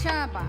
siya ba?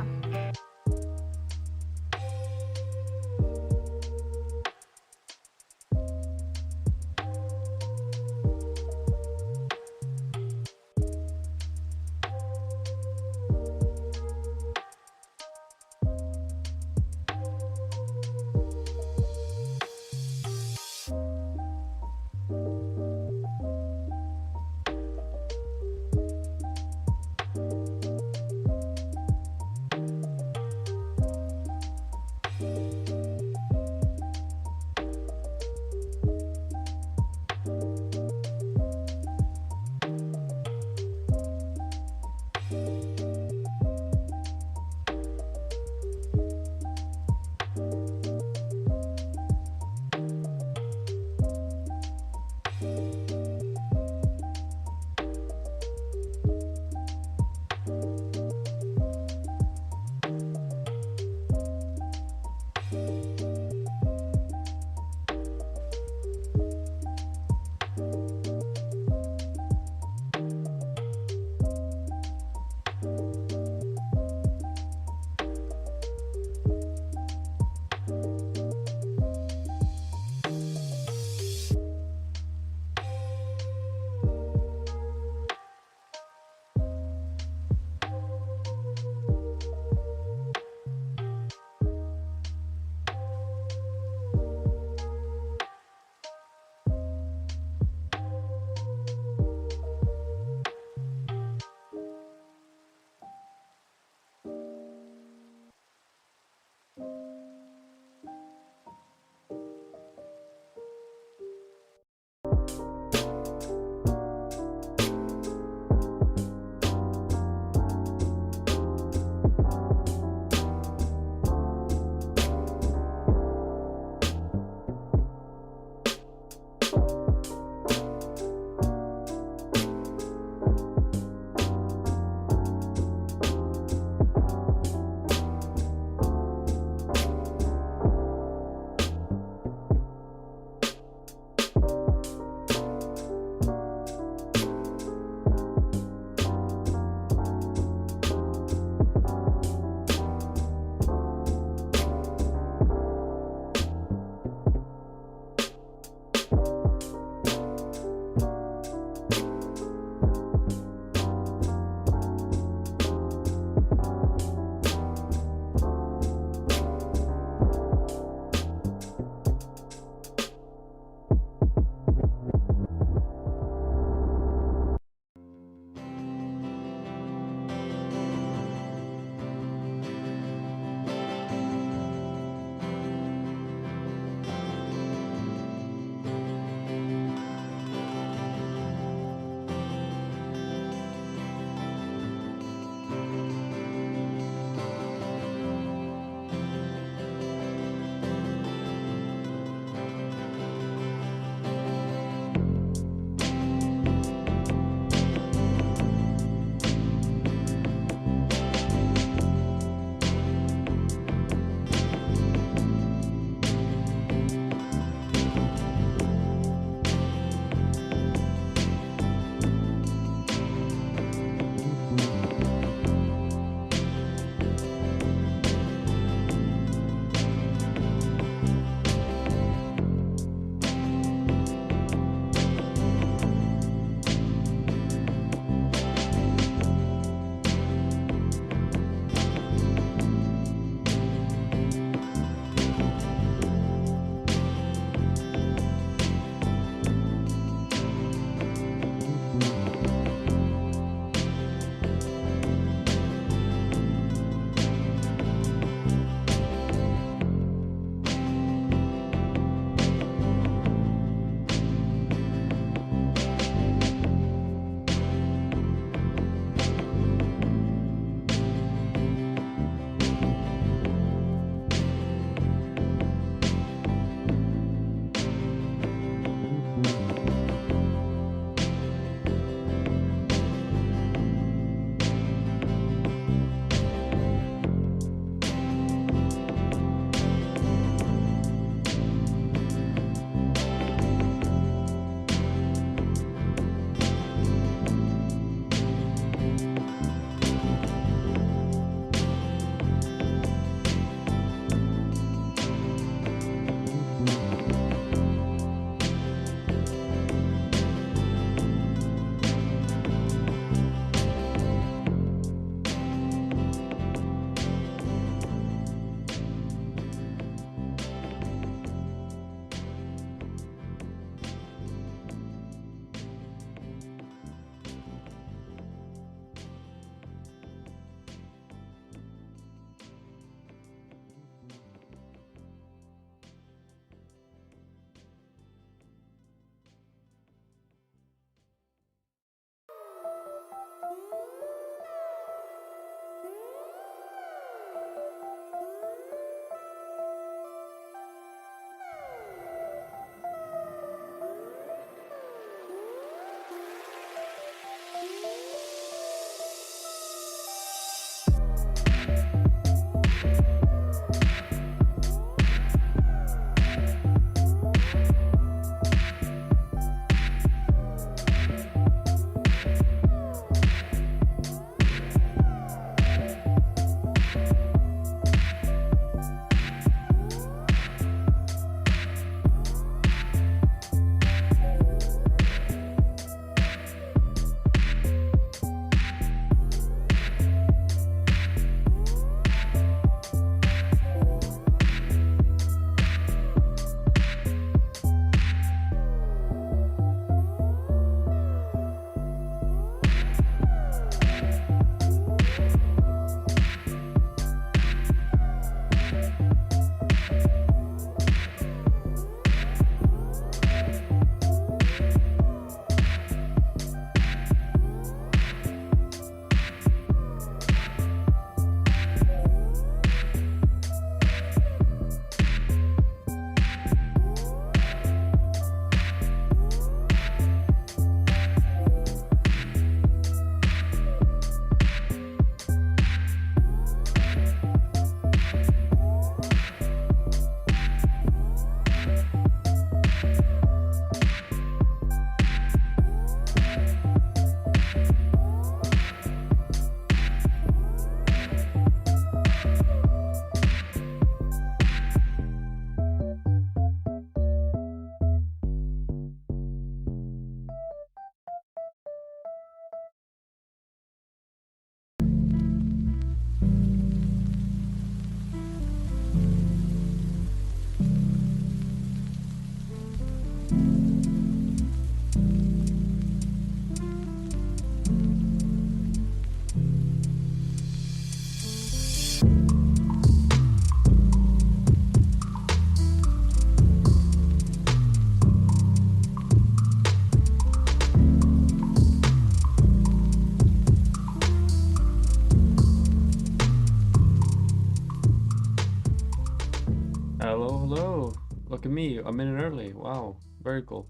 me a minute early. Wow, very cool.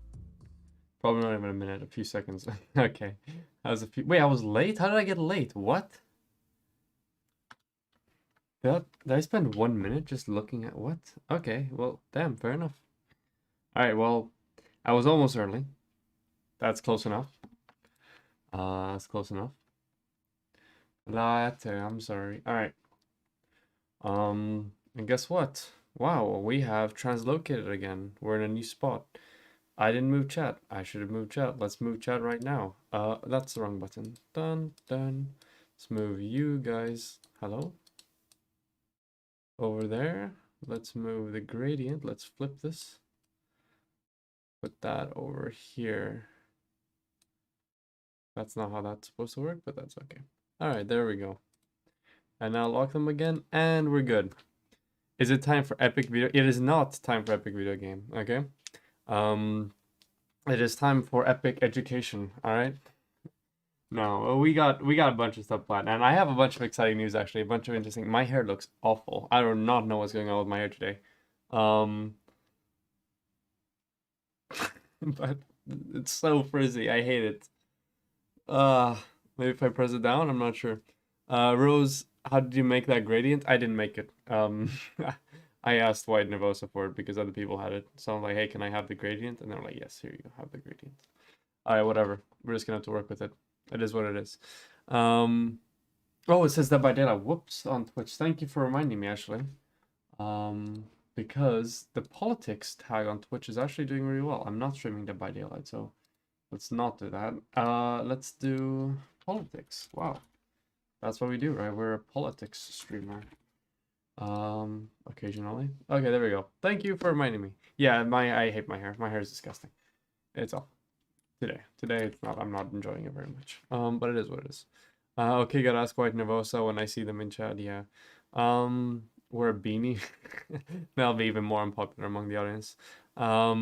Probably not even a minute, a few seconds. Okay. Wait, I was late? How did I get late? What? Did I spend 1 minute just looking at what? Okay, well, damn, fair enough. Alright, well, I was almost early. That's close enough. That's close enough. Latte, I'm sorry. Alright. And guess what? Wow, we have translocated again. We're in a new spot. I didn't move chat. I should have moved chat. Let's move chat right now. That's the wrong button. Done, done. Let's move you guys. Hello? Over there. Let's move the gradient. Let's flip this. Put that over here. That's not how that's supposed to work, but that's okay. All right, there we go. And now lock them again, and we're good. Is it time for epic video? It is not time for epic video game, okay? It is time for epic education, all right? No, we got a bunch of stuff planned, and I have a bunch of exciting news actually, a bunch of interesting. My hair looks awful. I do not know what's going on with my hair today. But it's so frizzy. I hate it. Maybe if I press it down, I'm not sure. Rose, how did you make that gradient? I didn't make it. I asked White Nervosa for it because other people had it. So I'm like, hey, can I have the gradient? And they're like, yes, here you go, have the gradient. All right, whatever. We're just gonna have to work with it. It is what it is. Oh, it says that by data. Whoops, on Twitch. Thank you for reminding me, actually. Because the politics tag on Twitch is actually doing really well. I'm not streaming Dead by Daylight, so let's not do that. Let's do politics. Wow. That's what we do, right? We're a politics streamer. Occasionally. Okay, there we go. Thank you for reminding me. Yeah, I hate my hair. My hair is disgusting. It's all today it's not. I'm not enjoying it very much. But it is what it is. Okay, gotta ask White Nervosa when I see them in chat. Yeah. Wear a beanie. That'll be even more unpopular among the audience. I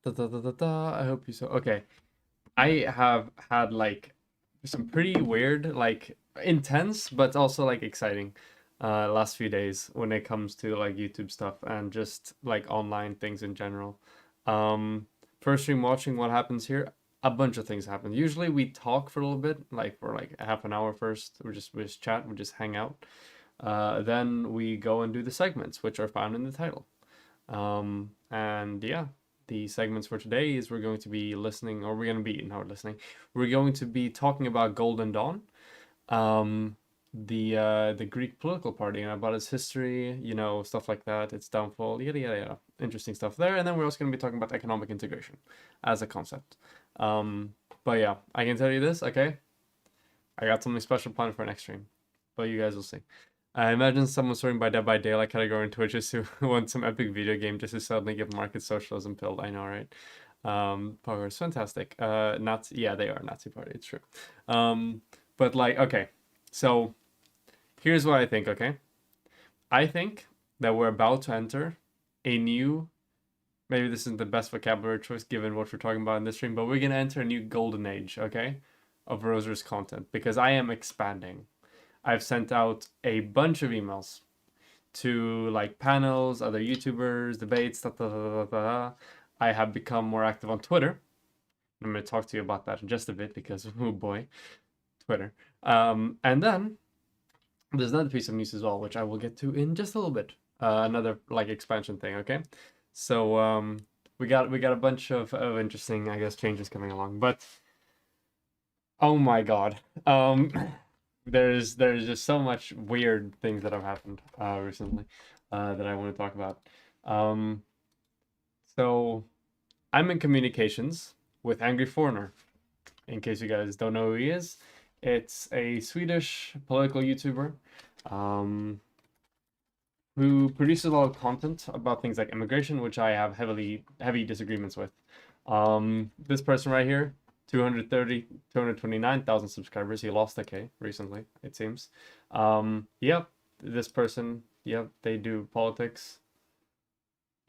hope you so. Okay, I have had like some pretty weird, like intense, but also like exciting last few days when it comes to like YouTube stuff and just like online things in general. First stream watching what happens here, a bunch of things happen. Usually we talk for a little bit, like for like a half an hour first. We just chat, we just hang out. Then we go and do the segments, which are found in the title. And yeah, the segments for today is we're going to be listening, or we're going to be not listening. We're going to be talking about Golden Dawn, the Greek political party, and about its history, you know, stuff like that, its downfall, yada yada yada. Interesting stuff there. And then we're also going to be talking about economic integration as a concept. But yeah, I can tell you this, okay? I got something special planned for next stream, but you guys will see. I imagine someone sorting by Dead by Daylight category on Twitch just who wants some epic video game just to suddenly give market socialism pilled. I know, right? Power is fantastic. Nazi, yeah, they are Nazi party. It's true. But like, okay, so here's what I think. Okay, I think that we're about to enter a new. Maybe this isn't the best vocabulary choice given what we're talking about in this stream, but we're gonna enter a new golden age. Okay, of Roser's content because I am expanding. I've sent out a bunch of emails to like panels, other YouTubers, debates, I have become more active on Twitter. I'm going to talk to you about that in just a bit because, oh boy, Twitter. And then there's another piece of news as well, which I will get to in just a little bit. Another like expansion thing, okay? So we got a bunch of interesting, I guess, changes coming along. But oh my god. There's just so much weird things that have happened recently that I want to talk about. So I'm in communications with Angry Foreigner. In case you guys don't know who he is, it's a Swedish political YouTuber who produces a lot of content about things like immigration, which I have heavy disagreements with. This person right here, 229,000 subscribers. He lost a K recently, it seems. Yep, this person, yep, they do politics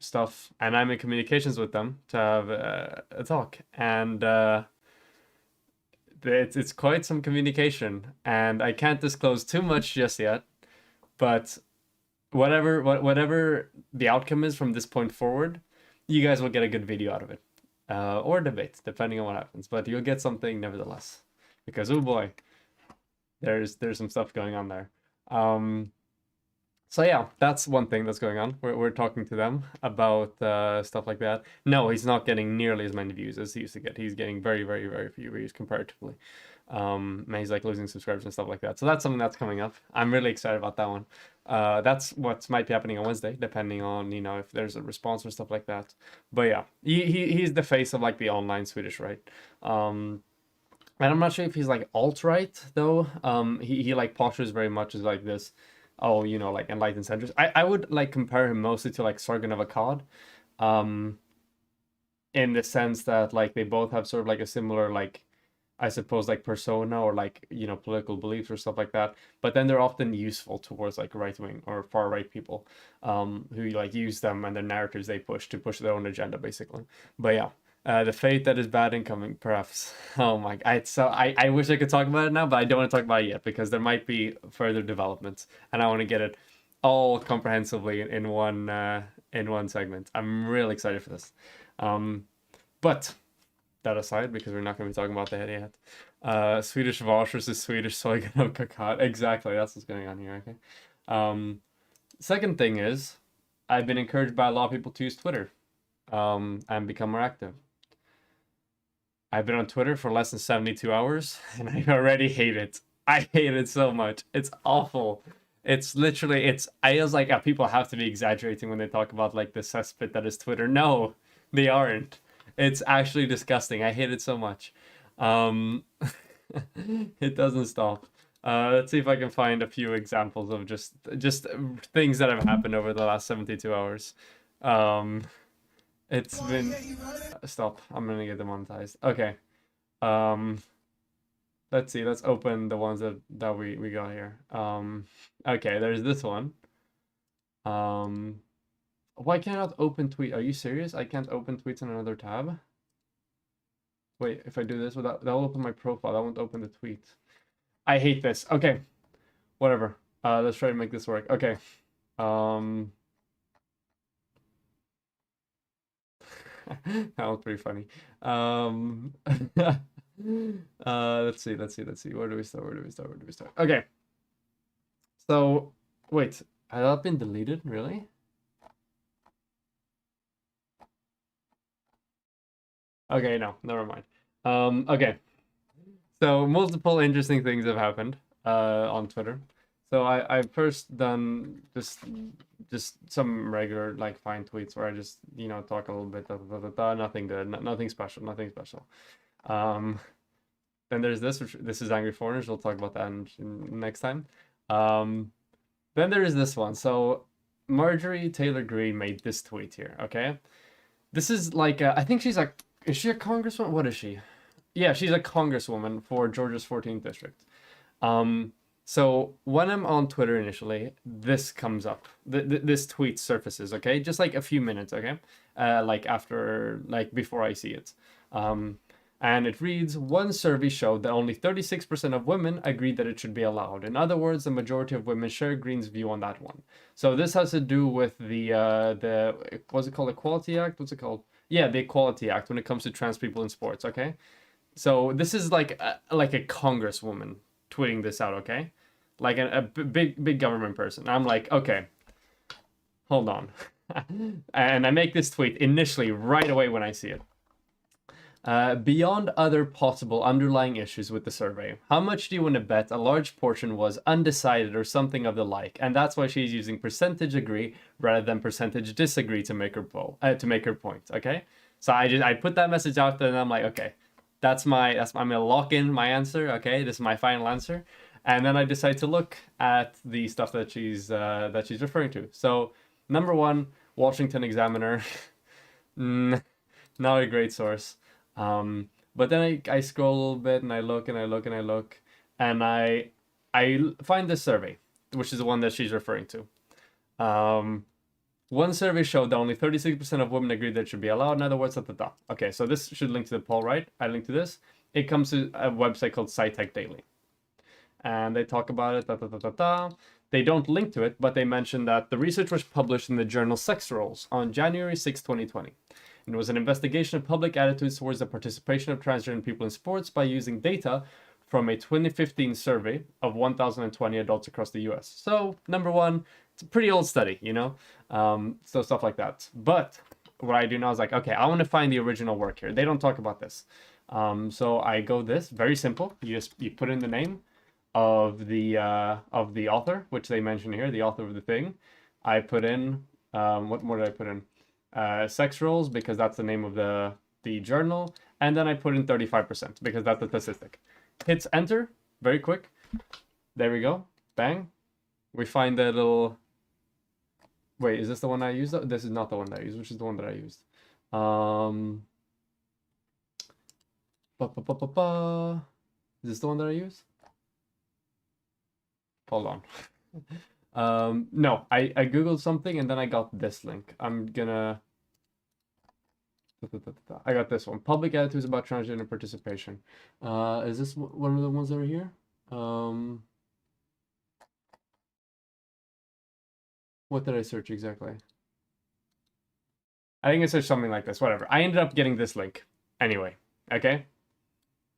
stuff, and I'm in communications with them to have a talk, and it's quite some communication, and I can't disclose too much just yet, but whatever the outcome is from this point forward, you guys will get a good video out of it, or debate, depending on what happens. But you'll get something nevertheless, because oh boy, there's some stuff going on there. So yeah, that's one thing that's going on. We're talking to them about stuff like that. No, he's not getting nearly as many views as he used to get. He's getting very, very, very few views comparatively. And he's like losing subscribers and stuff like that. So that's something that's coming up. I'm really excited about that one. That's what might be happening on Wednesday, depending on, you know, if there's a response or stuff like that. But yeah, he's the face of like the online Swedish right. And I'm not sure if he's like alt-right though. He like postures very much as like this, oh, you know, like enlightened centrist. I would like compare him mostly to like Sargon of Akkad, in the sense that like they both have sort of like a similar like, I suppose, like persona or like, you know, political beliefs or stuff like that. But then they're often useful towards like right wing or far right people, who like use them and the narratives they push to push their own agenda basically. But yeah. The fate that is bad incoming, perhaps. Oh my! I wish I could talk about it now, but I don't want to talk about it yet because there might be further developments, and I want to get it all comprehensively in one segment. I'm really excited for this. But that aside, because we're not going to be talking about the head yet. Swedish Vosh versus Swedish Sargon of Akkad. Exactly, that's what's going on here. Okay. Second thing is, I've been encouraged by a lot of people to use Twitter, and become more active. I've been on Twitter for less than 72 hours, and I already hate it. I hate it so much. It's awful. It's literally, I was like, people have to be exaggerating when they talk about like the cesspit that is Twitter. No, they aren't. It's actually disgusting. I hate it so much. It doesn't stop. Let's see if I can find a few examples of just things that have happened over the last 72 hours. It's been stop. I'm gonna get demonetized. Okay. Let's see. Let's open the ones that we got here. Okay. There's this one. Why can't I open tweet? Are you serious? I can't open tweets in another tab. Wait, if I do this, that will open my profile. That won't open the tweet. I hate this. Okay. Whatever. Let's try to make this work. Okay. That was pretty funny. Let's see. Where do we start? Okay. So, wait, has that been deleted? Really? Okay, no, never mind. Okay. So multiple interesting things have happened on Twitter. So I've first done just some regular like fine tweets where I just, you know, talk a little bit, nothing good, nothing special. Then there's this, which this is Angry Foreigners. We'll talk about that next time. Then there is this one. So Marjorie Taylor Greene made this tweet here. Okay, this is like I think she's like, is she a congresswoman? What is she? Yeah, she's a congresswoman for Georgia's 14th district. So when I'm on Twitter initially, this comes up. This tweet surfaces, okay? Just like a few minutes, okay? Like after, like before I see it. And it reads, one survey showed that only 36% of women agreed that it should be allowed. In other words, the majority of women share Green's view on that one. So this has to do with the what's it called? Equality Act? What's it called? Yeah, the Equality Act when it comes to trans people in sports, okay? So this is like a congresswoman tweeting this out, okay? Like a big government person. I'm like, okay, hold on. And I make this tweet initially right away when I see it. Beyond other possible underlying issues with the survey, how much do you want to bet a large portion was undecided or something of the like, and that's why she's using percentage agree rather than percentage disagree to make her point. Okay, so I put that message out there, and I'm like, okay, I'm gonna lock in my answer. Okay, this is my final answer, and then I decide to look at the stuff that she's referring to. So number one, Washington Examiner, not a great source. But then I scroll a little bit and I look and I find this survey, which is the one that she's referring to. One survey showed that only 36% of women agreed that it should be allowed. In other words, okay, so this should link to the poll, right? I link to this. It comes to a website called SciTech Daily. And they talk about it, they don't link to it, but they mention that the research was published in the journal Sex Roles on January 6, 2020. And it was an investigation of public attitudes towards the participation of transgender people in sports by using data from a 2015 survey of 1,020 adults across the US. So, number one, it's a pretty old study, you know? So stuff like that. But what I do now is like, okay, I want to find the original work here. They don't talk about this. So I go this, very simple. You put in the name of the author, which they mention here, the author of the thing. I put in, what more did I put in? Sex Roles, because that's the name of the journal. And then I put in 35%, because that's the statistic. Hits enter, very quick. There we go, bang. We find the little, wait, is this the one I used? This is not the one that I used, which is the one that I used. Is this the one that I used? Hold on. No, I googled something and then I got this link. I'm gonna, I got this one. Public attitudes about transgender participation. Is this one of the ones that are here? What did I search exactly? I think I searched something like this, whatever. I ended up getting this link anyway, okay?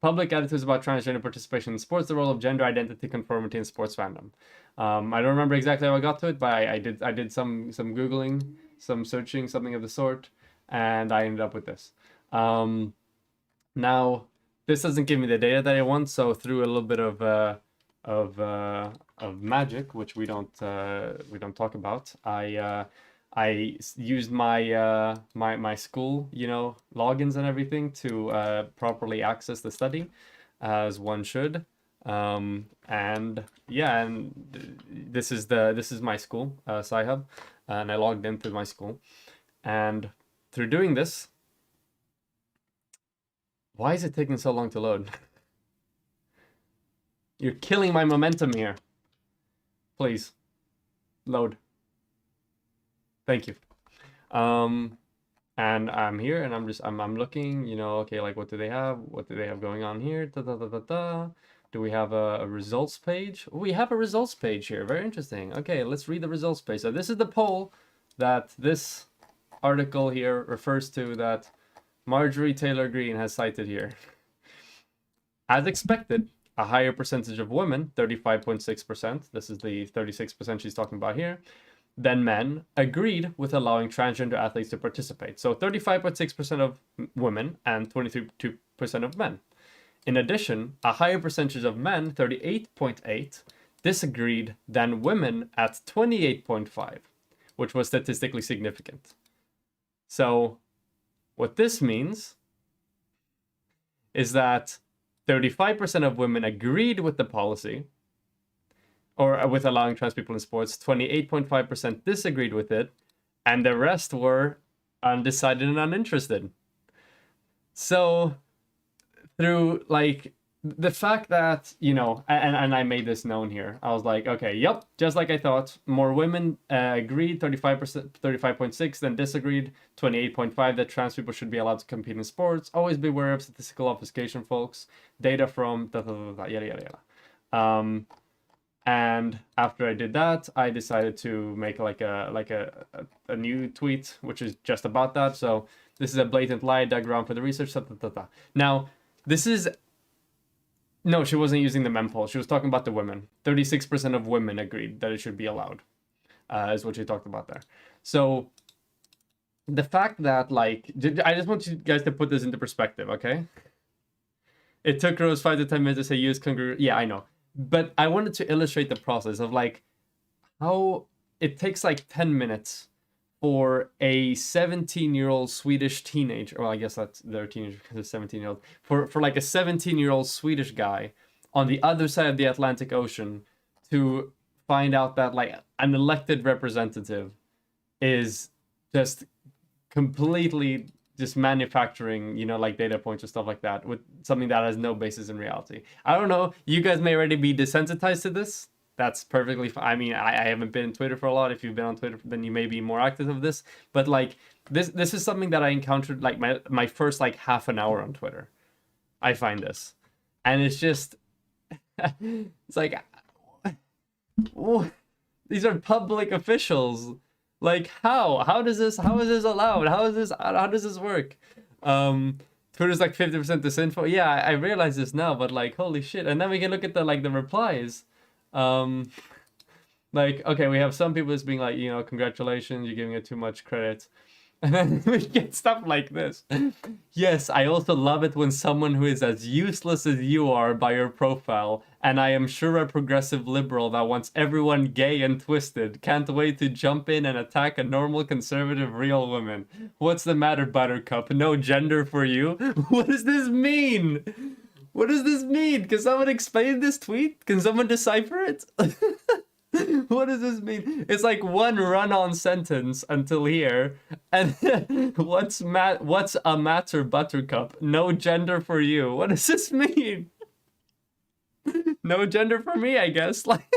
Public attitudes about transgender participation in sports, the role of gender identity conformity in sports fandom. I don't remember exactly how I got to it, but I did some Googling, some searching, something of the sort, and I ended up with this. Now, this doesn't give me the data that I want, so through a little bit of magic, which we don't talk about, I used my my school, you know, logins and everything to properly access the study, as one should. And yeah, and this is my school, Sci-Hub, and I logged into my school, and through doing this, why is it taking so long to load? You're killing my momentum here. Please load. Thank you. And I'm here and I'm looking, you know, okay, like what do they have? What do they have going on here? Do we have a results page? We have a results page here. Very interesting. Okay, let's read the results page. So this is the poll that this article here refers to, that Marjorie Taylor Greene has cited here. As expected, a higher percentage of women, 35.6%, this is the 36% she's talking about here, than men, agreed with allowing transgender athletes to participate. So 35.6% of women and 23% of men. In addition, a higher percentage of men, 38.8%, disagreed than women at 28.5%, which was statistically significant. So what this means is that 35% of women agreed with the policy, or with allowing trans people in sports, 28.5% disagreed with it, and the rest were undecided and uninterested. So through like the fact that, you know, and I made this known here, I was like, okay, yep, just like I thought, more women agreed, 35%, 35.6%, then disagreed, 28.5%, that trans people should be allowed to compete in sports. Always beware of statistical obfuscation, folks. Data from yada yada yada. And after I did that, I decided to make like a new tweet, which is just about that. So this is a blatant lie, dug around for the research. Now, this is, no, she wasn't using the men poll. She was talking about the women. 36% of women agreed that it should be allowed, is what she talked about there. So the fact that, like, I just want you guys to put this into perspective, okay? It took Rose 5 to 10 minutes to say use congruent. Yeah, I know. But I wanted to illustrate the process of like how it takes like 10 minutes for a 17-year-old Swedish teenager, well, I guess that's their teenager because they're 17-year-old, for like a 17-year-old Swedish guy on the other side of the Atlantic Ocean to find out that like an elected representative is just completely just manufacturing, you know, like data points or stuff like that with something that has no basis in reality. I don't know. You guys may already be desensitized to this. That's perfectly fine. I mean, I haven't been on Twitter for a lot. If you've been on Twitter, then you may be more active of this. But like this is something that I encountered like my first like half an hour on Twitter. I find this, and it's just it's like These are public officials. Like how does this, how is this allowed? How does this work? Um Twitter's like 50% disinfo. Yeah, I realize this now, but like holy shit. And then we can look at the replies. Um like, okay, we have some people just being like, congratulations, you're giving it too much credit. And then we get stuff like this. Yes, I also love it when someone who is as useless as you are by your profile, and I am sure a progressive liberal that wants everyone gay and twisted, can't wait to jump in and attack a normal conservative real woman. What's the matter, Buttercup? No gender for you? What does this mean? What does this mean? Can someone explain this tweet? Can someone decipher it? What does this mean? It's like one run-on sentence until here, and what's a matter, Buttercup? No gender for you. What does this mean? No gender for me, I guess. Like,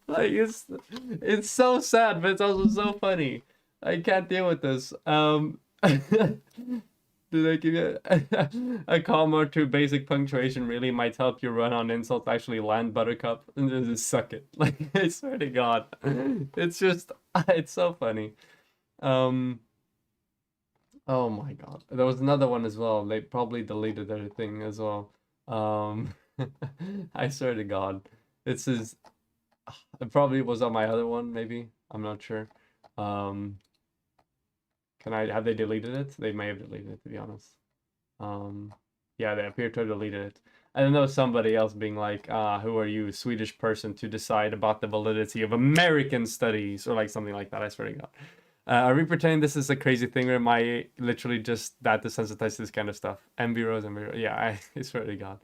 like it's so sad, but it's also so funny. I can't deal with this. Did I give you a comma or two basic punctuation really might help you run on insults actually land, Buttercup? And just suck it. Like, I swear to God. It's just, it's so funny. Oh my God. There was another one as well. They probably deleted their thing as well. I swear to God. It probably was on my other one, maybe. I'm not sure. Have they deleted it? They may have deleted it, to be honest. Yeah, they appear to have deleted it. And then there was somebody else being like, who are you, Swedish person, to decide about the validity of American studies, or like something like that, I swear to God. Are we pretending this is a crazy thing, or am I literally just that desensitized to this kind of stuff? MB Rose, yeah, I swear to God.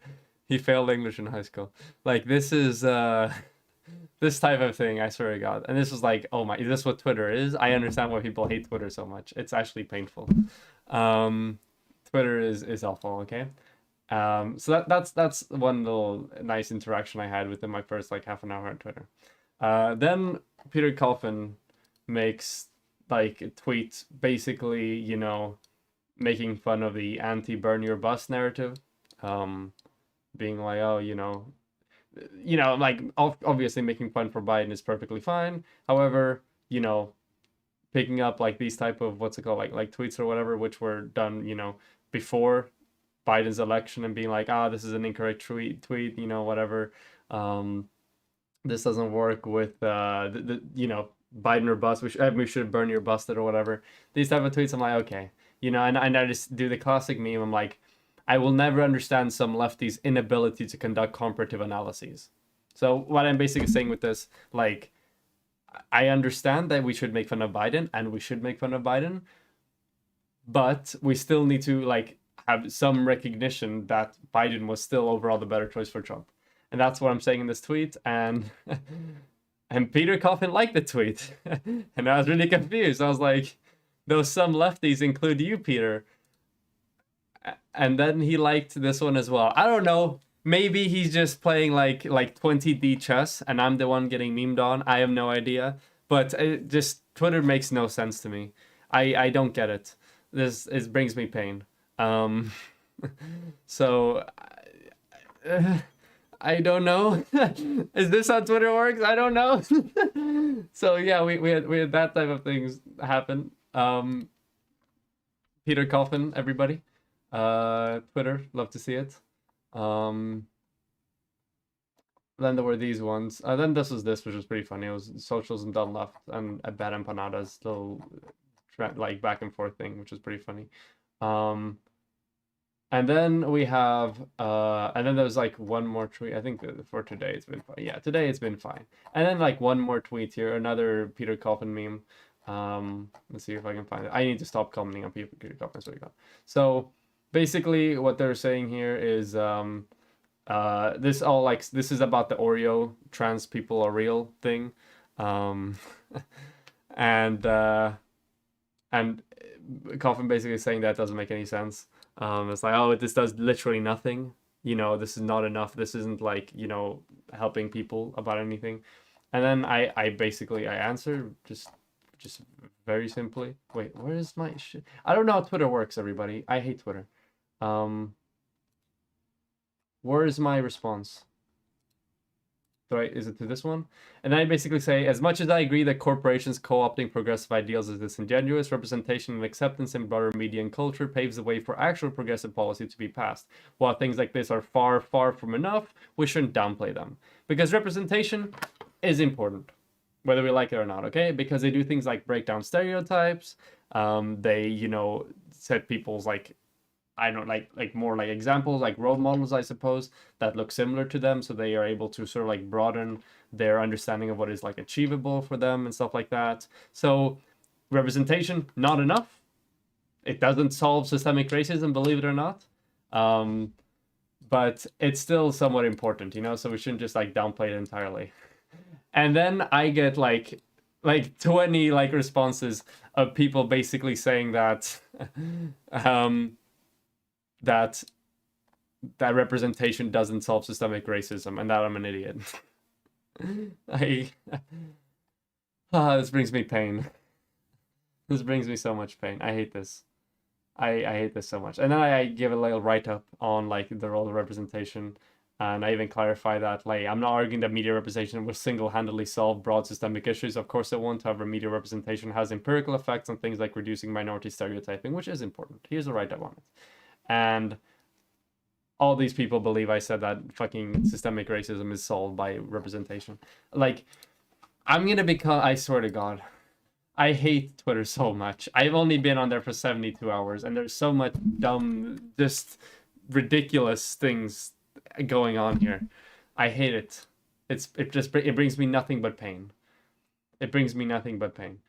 He failed English in high school. Like, this is, this type of thing, I swear to God. And this was like, oh my, is this what Twitter is? I understand why people hate Twitter so much. It's actually painful. Twitter is awful, okay? So that's one little nice interaction I had within my first like half an hour on Twitter. Then Peter Coffin makes like a tweet basically, making fun of the anti-burn your bus narrative. Being like, oh, like obviously making fun for Biden is perfectly fine. However, picking up like these type of what's it called, like tweets or whatever, which were done, before Biden's election, and being like, this is an incorrect tweet, whatever. This doesn't work with Biden or bust. We should burn your busted or whatever. These type of tweets, I'm like, okay, and I just do the classic meme. I'm like, I will never understand some lefties' inability to conduct comparative analyses. So what I'm basically saying with this, like, I understand that we should make fun of Biden, and we should make fun of Biden, but we still need to like have some recognition that Biden was still overall the better choice for Trump. And that's what I'm saying in this tweet. And and Peter Coffin liked the tweet. And I was really confused. I was like, those some lefties include you, Peter. And then he liked this one as well. I don't know. Maybe he's just playing like 20D chess, and I'm the one getting memed on. I have no idea. But it just Twitter makes no sense to me. I don't get it. It brings me pain. So I don't know. Is this how Twitter works? I don't know. So yeah, we had that type of things happen. Peter Coffin, everybody. Twitter, love to see it. Then there were these ones. Then this was which was pretty funny. It was socialism done left and a bad empanadas, little like back and forth thing, which was pretty funny. And then we have, and then there's like one more tweet. I think for today it's been fine. Yeah, today it's been fine. And then like one more tweet here, another Peter Coffin meme. Let's see if I can find it. I need to stop commenting on Peter Coffin. So basically what they're saying here is this is about the Oreo trans people are real thing. And Coffin basically saying that doesn't make any sense. It's like, oh, this does literally nothing. This is not enough. This isn't like, helping people about anything. And then I answer just very simply. Wait, where is my shit? I don't know how Twitter works, everybody. I hate Twitter. Where is my response? Right, is it to this one? And I basically say, as much as I agree that corporations co-opting progressive ideals is disingenuous, representation and acceptance in broader media and culture paves the way for actual progressive policy to be passed. While things like this are far, far from enough, we shouldn't downplay them. Because representation is important, whether we like it or not, okay? Because they do things like break down stereotypes, they, set people's I don't like more like examples, like role models, I suppose, that look similar to them, so they are able to sort of like broaden their understanding of what is like achievable for them and stuff like that. So representation, not enough. It doesn't solve systemic racism, believe it or not. But it's still somewhat important, so we shouldn't just like downplay it entirely. And then I get like 20 like responses of people basically saying that that representation doesn't solve systemic racism and that I'm an idiot. This brings me pain. This brings me so much pain. I hate this. I hate this so much. And then I give a little write-up on like the role of representation, and I even clarify that like I'm not arguing that media representation will single-handedly solve broad systemic issues. Of course it won't. However, media representation has empirical effects on things like reducing minority stereotyping, which is important. Here's a write-up on it. And all these people believe I said that fucking systemic racism is solved by representation. Like, I'm gonna become, I swear to God, I hate Twitter so much. I've only been on there for 72 hours, and there's so much dumb, just ridiculous things going on here. I hate it. It brings me nothing but pain. It brings me nothing but pain.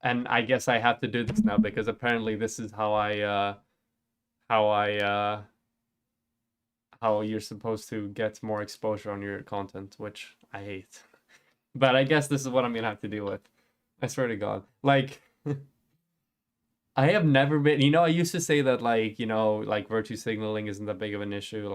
And I guess I have to do this now because apparently this is how how you're supposed to get more exposure on your content, which I hate. But I guess this is what I'm gonna have to deal with. I swear to God. Like I have never been, I used to say that like virtue signaling isn't that big of an issue.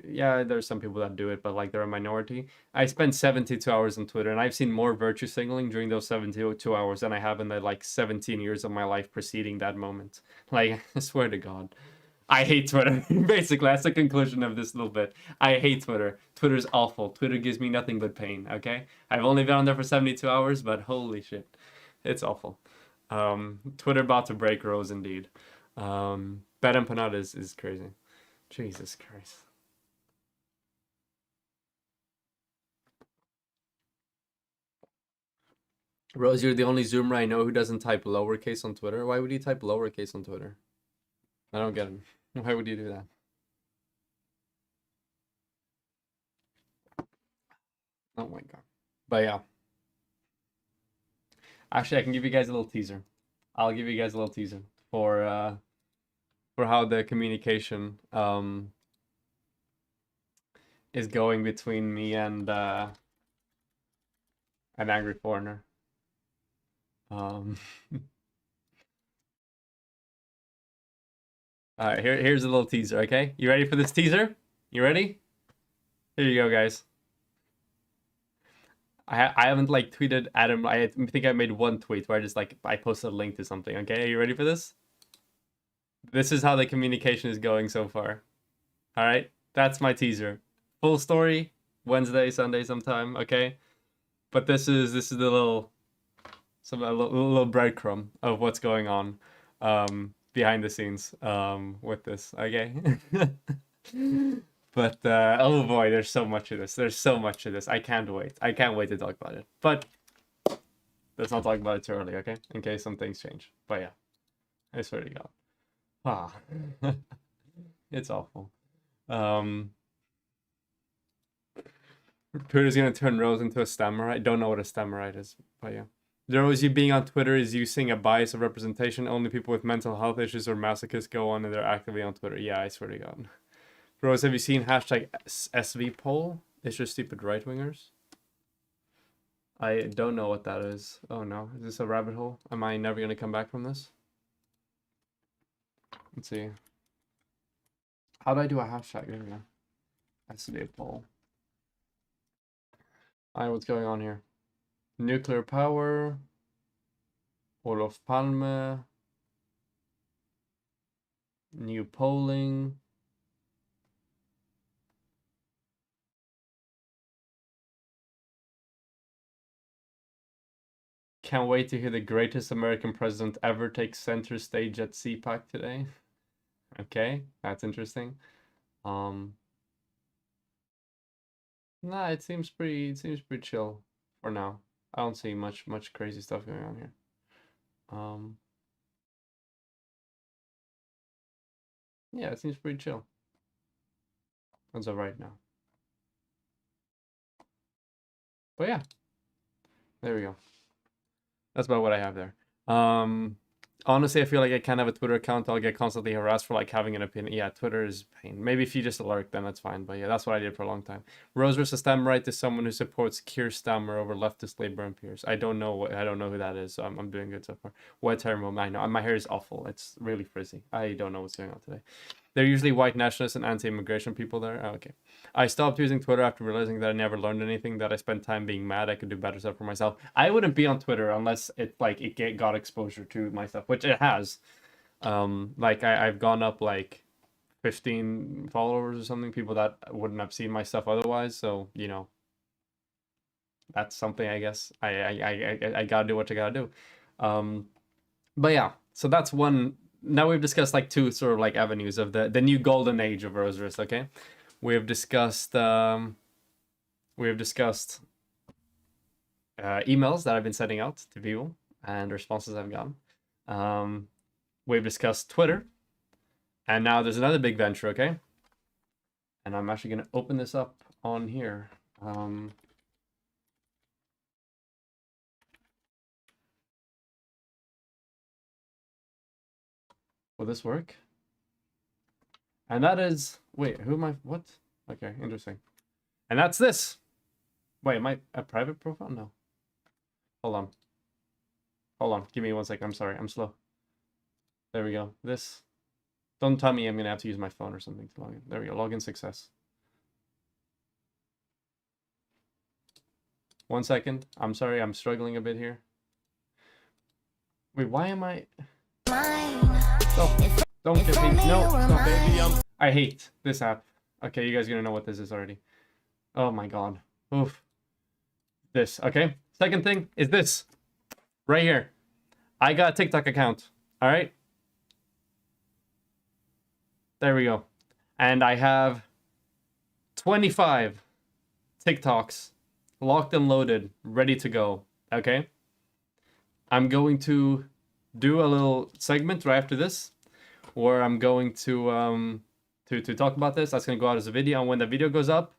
Yeah, there's some people that do it, but like they're a minority. I spent 72 hours on Twitter and I've seen more virtue signaling during those 72 hours than I have in the like 17 years of my life preceding that moment. Like, I swear to God. I hate Twitter. Basically, that's the conclusion of this little bit. I hate Twitter. Twitter's awful. Twitter gives me nothing but pain, okay? I've only been on there for 72 hours, but holy shit. It's awful. Twitter about to break Rose indeed. Bet Empanada is crazy. Jesus Christ. Rose, you're the only Zoomer I know who doesn't type lowercase on Twitter. Why would you type lowercase on Twitter? I don't get it. Why would you do that? Oh my God. But yeah. Actually, I can give you guys a little teaser. I'll give you guys a little teaser for how the communication is going between me and an angry foreigner. Alright, here's a little teaser, okay? You ready for this teaser? You ready? Here you go, guys. I haven't like tweeted Adam. I think I made one tweet where I posted a link to something. Okay, are you ready for this? This is how the communication is going so far. All right, that's my teaser. Full story Wednesday, Sunday, sometime. Okay, but this is the little little breadcrumb of what's going on behind the scenes with this. Okay. But oh boy, there's so much of this. There's so much of this. I can't wait. I can't wait to talk about it. But let's not talk about it too early, okay? In case some things change. But yeah, I swear to God. Ah, it's awful. Twitter's gonna turn Rose into a stammer. I don't know what a stammerite is, but yeah. Rose, you being on Twitter is using a bias of representation. Only people with mental health issues or masochists go on and they're actively on Twitter. Yeah, I swear to God. Rose, have you seen hashtag SV poll? It's just stupid right wingers. I don't know what that is. Oh no, is this a rabbit hole? Am I never gonna come back from this? Let's see. How do I do a hashtag? There we go. SV poll. Alright, what's going on here? Nuclear power. Olof Palme. New polling. Can't wait to hear the greatest American president ever take center stage at CPAC today. Okay, that's interesting. Nah, it seems pretty chill for now. I don't see much crazy stuff going on here. Yeah, it seems pretty chill as of right now. But yeah, there we go. That's about what I have there. Honestly, I feel like I can't have a Twitter account. I'll get constantly harassed for like having an opinion. Yeah, Twitter is pain. Maybe if you just alert, then that's fine. But yeah, that's what I did for a long time. Rose versus Stammer right is someone who supports Keir Stammer over leftist Labour and peers. I don't know who that is. So I'm doing good so far. White hair moment. I know my hair is awful. It's really frizzy. I don't know what's going on today. They're usually white nationalists and anti-immigration people there. Oh, okay. I stopped using Twitter after realizing that I never learned anything, that I spent time being mad. I could do better stuff for myself. I wouldn't be on Twitter unless it got exposure to my stuff, which it has. Like I've gone up like 15 followers or something, people that wouldn't have seen my stuff otherwise. So, you know, that's something, I guess. I gotta do what I gotta do. But yeah, so that's one. Now we've discussed like two sort of like avenues of the new golden age of Roseris. Okay, we have discussed emails that I've been sending out to people and responses I've gotten. We've discussed Twitter, and now there's another big venture. Okay, and I'm actually gonna open this up on here. Will this work? And that is, wait, who am I? What? Okay, interesting. And that's this. Wait, am I a private profile? No. Hold on. Hold on. Give me 1 second. I'm sorry. I'm slow. There we go. This. Don't tell me I'm going to have to use my phone or something to log in. There we go. Login success. 1 second. I'm sorry. I'm struggling a bit here. Wait, why am I... Stop. Don't get me. No, stop it. I hate this app. Okay, you guys are going to know what this is already. Oh my god. Oof. This, okay? Second thing is this. Right here. I got a TikTok account. All right? There we go. And I have 25 TikToks locked and loaded, ready to go. Okay? I'm going to do a little segment right after this where I'm going to talk about this. That's going to go out as a video. And when the video goes up,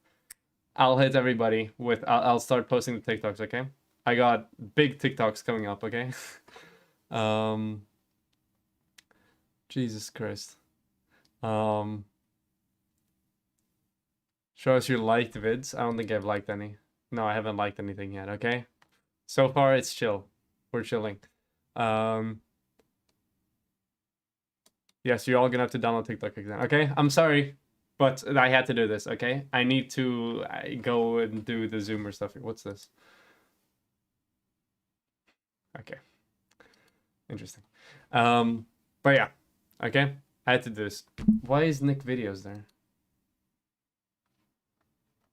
I'll hit everybody with... I'll start posting the TikToks, okay? I got big TikToks coming up, okay? Jesus Christ. Show us your liked vids. I don't think I've liked any. No, I haven't liked anything yet, okay? So far, it's chill. We're chilling. Yes, you're all gonna have to download TikTok again, okay? I'm sorry, but I had to do this, okay? I need to go and do the Zoomer stuff. What's this? Okay. Interesting. But yeah, okay? I had to do this. Why is Nick Videos there?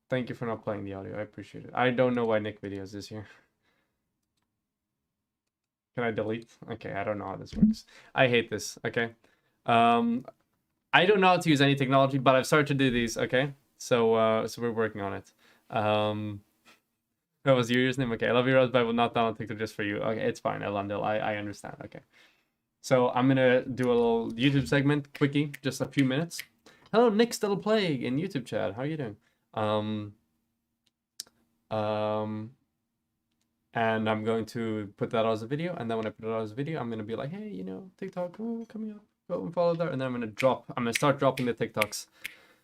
Thank you for not playing the audio. I appreciate it. I don't know why Nick Videos is here. Can I delete? Okay, I don't know how this works. I hate this, okay? I don't know how to use any technology, but I've started to do these, okay? So we're working on it. That was your username? Okay, I love you, Rose, but I will not download TikTok just for you. Okay, it's fine, Elendil. I understand, okay. So I'm gonna do a little YouTube segment, quickie, just a few minutes. Hello, Nick Still Plague in YouTube chat. How are you doing? And I'm going to put that out as a video, and then when I put it out as a video, I'm gonna be like, hey, you know, TikTok, oh, coming up, go and follow that, and then I'm gonna start dropping the TikToks.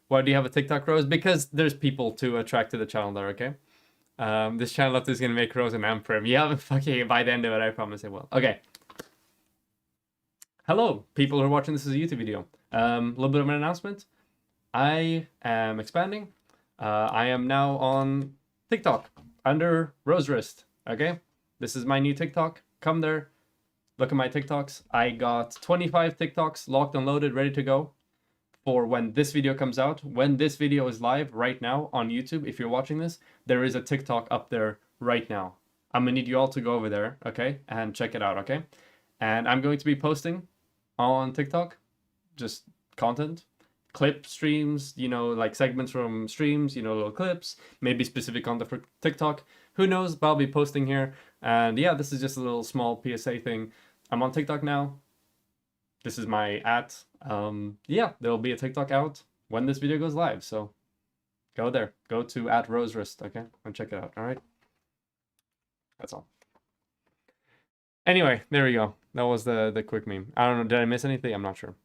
Why do you have a TikTok, Rose? Because there's people to attract to the channel there, okay? This channel up is gonna make Rose an emperor. Yeah, fucking by the end of it, I promise it will. Okay. Hello, people who are watching this as a YouTube video. A little bit of an announcement. I am expanding. I am now on TikTok under Roserist. Okay, this is my new TikTok. Come there, look at my TikToks. I got 25 TikToks locked and loaded, ready to go for when this video comes out. When this video is live right now on YouTube, if you're watching this, there is a TikTok up there right now. I'm gonna need you all to go over there, okay, and check it out, okay? And I'm going to be posting on TikTok, just content, clip streams, like segments from streams, little clips, maybe specific content for TikTok. Who knows? But I'll be posting here. And yeah, this is just a little small PSA thing. I'm on TikTok now. This is my at. Yeah, there'll be a TikTok out when this video goes live. So go there. Go to @roserist, okay? And check it out, all right? That's all. Anyway, there we go. That was the quick meme. I don't know. Did I miss anything? I'm not sure.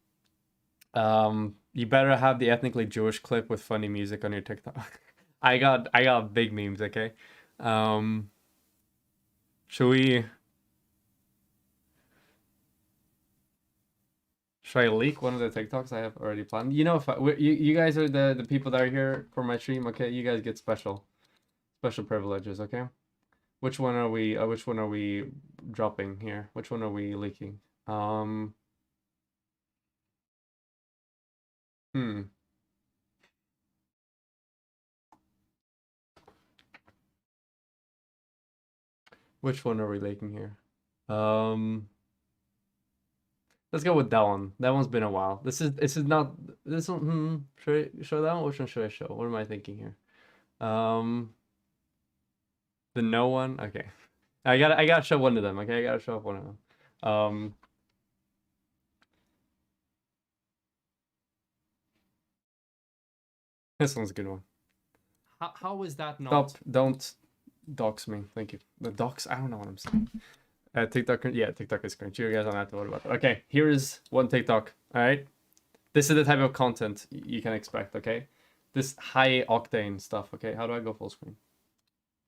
You better have the ethnically Jewish clip with funny music on your TikTok. I got big memes, okay? Should I leak one of the TikToks I have already planned? If you guys are the people that are here for my stream, okay? You guys get special privileges, okay? Which one are we dropping here? Which one are we leaking? Which one are we leaking here? Let's go with that one. That one's been a while. This is not this one. Should I show that one? Which one should I show? What am I thinking here? The no one. Okay, I gotta show one of them. Okay, I gotta show one of them. This one's a good one. How is that not? Stop! Don't dox me. Thank you. The dox. I don't know what I'm saying. TikTok. Yeah, TikTok is cringe. You guys don't have to worry about that. Okay, here is one TikTok. All right, this is the type of content you can expect. Okay, this high octane stuff. Okay, how do I go full screen?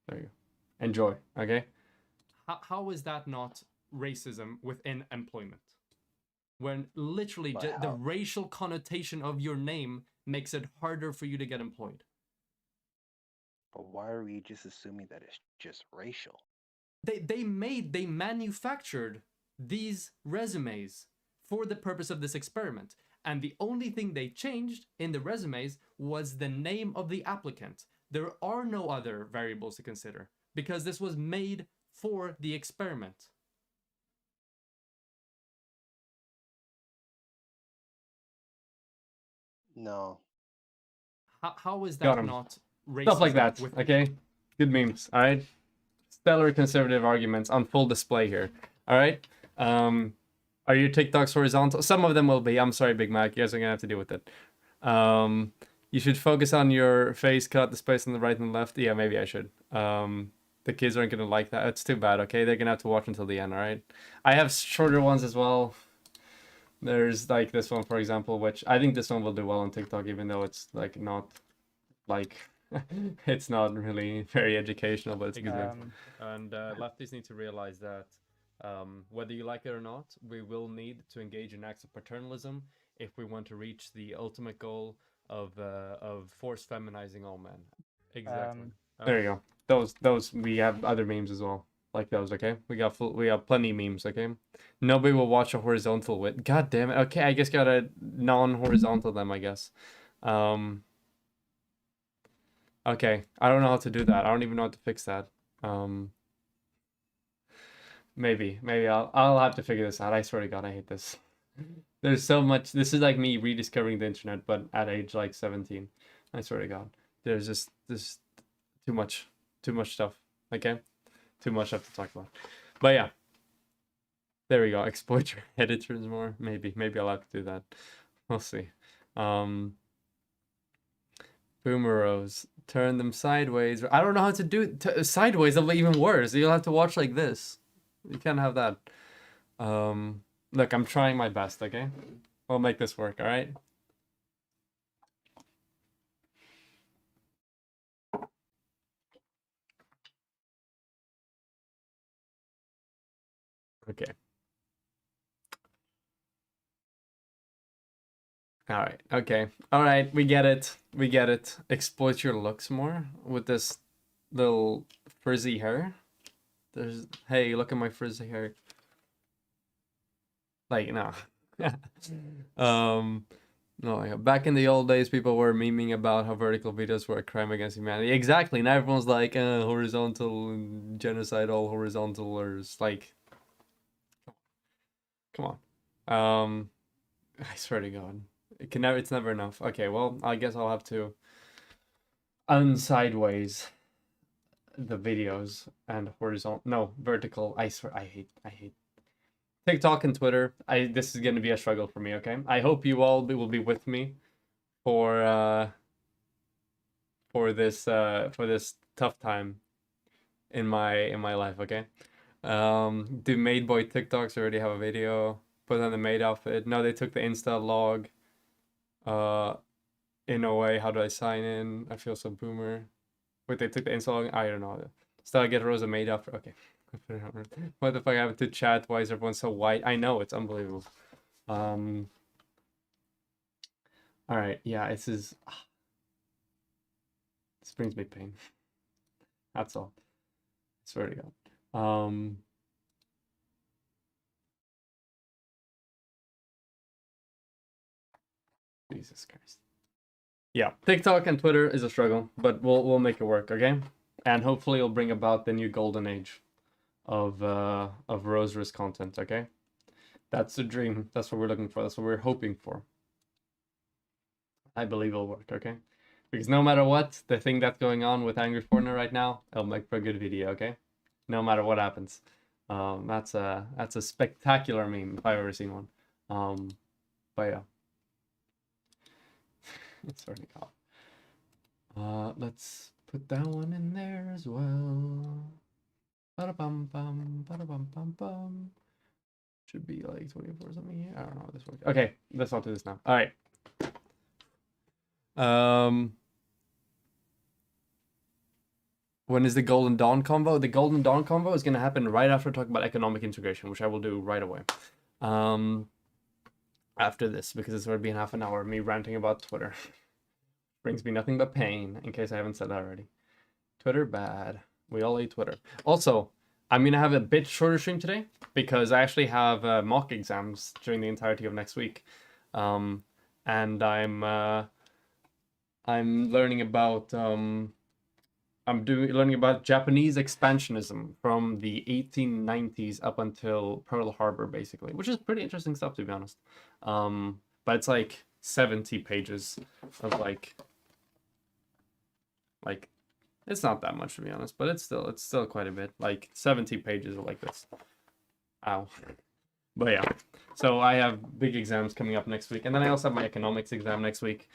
There you go. Enjoy. Okay. How is that not racism within employment? When literally the racial connotation of your name makes it harder for you to get employed. But why are we just assuming that it's just racial? They manufactured these resumes for the purpose of this experiment. And the only thing they changed in the resumes was the name of the applicant. There are no other variables to consider because this was made for the experiment. No. How is that not racist? Stuff like that, okay? Good memes, all right? Stellar conservative arguments on full display here, all right? Are your TikToks horizontal? Some of them will be. I'm sorry, Big Mac. You guys are going to have to deal with it. You should focus on your face, cut the space on the right and the left. Yeah, maybe I should. The kids aren't going to like that. It's too bad, okay? They're going to have to watch until the end, all right? I have shorter ones as well. There's like this one, for example, which I think this one will do well on TikTok, even though it's like not like it's not really very educational, but it's good. And lefties need to realize that whether you like it or not, we will need to engage in acts of paternalism if we want to reach the ultimate goal of force feminizing all men. Exactly. There you go. Those we have other memes as well. Like those, okay? We got plenty of memes, okay? Nobody will watch a horizontal with. God damn it. Okay, I guess gotta non-horizontal them, I guess. Okay, I don't know how to do that. I don't even know how to fix that. Maybe I'll have to figure this out. I swear to God, I hate this. There's so much. This is like me rediscovering the internet, but at age like 17. I swear to God, there's just too much stuff. Okay. Too much stuff to talk about. But yeah. There we go. Exploit your editors more. Maybe I'll have to do that. We'll see. Boomeros. Turn them sideways. I don't know how to do it. Sideways, that'll be even worse. You'll have to watch like this. You can't have that. Look, I'm trying my best, okay? We'll make this work, alright? Okay. All right. Okay. All right. We get it. Exploit your looks more with this little frizzy hair. Hey, look at my frizzy hair. Like, no. No, yeah. Back in the old days, people were memeing about how vertical videos were a crime against humanity. Exactly. Now everyone's like, horizontal and genocide, all horizontalers. Like, come on. I swear to God, it's never enough. Okay, well, I guess I'll have to unsideways the videos and horizontal. No, vertical. I swear, I hate TikTok and Twitter. This is gonna be a struggle for me. Okay, I hope you all will be with me for this tough time in my life. Okay. Do Made Boy TikToks already have a video? Put on the maid outfit. No, they took the Insta log. In a way, how do I sign in? I feel so boomer. Wait, they took the Insta log. I don't know. Still, I get Rosa maid outfit. Okay. What the fuck I have to chat? Why is everyone so white? I know, it's unbelievable. All right, yeah, this brings me pain. That's all. I swear to God. Jesus Christ. Yeah, TikTok and Twitter is a struggle, but we'll make it work, okay? And hopefully it'll bring about the new golden age of Rosa's content, okay? That's the dream. That's what we're looking for. That's what we're hoping for. I believe it'll work, okay? Because no matter what, the thing that's going on with Angry Fortnite right now, it'll make for a good video, okay? No matter what happens. That's a spectacular meme if I've ever seen one. But yeah. It's already got. Let's put that one in there as well. Ba-da-bum bum, ba-da-bum bum bum. Should be like 24 something here. I don't know how this works. Okay, let's not do this now. All right. When is the Golden Dawn convo? The Golden Dawn convo is going to happen right after talking about economic integration, which I will do right away. After this, because it's already been half an hour of me ranting about Twitter. Brings me nothing but pain, in case I haven't said that already. Twitter bad. We all hate Twitter. Also, I'm going to have a bit shorter stream today, because I actually have mock exams during the entirety of next week. And I'm learning about learning about Japanese expansionism from the 1890s up until Pearl Harbor, basically, which is pretty interesting stuff, to be honest. But it's like 70 pages of like it's not that much, to be honest, but it's still quite a bit. Like 70 pages of like this. Ow. But yeah, so I have big exams coming up next week, and then I also have my economics exam next week.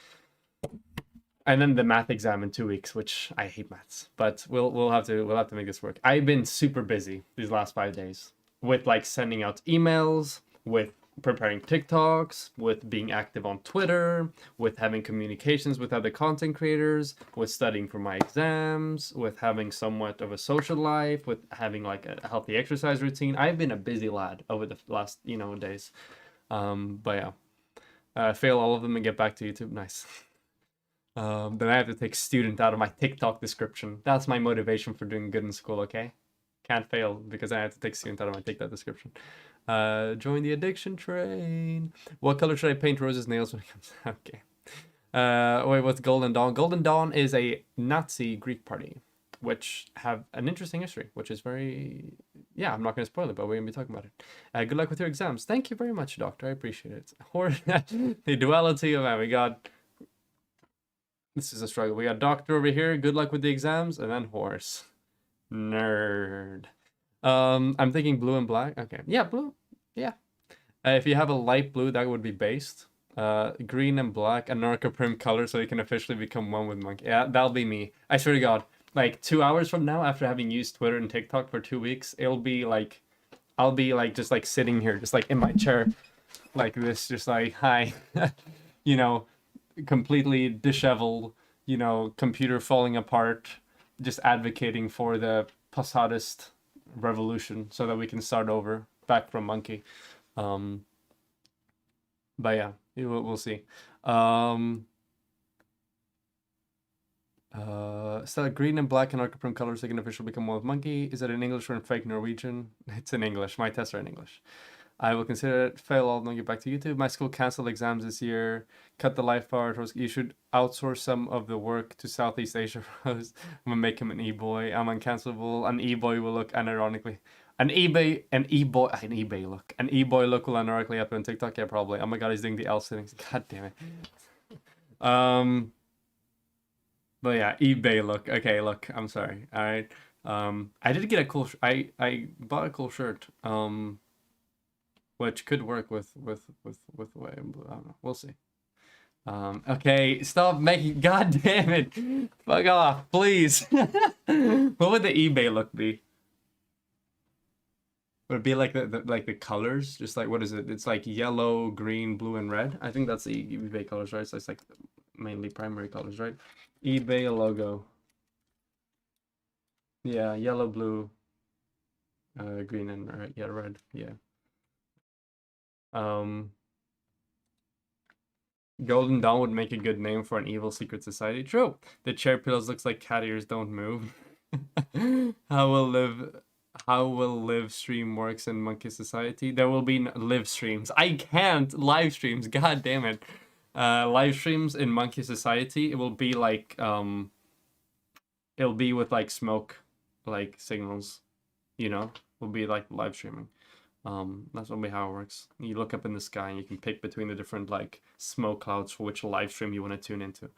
And then the math exam in 2 weeks, which I hate maths, but we'll have to make this work. I've been super busy these last 5 days with like sending out emails, with preparing TikToks, with being active on Twitter, with having communications with other content creators, with studying for my exams, with having somewhat of a social life, with having like a healthy exercise routine. I've been a busy lad over the last days. But yeah, fail all of them and get back to YouTube. Nice. Then I have to take student out of my TikTok description. That's my motivation for doing good in school, okay? Can't fail because I have to take student out of my TikTok description. Join the addiction train. What color should I paint Rose's nails when it comes? Okay. Wait, what's Golden Dawn? Golden Dawn is a Nazi Greek party, which have an interesting history, which is very... Yeah, I'm not going to spoil it, but we're going to be talking about it. Good luck with your exams. Thank you very much, Doctor. I appreciate it. The duality of... we got... This is a struggle. We got Doctor over here. Good luck with the exams. And then Horse. Nerd. I'm thinking blue and black. Okay. Yeah, blue. Yeah. If you have a light blue, that would be based. Green and black, anarcho prim color, so you can officially become one with Monkey. Yeah, that'll be me. I swear to God. Like 2 hours from now, after having used Twitter and TikTok for 2 weeks, it'll be like... I'll be like just like sitting here, just like in my chair, like this, just like, hi. Completely disheveled, computer falling apart, just advocating for the Posadist revolution so that we can start over back from Monkey. But yeah, we'll see. So green and black and archiprim colors, they can officially become one with Monkey. Is it in English or in fake Norwegian? It's in English. My tests are in English. I will consider it. Fail all, then get back to YouTube. My school canceled exams this year. Cut the life part. You should outsource some of the work to Southeast Asia. I'm gonna make him an e-boy. I'm uncancelable. An e-boy will look unironically. An e-boy look will unironically up on TikTok. Yeah, probably. Oh my god, he's doing the L sittings. God damn it. But yeah, eBay look. Okay, look. I'm sorry. All right. I did get a cool. I bought a cool shirt. Which could work with way. I don't know. We'll see. Okay, stop making. God damn it! Fuck off, please. What would the eBay look be? Would it be like the colors? Just like, what is it? It's like yellow, green, blue, and red. I think that's the eBay colors, right? So it's like mainly primary colors, right? eBay logo. Yeah, yellow, blue, green, and red. Yeah, red. Yeah. Golden Dawn would make a good name for an evil secret society. True. The chair pillows looks like cat ears don't move. How will live stream works in Monkey Society? There will be live streams. I can't live streams. God damn it. Live streams in Monkey Society. It will be like it'll be with like smoke, like signals. You know, will be like live streaming. That's only how it works. You look up in the sky and you can pick between the different like smoke clouds for which live stream you want to tune into.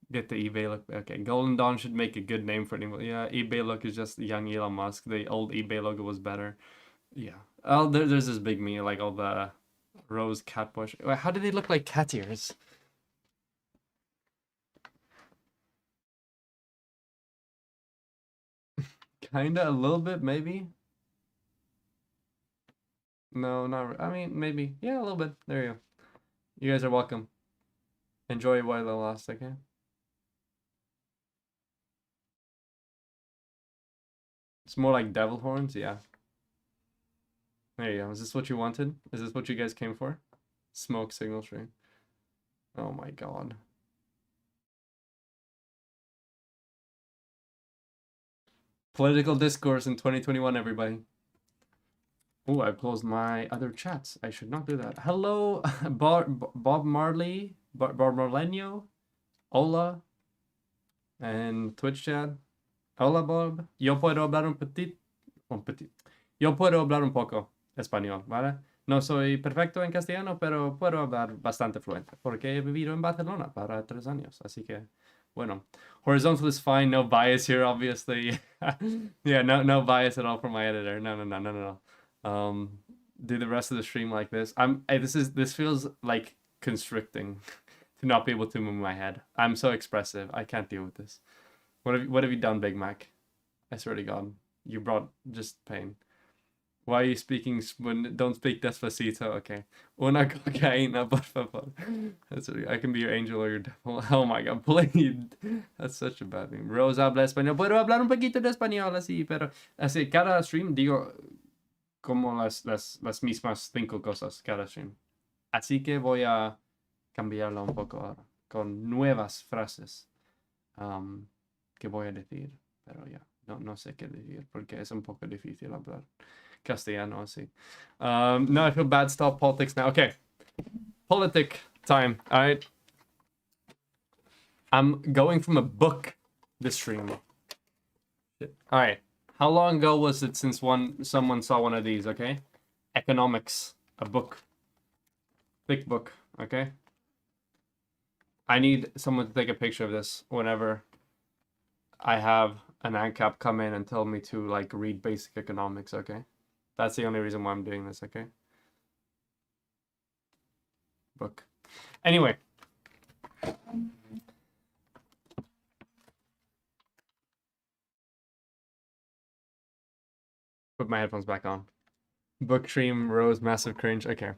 Get the eBay look. Okay, Golden Dawn should make a good name for anyone. Yeah, eBay look is just young Elon Musk. The old eBay logo was better. Yeah. Oh, there's this big me, like all the rose cat bush. How do they look like cat ears? Kinda, a little bit, maybe. No, not. I mean, maybe. Yeah, a little bit. There you go. You guys are welcome. Enjoy while they last, okay? It's more like devil horns, yeah. There you go. Is this what you wanted? Is this what you guys came for? Smoke signal stream. Oh my god. Political discourse in 2021, everybody. Oh, I closed my other chats. I should not do that. Hello, Bob Marley, Bob Marlenio, Hola, and Twitch chat. Hola, Bob. Yo puedo hablar un petit. Yo puedo hablar un poco español, ¿vale? No soy perfecto en castellano, pero puedo hablar bastante fluente, porque he vivido en Barcelona para 3 años, así que, bueno. Horizontal is fine, no bias here, obviously. Yeah, no bias at all from my editor. No. Do the rest of the stream like this. This feels like constricting to not be able to move my head. I'm so expressive. I can't deal with this. What have you done, Big Mac? I swear to God, you brought just pain. Why are you speaking when don't speak despacito? Okay. Una cocaína, por favor. I can be your angel or your devil. Oh my God, please. That's such a bad name. Rose habla español. Puedo hablar un poquito de español así, pero así cada stream digo como las mismas 5 cosas cada stream. Así que voy a cambiarlo un poco ahora con nuevas frases que voy a decir, pero ya no sé qué decir porque es un poco difícil hablar castellano así. No, I feel bad. Stop politics now. Okay, politic time. All right, I'm going from a book this stream. All right. How long ago was it since someone saw one of these, okay? Economics, a book. Thick book, okay? I need someone to take a picture of this whenever I have an ANCAP come in and tell me to, like, read basic economics, okay? That's the only reason why I'm doing this, okay? Book. Anyway. Put my headphones back on. Book stream, Rose, massive cringe. Okay.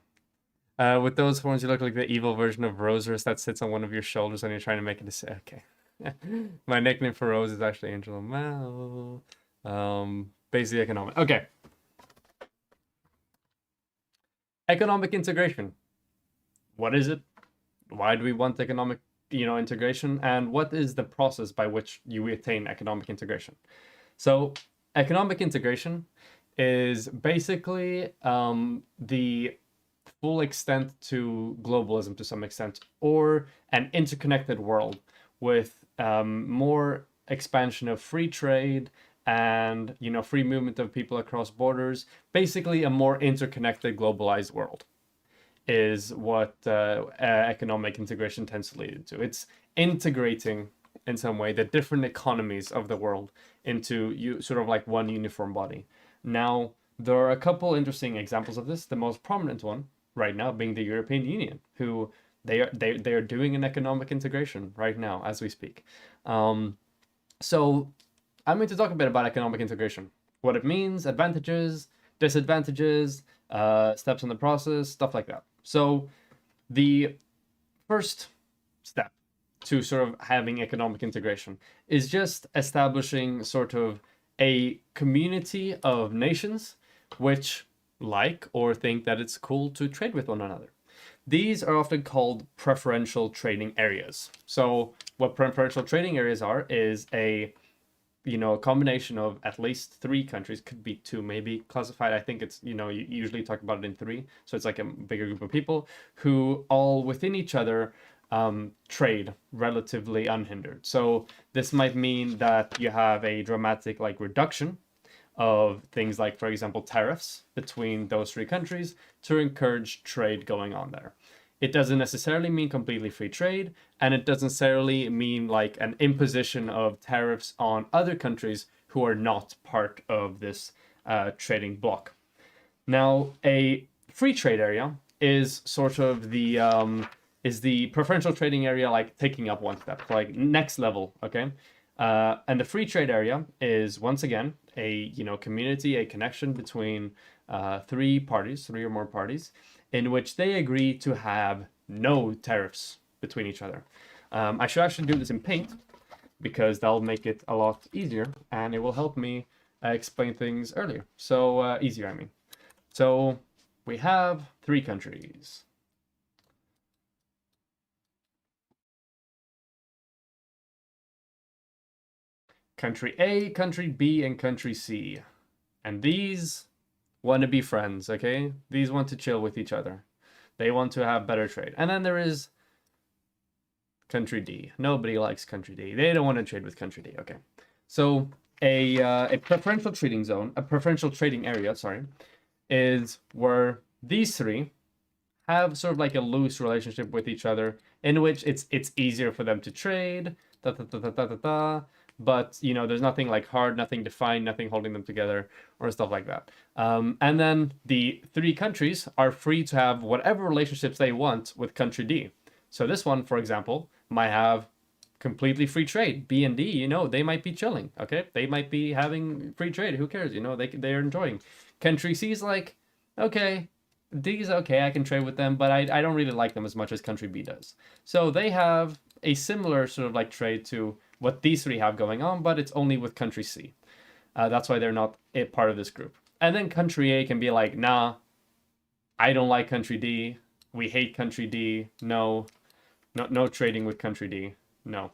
With those horns, you look like the evil version of Roserus that sits on one of your shoulders when you're trying to make it a... Okay. My nickname for Rose is actually Angela Mal. Basic economic. Okay. Economic integration. What is it? Why do we want economic, integration? And what is the process by which you attain economic integration? So, economic integration is basically the full extent to globalism to some extent, or an interconnected world with more expansion of free trade and free movement of people across borders. Basically, a more interconnected, globalized world is what economic integration tends to lead into. It's integrating in some way the different economies of the world into sort of like one uniform body. Now, there are a couple interesting examples of this. The most prominent one right now being the European Union, who they are doing an economic integration right now as we speak. So I'm going to talk a bit about economic integration, what it means, advantages, disadvantages, steps in the process, stuff like that. So the first step to sort of having economic integration is just establishing sort of a community of nations which like or think that it's cool to trade with one another. These are often called preferential trading areas. So what preferential trading areas are is a combination of at least 3 countries, could be 2 maybe classified. I think it's, you usually talk about it in 3. So it's like a bigger group of people who all within each other trade relatively unhindered. So this might mean that you have a dramatic like reduction of things like, for example, tariffs between those 3 countries to encourage trade going on there. It doesn't necessarily mean completely free trade, and it doesn't necessarily mean like an imposition of tariffs on other countries who are not part of this trading bloc. Now, a free trade area is sort of the preferential trading area, like taking up one step, like next level, okay? And the free trade area is, once again, a community, a connection between 3 or more parties, in which they agree to have no tariffs between each other. I should actually do this in Paint, because that'll make it a lot easier, and it will help me explain things easier, I mean. So we have 3 countries. Country A, Country B, and Country C. And these want to be friends, okay? These want to chill with each other. They want to have better trade. And then there is Country D. Nobody likes Country D. They don't want to trade with Country D, okay? So a preferential trading zone, a preferential trading area, sorry, is where these 3 have sort of like a loose relationship with each other, in which it's easier for them to trade, but there's nothing like hard, nothing defined, nothing holding them together or stuff like that. And then the 3 countries are free to have whatever relationships they want with Country D. So this one, for example, might have completely free trade. B and D, they might be chilling, okay? They might be having free trade. Who cares? They're enjoying. Country C is like, okay, D's okay, I can trade with them, but I don't really like them as much as Country B does. So they have a similar sort of like trade to what these 3 have going on, but it's only with Country C. That's why they're not a part of this group. And then Country A can be like, nah, I don't like Country D. We hate Country D. No trading with Country D. No.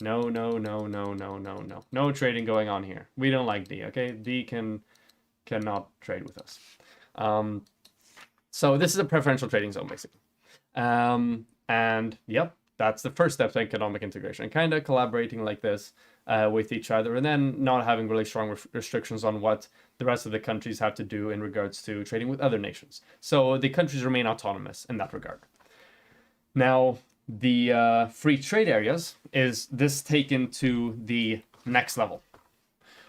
No trading going on here. We don't like D, okay? D cannot trade with us. So this is a preferential trading zone, basically. And yep, that's the first step to economic integration, kind of collaborating like this with each other, and then not having really strong restrictions on what the rest of the countries have to do in regards to trading with other nations. So the countries remain autonomous in that regard. Now, the free trade areas is this taken to the next level,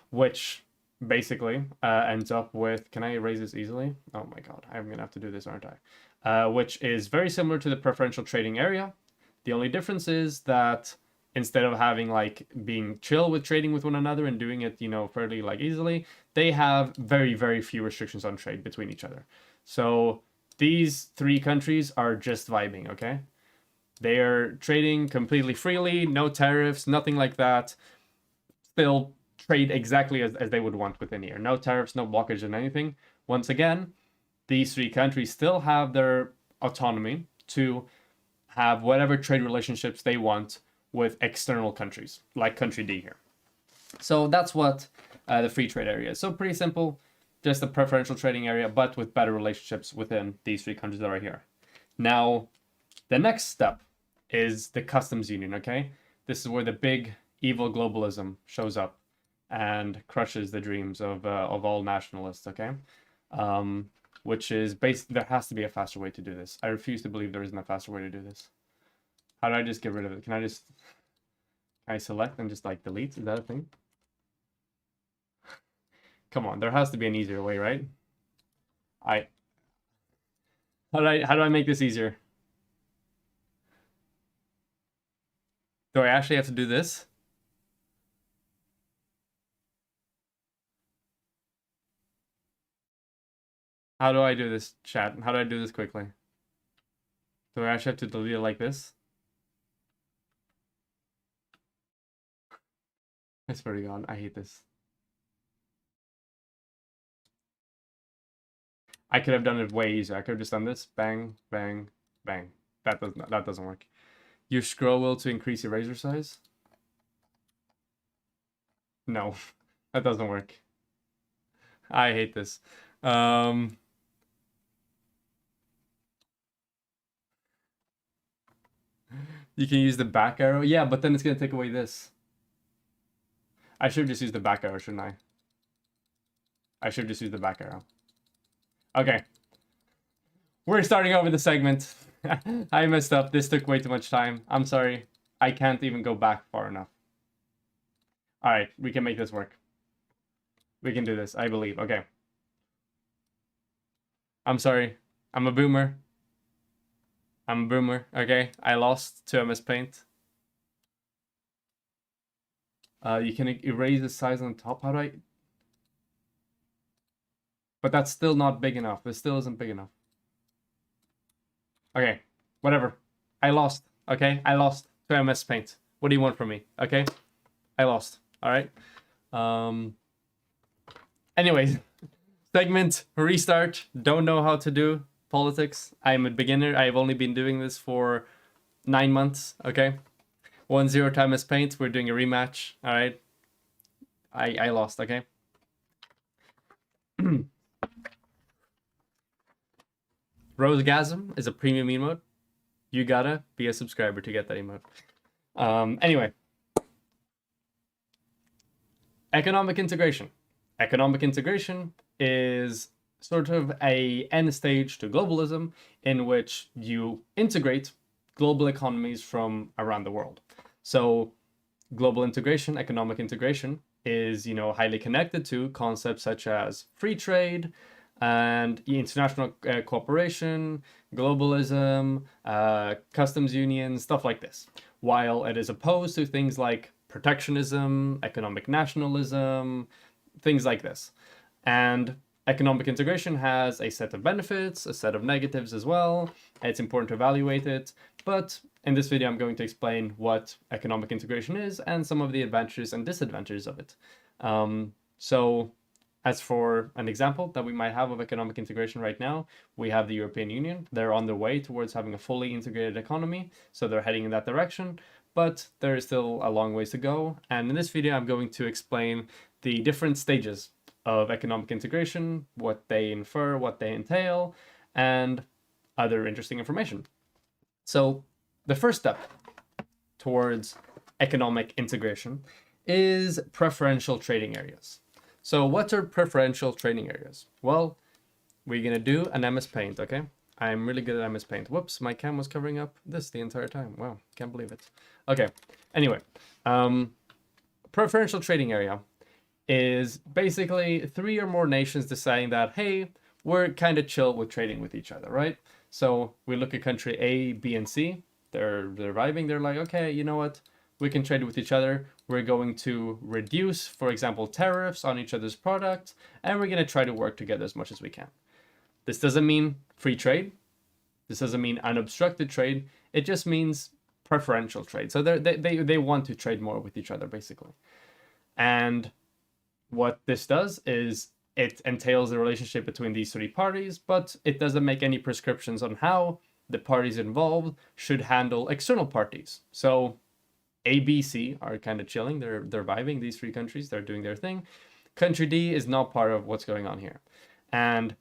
which basically ends up with, can I erase this easily? Oh my god, I'm going to have to do this, aren't I? Which is very similar to the preferential trading area. The only difference is that instead of having like being chill with trading with one another and doing it, fairly like easily, they have very, very few restrictions on trade between each other. So these 3 countries are just vibing, okay? They are trading completely freely, no tariffs, nothing like that. Still trade exactly as they would want within here. No tariffs, no blockage and anything. Once again, these 3 countries still have their autonomy to have whatever trade relationships they want with external countries, like Country D here. So that's what the free trade area is. So pretty simple. just a preferential trading area, but with better relationships within these three countries that are here. Now, the next step is the customs union, okay? This is where the big evil globalism shows up and crushes the dreams of all nationalists, okay? Which is there has to be a faster way to do this. I refuse to believe there isn't a faster way to do this. How do I just get rid of it? Can I select and just like delete? Is that a thing? Come on, there has to be an easier way, right? How do I make this easier? Do I actually have to do this? How do I do this, chat? How do I do this quickly? Do I actually have to delete it like this? I swear to God, I hate this. I could have done it way easier. I could have just done this. Bang, bang, bang. That doesn't work. Use scroll wheel to increase eraser size? No, that doesn't work. I hate this. You can use the back arrow. Yeah, but then it's going to take away this. I should just use the back arrow, shouldn't I? I should just use the back arrow. Okay. We're starting over the segment. I messed up. This took way too much time. I'm sorry. I can't even go back far enough. All right, we can make this work. We can do this, I believe. Okay. I'm sorry. I'm a boomer. I'm a boomer. Okay, I lost to MS Paint. You can erase the size on the top. How do I... But that's still not big enough. It still isn't big enough. Okay, whatever. I lost. Okay, I lost to MS Paint. What do you want from me? Okay, I lost. All right. Anyways, segment restart. Don't know how to do politics. I'm a beginner. I've only been doing this for 9 months. Okay, 1-0 to MS Paint. We're doing a rematch. All right. I lost. Okay. Rosegasm is a premium emote. You gotta be a subscriber to get that emote. Anyway. Economic integration. Economic integration is sort of a end stage to globalism in which you integrate global economies from around the world. So global integration, economic integration is, highly connected to concepts such as free trade and international cooperation, globalism, customs union, stuff like this. While it is opposed to things like protectionism, economic nationalism, things like this. And economic integration has a set of benefits, a set of negatives as well. It's important to evaluate it. But in this video, I'm going to explain what economic integration is and some of the advantages and disadvantages of it. So as for an example that we might have of economic integration right now, we have the European Union. They're on their way towards having a fully integrated economy. So they're heading in that direction. But there is still a long ways to go. And in this video, I'm going to explain the different stages of economic integration, what they infer, what they entail, and other interesting information. So the first step towards economic integration is preferential trading areas. So what are preferential trading areas? Well, we're going to do an MS Paint, okay? I'm really good at MS Paint. Whoops, my cam was covering up this the entire time. Wow, can't believe it. Okay, anyway, preferential trading area is basically 3 or more nations deciding that, hey, we're kind of chill with trading with each other, right? So we look at country A, B, and C. They're vibing. They're like, okay, you know what? We can trade with each other. We're going to reduce, for example, tariffs on each other's products, and we're going to try to work together as much as we can. This doesn't mean free trade. This doesn't mean unobstructed trade. It just means preferential trade. So they want to trade more with each other, basically. And what this does is it entails the relationship between these 3 parties, but it doesn't make any prescriptions on how the parties involved should handle external parties. So A, B, C are kind of chilling. They're vibing, these 3 countries. They're doing their thing. country D is not part of what's going on here. And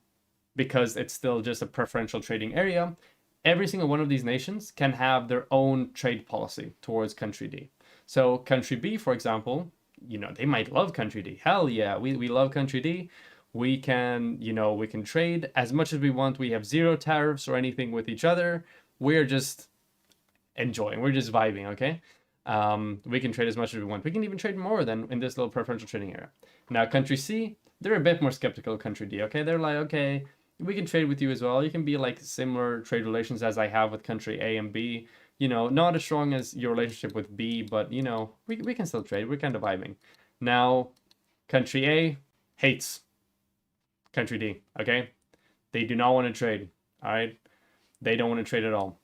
because it's still just a preferential trading area, every single one of these nations can have their own trade policy towards country D. So country B, for example, they might love country D. Hell yeah, we love country D. We can, we can trade as much as we want. We have zero tariffs or anything with each other. We're just enjoying. We're just vibing, okay? We can trade as much as we want. We can even trade more than in this little preferential trading area. Now, country C, they're a bit more skeptical of country D, okay? They're like, okay, we can trade with you as well. You can be like similar trade relations as I have with country A and B. Not as strong as your relationship with B, but, we can still trade. We're kind of vibing. Now, country A hates country D, okay? They do not want to trade, all right? They don't want to trade at all.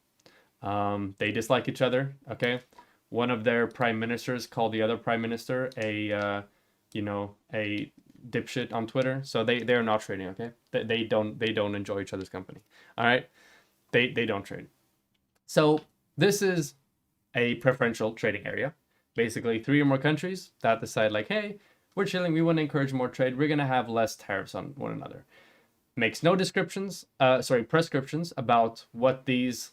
They dislike each other, okay? One of their prime ministers called the other prime minister a dipshit on Twitter. So they're not trading, okay? They don't enjoy each other's company. All right? They don't trade. So this is a preferential trading area. Basically 3 or more countries that decide like, hey, we're chilling, we want to encourage more trade, we're gonna have less tariffs on one another. Makes no prescriptions about what these,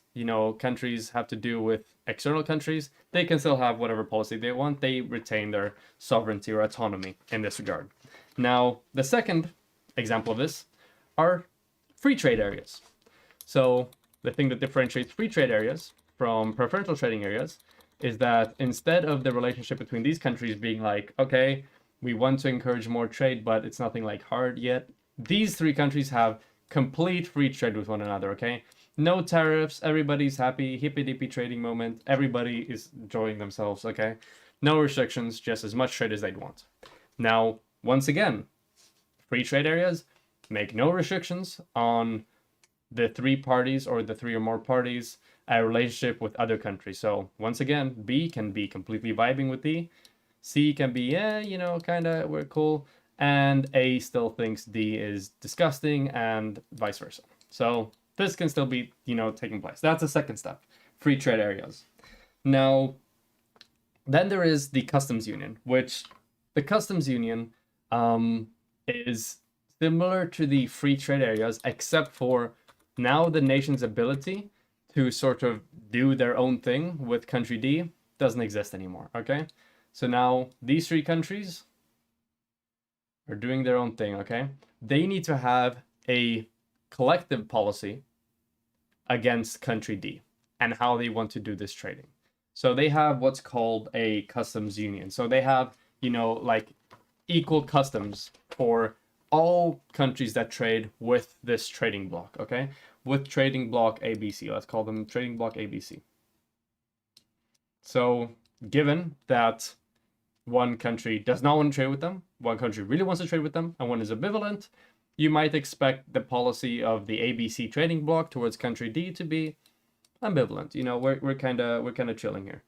countries have to do with external countries. They can still have whatever policy they want. They retain their sovereignty or autonomy in this regard. Now, the second example of this are free trade areas. So the thing that differentiates free trade areas from preferential trading areas is that instead of the relationship between these countries being like, okay, we want to encourage more trade, but it's nothing like hard yet, these 3 countries have complete free trade with one another, okay? No tariffs, everybody's happy, hippy-dippy trading moment, everybody is enjoying themselves, okay? No restrictions, just as much trade as they'd want. Now, once again, free trade areas make no restrictions on the 3 parties or the 3 or more parties a relationship with other countries. So once again, B can be completely vibing with D, C can be, kind of, we're cool, and A still thinks D is disgusting, and vice versa. So this can still be, taking place. That's the second step, free trade areas. Now, then there is the customs union, which the customs union is similar to the free trade areas, except for now the nation's ability to sort of do their own thing with country D doesn't exist anymore, okay? So now these 3 countries are doing their own thing, okay? They need to have a collective policy against country D and how they want to do this trading. So they have what's called a customs union. So they have, like equal customs for all countries that trade with this trading block, okay? With trading block ABC. Let's call them trading block ABC. So given that one country does not want to trade with them, one country really wants to trade with them, and one is ambivalent, you might expect the policy of the ABC trading block towards country D to be ambivalent. We're kind of chilling here.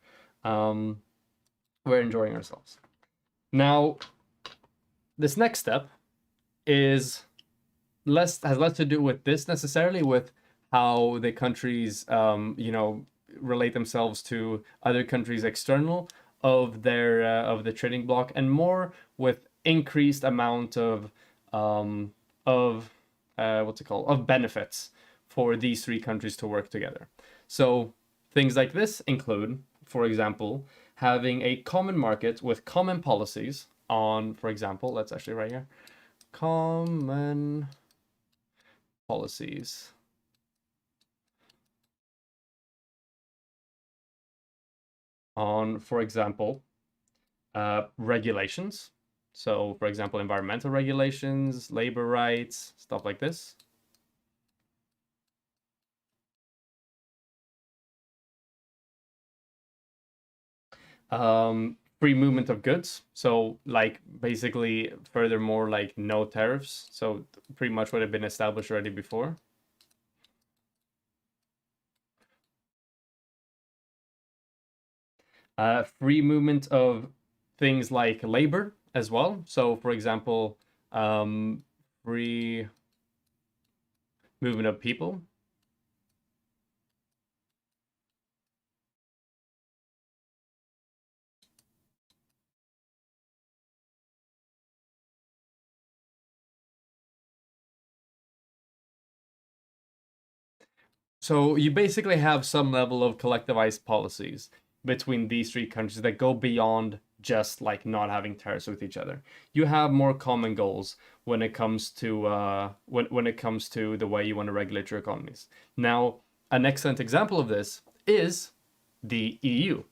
We're enjoying ourselves. Now, this next step has less to do with this necessarily, with how the countries relate themselves to other countries external of the trading block, and more with increased amount of benefits for these 3 countries to work together. So things like this include, for example, having a common market with common policies on, for example, let's actually right here, common policies on, for example, regulations. So, for example, environmental regulations, labor rights, stuff like this. Free movement of goods. So, like, basically, furthermore, like, no tariffs. So, pretty much what had been established already before. Free movement of things like labor as well. So, for example, free movement of people. So you basically have some level of collectivized policies between these three countries that go beyond just like not having tariffs with each other. You have more common goals when it comes to when it comes to the way you want to regulate your economies. Now, an excellent example of this is the EU.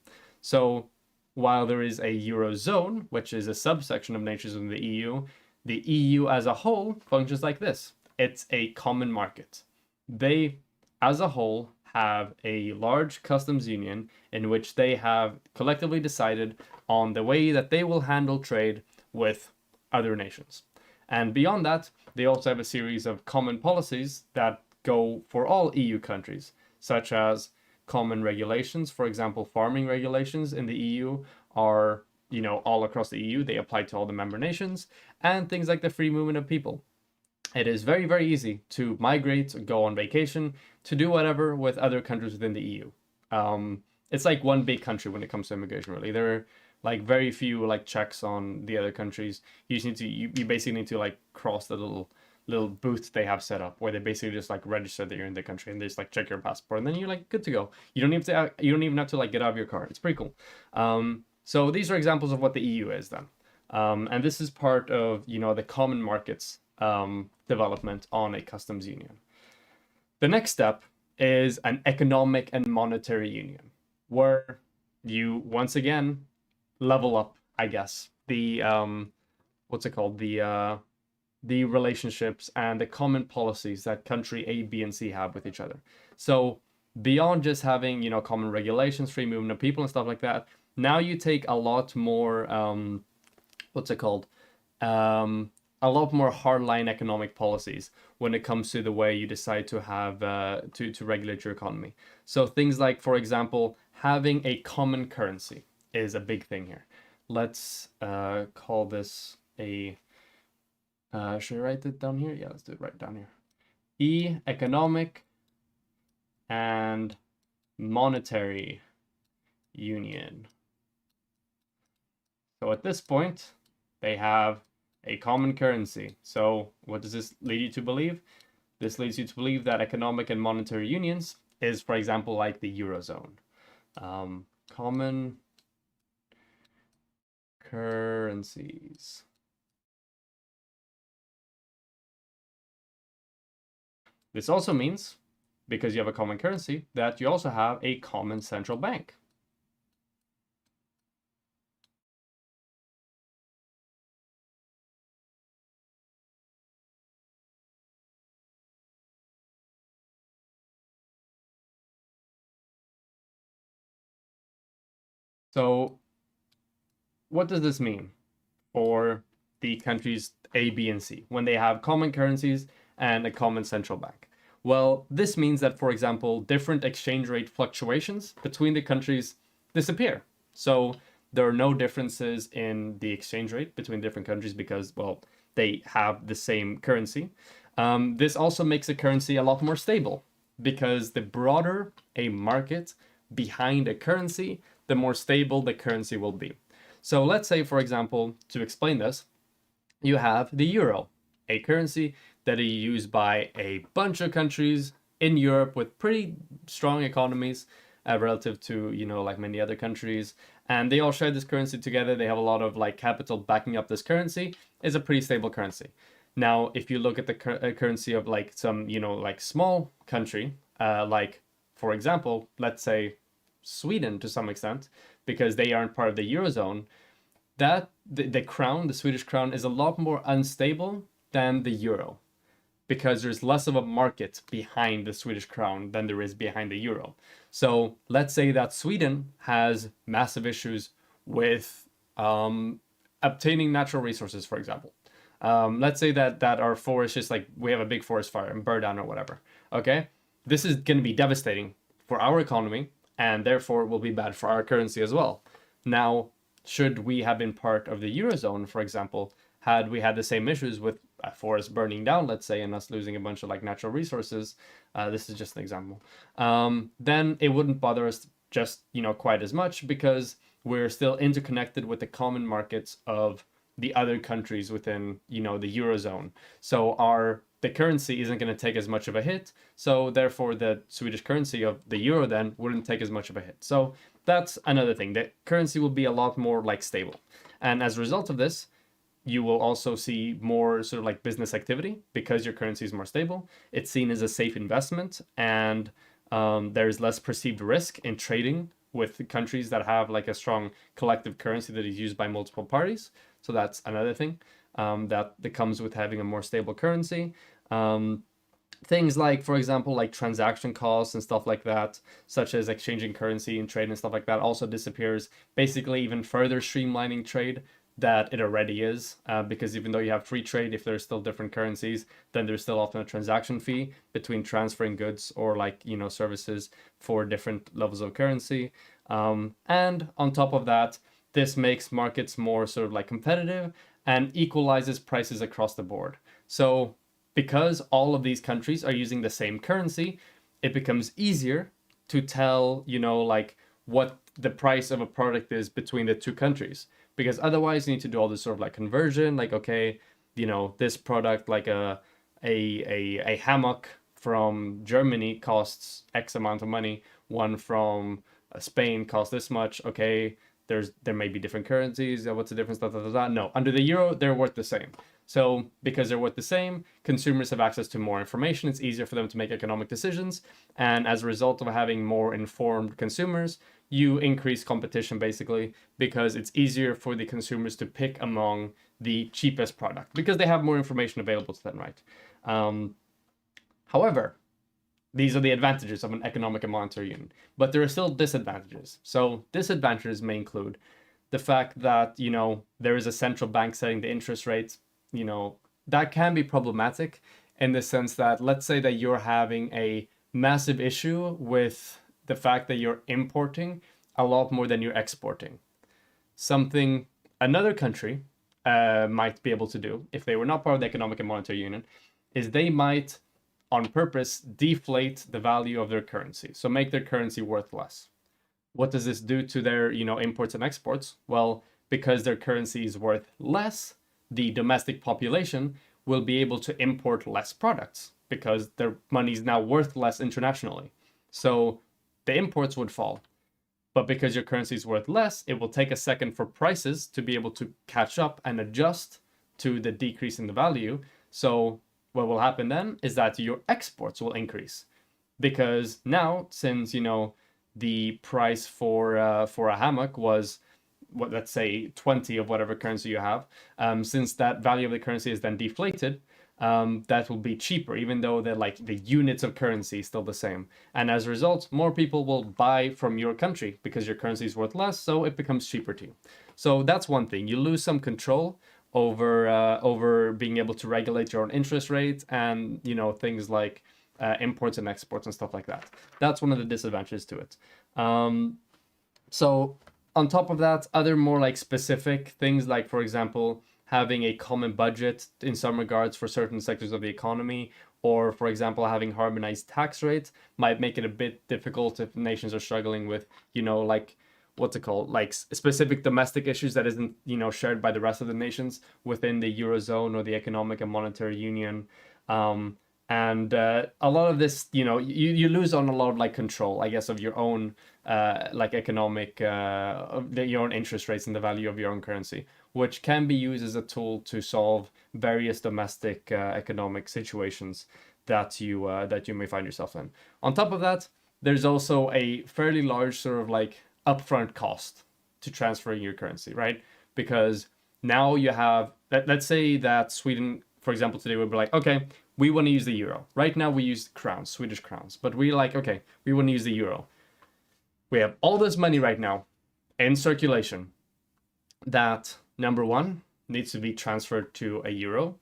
So while there is a Eurozone, which is a subsection of nations in the EU as a whole functions like this. It's a common market. They, as a whole, have a large customs union in which they have collectively decided on the way that they will handle trade with other nations. And beyond that, they also have a series of common policies that go for all EU countries, such as common regulations. For example, farming regulations in the EU are, all across the EU. They apply to all the member nations, and things like the free movement of people. It is very, very easy to migrate, go on vacation, to do whatever with other countries within the EU. It's like one big country when it comes to immigration, really. There are like very few like checks on the other countries. You just need to, you basically need to like cross the little booth they have set up where they basically just like register that you're in the country and they just like check your passport and then you're like good to go. You don't even have to like get out of your car. It's pretty cool. So these are examples of what the EU is then. And this is part of, the common markets development on a customs union. The next step is an economic and monetary union, where you once again level up, I guess, the the relationships and the common policies that country A, B, and C have with each other. So beyond just having, common regulations, free movement of people and stuff like that, now you take a lot more, a lot more hardline economic policies when it comes to the way you decide to have to regulate your economy. So things like, for example, having a common currency is a big thing here. Let's call this a. Should I write it down here? Yeah, let's do it right down here. Economic and monetary union. So at this point, they have a common currency. So what does this lead you to believe? This leads you to believe that economic and monetary unions is, for example, like the Eurozone. Common currencies. This also means, because you have a common currency, that you also have a common central bank. So what does this mean for the countries A, B, and C when they have common currencies and a common central bank? Well, this means that, for example, different exchange rate fluctuations between the countries disappear. So there are no differences in the exchange rate between different countries because, well, they have the same currency. This also makes a currency a lot more stable because the broader a market behind a currency, the more stable the currency will be. So let's say, for example, to explain this, you have the euro, a currency that is used by a bunch of countries in Europe with pretty strong economies relative to, like many other countries. And they all share this currency together. They have a lot of like capital backing up this currency. It's a pretty stable currency. Now, if you look at the currency of like some, like small country, like, for example, let's say Sweden to some extent, because they aren't part of the Eurozone, that the crown, the Swedish crown, is a lot more unstable than the euro because there's less of a market behind the Swedish crown than there is behind the euro. So let's say that Sweden has massive issues with obtaining natural resources, for example. Let's say that our forest is like, we have a big forest fire and burn down or whatever. Okay, this is going to be devastating for our economy and therefore will be bad for our currency as well. Now, should we have been part of the Eurozone, for example, had we had the same issues with a forest burning down, let's say, and us losing a bunch of like natural resources, this is just an example, then it wouldn't bother us just, quite as much because we're still interconnected with the common markets of the other countries within, the Eurozone. So our the currency isn't going to take as much of a hit. So therefore, the Swedish currency of the euro then wouldn't take as much of a hit. So that's another thing. The currency will be a lot more like stable. And as a result of this, you will also see more sort of like business activity because your currency is more stable. It's seen as a safe investment, and there's less perceived risk in trading with countries that have like a strong collective currency that is used by multiple parties. So that's another thing that comes with having a more stable currency. Things like, for example, like transaction costs and stuff like that, such as exchanging currency and trade and stuff like that, also disappears, basically even further streamlining trade that it already is, because even though you have free trade, if there's still different currencies, then there's still often a transaction fee between transferring goods or like, you know, services for different levels of currency. And on top of that, this makes markets more sort of like competitive and equalizes prices across the board. So because all of these countries are using the same currency, it becomes easier to tell, you know, like what the price of a product is between the two countries. Because otherwise you need to do all this sort of like conversion, like, okay, you know, this product, like a hammock from Germany costs X amount of money. One from Spain costs this much. Okay, there may be different currencies. What's the difference? No, under the euro, they're worth the same. So because they're worth the same, consumers have access to more information. It's easier for them to make economic decisions. And as a result of having more informed consumers, you increase competition basically, because it's easier for the consumers to pick among the cheapest product because they have more information available to them, right? However, these are the advantages of an economic and monetary union, but there are still disadvantages. So disadvantages may include the fact that, you know, there is a central bank setting the interest rates. You know, that can be problematic in the sense that, let's say that you're having a massive issue with the fact that you're importing a lot more than you're exporting. Something another country might be able to do, if they were not part of the economic and monetary union, is they might on purpose deflate the value of their currency, so make their currency worth less. What does this do to their, you know, imports and exports? Well, because their currency is worth less, the domestic population will be able to import less products because their money is now worth less internationally. So the imports would fall. But because your currency is worth less, it will take a second for prices to be able to catch up and adjust to the decrease in the value. So what will happen then is that your exports will increase, because now, since, you know, the price for a hammock was, what, let's say 20 of whatever currency you have, since that value of the currency is then deflated, that will be cheaper, even though the units of currency is still the same. And as a result, more people will buy from your country because your currency is worth less, so it becomes cheaper to you. So that's one thing. You lose some control over being able to regulate your own interest rate and, you know, things like imports and exports and stuff like that. That's one of the disadvantages to it. So on top of that, other more like specific things, like, for example, having a common budget in some regards for certain sectors of the economy, or, for example, having harmonized tax rates might make it a bit difficult if nations are struggling with, you know, like, what's it called, like specific domestic issues that isn't, you know, shared by the rest of the nations within the Eurozone or the Economic and Monetary Union. And a lot of this, you know, you lose on a lot of like control, I guess, of your own like economic, your own interest rates and the value of your own currency, which can be used as a tool to solve various domestic economic situations that you may find yourself in. On top of that, there's also a fairly large sort of like upfront cost to transferring your currency, right? Because now you have, let's say that Sweden, for example, today would be like, okay, we want to use the euro. Right now we use crowns, Swedish crowns, but we like, okay, we want to use the euro. We have all this money right now in circulation that, number one, needs to be transferred to a euro.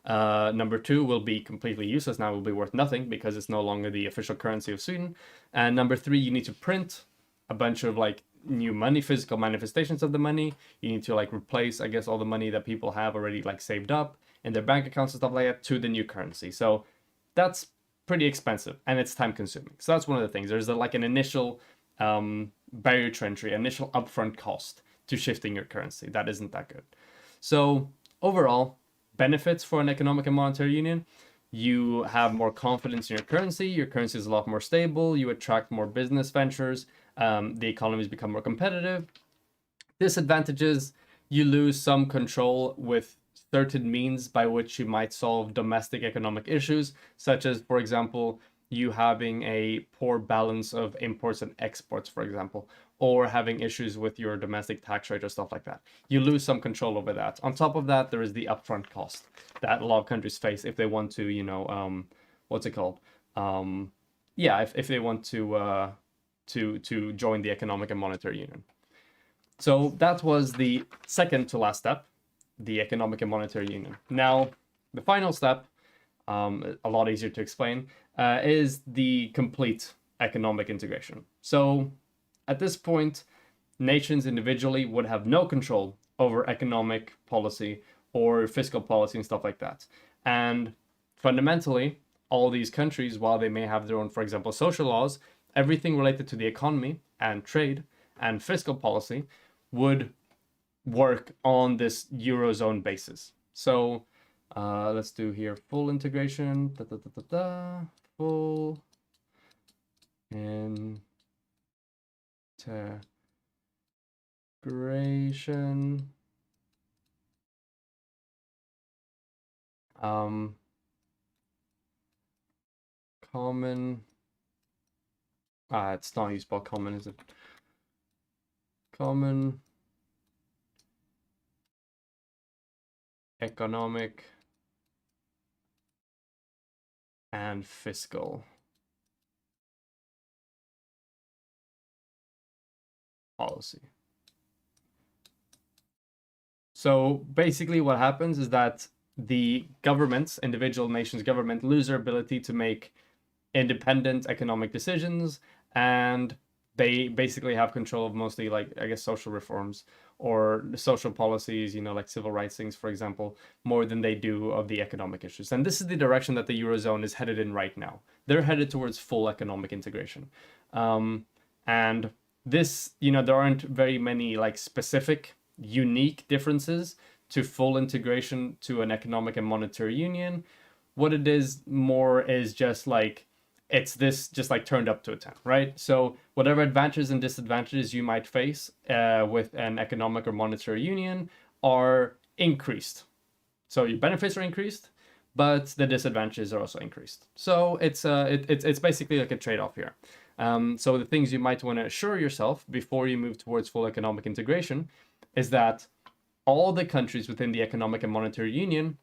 Number two will be completely useless. Now it will be worth nothing because it's no longer the official currency of Sweden. And number three, you need to print a bunch of like new money, physical manifestations of the money. You need to like replace, I guess, all the money that people have already like saved up in their bank accounts and stuff like that to the new currency. So that's pretty expensive and it's time consuming. So that's one of the things. There's like an initial barrier to entry, initial upfront cost to shifting your currency. That isn't that good. So overall, benefits for an economic and monetary union, you have more confidence in your currency is a lot more stable, you attract more business ventures, the economies become more competitive. Disadvantages, you lose some control with certain means by which you might solve domestic economic issues, such as, for example, you having a poor balance of imports and exports, for example, or having issues with your domestic tax rate or stuff like that. You lose some control over that. On top of that, there is the upfront cost that a lot of countries face if they want to, what's it called? If they want to join the Economic and Monetary Union. So that was the second to last step, the Economic and Monetary Union. Now, the final step, a lot easier to explain, is the complete economic integration. So at this point, nations individually would have no control over economic policy or fiscal policy and stuff like that. And fundamentally, all these countries, while they may have their own, for example, social laws, everything related to the economy and trade and fiscal policy would work on this Eurozone basis. So let's do here full integration, full integration. Common. It's not used by common, is it? Common economic and fiscal policy. So basically what happens is that the governments, individual nations' government, lose their ability to make independent economic decisions, and they basically have control of mostly, like, I guess, social reforms or social policies, like civil rights things, for example, more than they do of the economic issues. And this is the direction that the Eurozone is headed in right now. They're headed towards full economic integration. And this, there aren't very many like specific, unique differences to full integration to an economic and monetary union. What it is more is just like, it's this just like turned up to a 10, right? So whatever advantages and disadvantages you might face with an economic or monetary union are increased. So your benefits are increased, but the disadvantages are also increased. So it's basically like a trade-off here. So the things you might want to assure yourself before you move towards full economic integration is that all the countries within the Economic and Monetary Union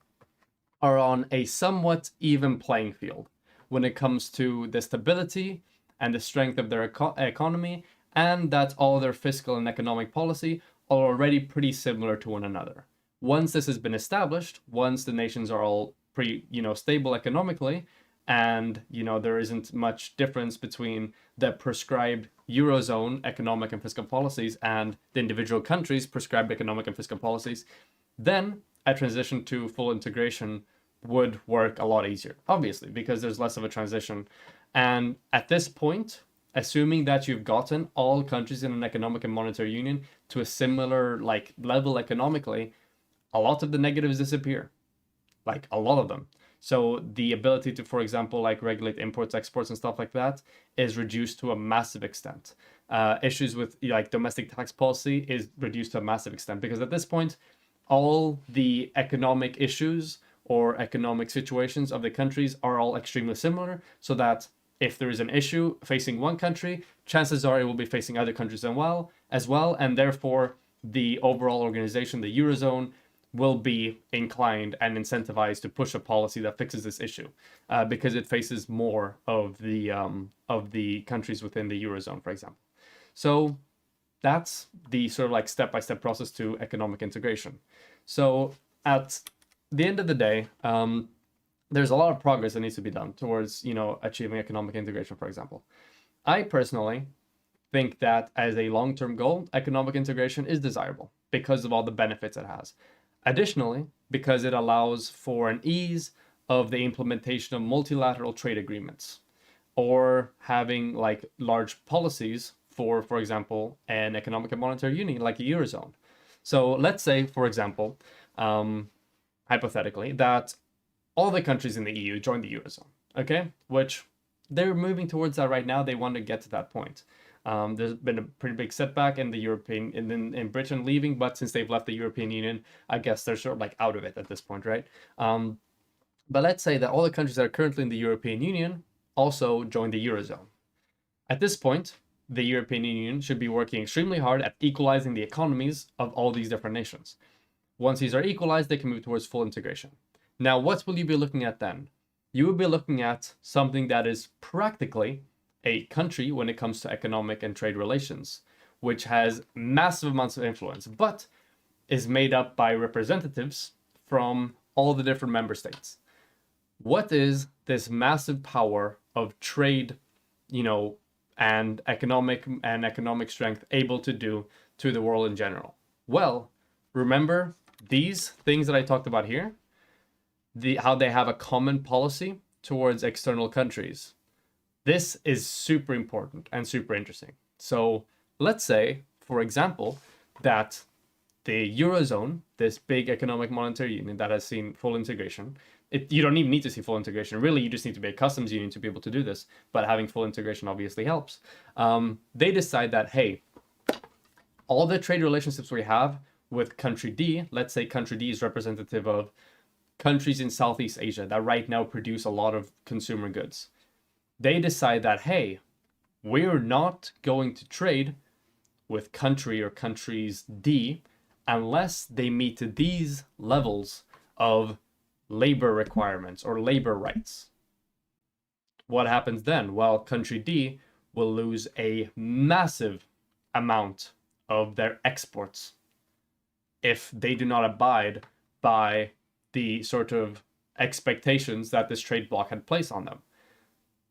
are on a somewhat even playing field when it comes to the stability and the strength of their economy, and that all their fiscal and economic policy are already pretty similar to one another. Once this has been established, once the nations are all pretty, stable economically, and, there isn't much difference between the prescribed Eurozone economic and fiscal policies and the individual countries' prescribed economic and fiscal policies, then a transition to full integration would work a lot easier, obviously, because there's less of a transition. And at this point, assuming that you've gotten all countries in an economic and monetary union to a similar like level economically, a lot of the negatives disappear, like a lot of them. So the ability to, for example, like regulate imports, exports, and stuff like that is reduced to a massive extent. Issues with like domestic tax policy is reduced to a massive extent, because at this point, all the economic issues or economic situations of the countries are all extremely similar, so that if there is an issue facing one country, chances are it will be facing other countries as well, and therefore the overall organization, the Eurozone, will be inclined and incentivized to push a policy that fixes this issue, because it faces more of the countries within the Eurozone, for example. So that's the sort of like step-by-step process to economic integration. So at the end of the day, there's a lot of progress that needs to be done towards, achieving economic integration, for example. I personally think that as a long-term goal, economic integration is desirable because of all the benefits it has. Additionally, because it allows for an ease of the implementation of multilateral trade agreements, or having like large policies for example, an economic and monetary union like a Eurozone. So let's say, for example, hypothetically, that all the countries in the EU join the Eurozone, okay? Which they're moving towards that right now. They want to get to that point. There's been a pretty big setback in the European, in Britain leaving, but since they've left the European Union, I guess they're sort of like out of it at this point, right? But let's say that all the countries that are currently in the European Union also join the Eurozone. At this point, the European Union should be working extremely hard at equalizing the economies of all these different nations. Once these are equalized, they can move towards full integration. Now, what will you be looking at then? You will be looking at something that is practically a country when it comes to economic and trade relations, which has massive amounts of influence, but is made up by representatives from all the different member states. What is this massive power of trade, and economic strength able to do to the world in general? Well, remember these things that I talked about here, how they have a common policy towards external countries. This is super important and super interesting. So let's say, for example, that the Eurozone, this big economic monetary union that has seen full integration, you don't even need to see full integration. Really, you just need to be a customs union to be able to do this. But having full integration obviously helps. They decide that, hey, all the trade relationships we have with country D, let's say country D is representative of countries in Southeast Asia that right now produce a lot of consumer goods. They decide that, hey, we're not going to trade with country or countries D unless they meet these levels of labor requirements or labor rights. What happens then? Well, country D will lose a massive amount of their exports if they do not abide by the sort of expectations that this trade bloc had placed on them.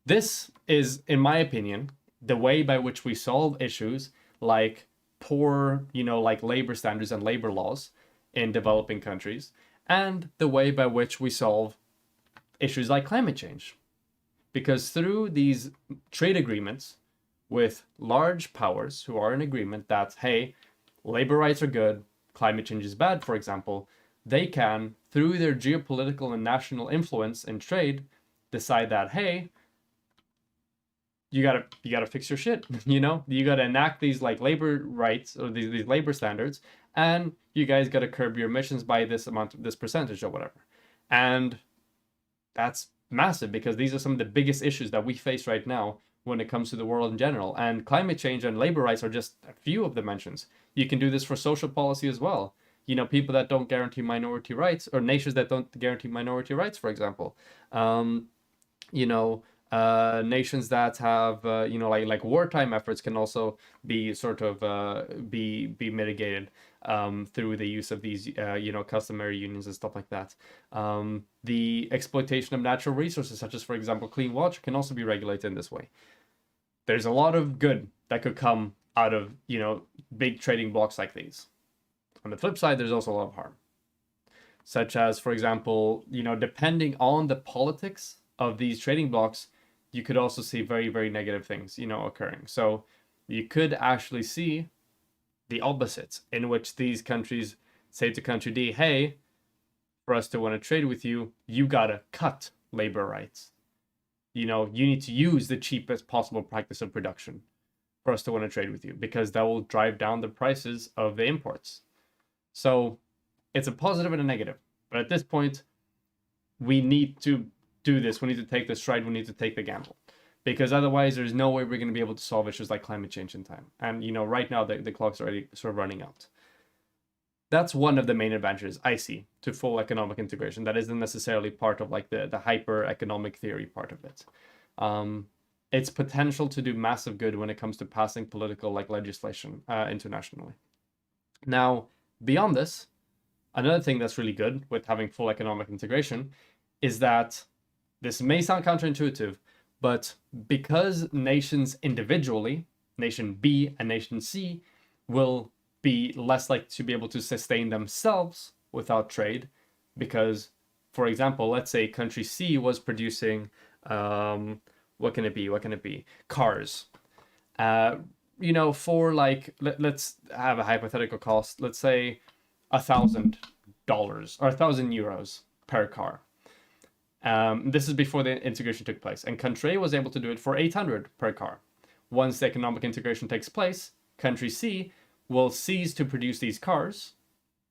This is, in my opinion, the way by which we solve issues like poor, like labor standards and labor laws in developing countries, and the way by which we solve issues like climate change. Because through these trade agreements with large powers who are in agreement that, hey, labor rights are good, climate change is bad, for example, they can, through their geopolitical and national influence in trade, decide that, hey, you gotta fix your shit, you gotta enact these like labor rights or these labor standards, and you guys gotta curb your emissions by this amount, this percentage or whatever. And that's massive because these are some of the biggest issues that we face right now when it comes to the world in general. And climate change and labor rights are just a few of the mentions. You can do this for social policy as well. People that don't guarantee minority rights, or nations that don't guarantee minority rights, for example. Nations that have, like wartime efforts can also be sort of be mitigated through the use of these, customary unions and stuff like that. The exploitation of natural resources, such as, for example, clean water, can also be regulated in this way. There's a lot of good that could come out of, big trading blocks like these. On the flip side, there's also a lot of harm, such as, for example, depending on the politics of these trading blocks, you could also see very, very negative things, occurring. So you could actually see the opposites, in which these countries say to country D, hey, for us to want to trade with you, you gotta cut labor rights. You need to use the cheapest possible practice of production for us to want to trade with you, because that will drive down the prices of the imports. So it's a positive and a negative. But at this point, we need to do this. We need to take the stride. We need to take the gamble. Because otherwise, there's no way we're going to be able to solve issues like climate change in time. And, right now, the clock's already sort of running out. That's one of the main advantages I see to full economic integration. That isn't necessarily part of like the hyper economic theory part of it. Its potential to do massive good when it comes to passing political legislation internationally. Now, beyond this, another thing that's really good with having full economic integration is that this may sound counterintuitive, but because nations individually, nation B and nation C, will be less likely to be able to sustain themselves without trade, because, for example, let's say country C was producing, what can it be? Cars. For let's have a hypothetical cost. Let's say $1,000 or 1,000 euros per car. This is before the integration took place, and country A was able to do it for 800 per car. Once the economic integration takes place, country C will cease to produce these cars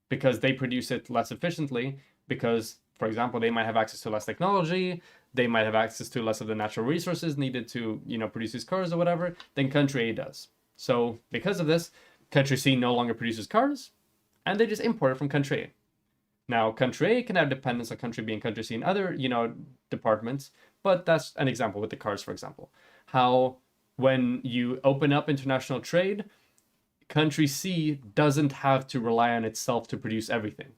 because they produce it less efficiently, because, for example, they might have access to less technology, they might have access to less of the natural resources needed to, produce these cars or whatever, than country A does. So because of this, country C no longer produces cars, and they just import it from country A. Now, country A can have dependence on country B and country C in other, departments, but that's an example with the cars, for example. How when you open up international trade, country C doesn't have to rely on itself to produce everything.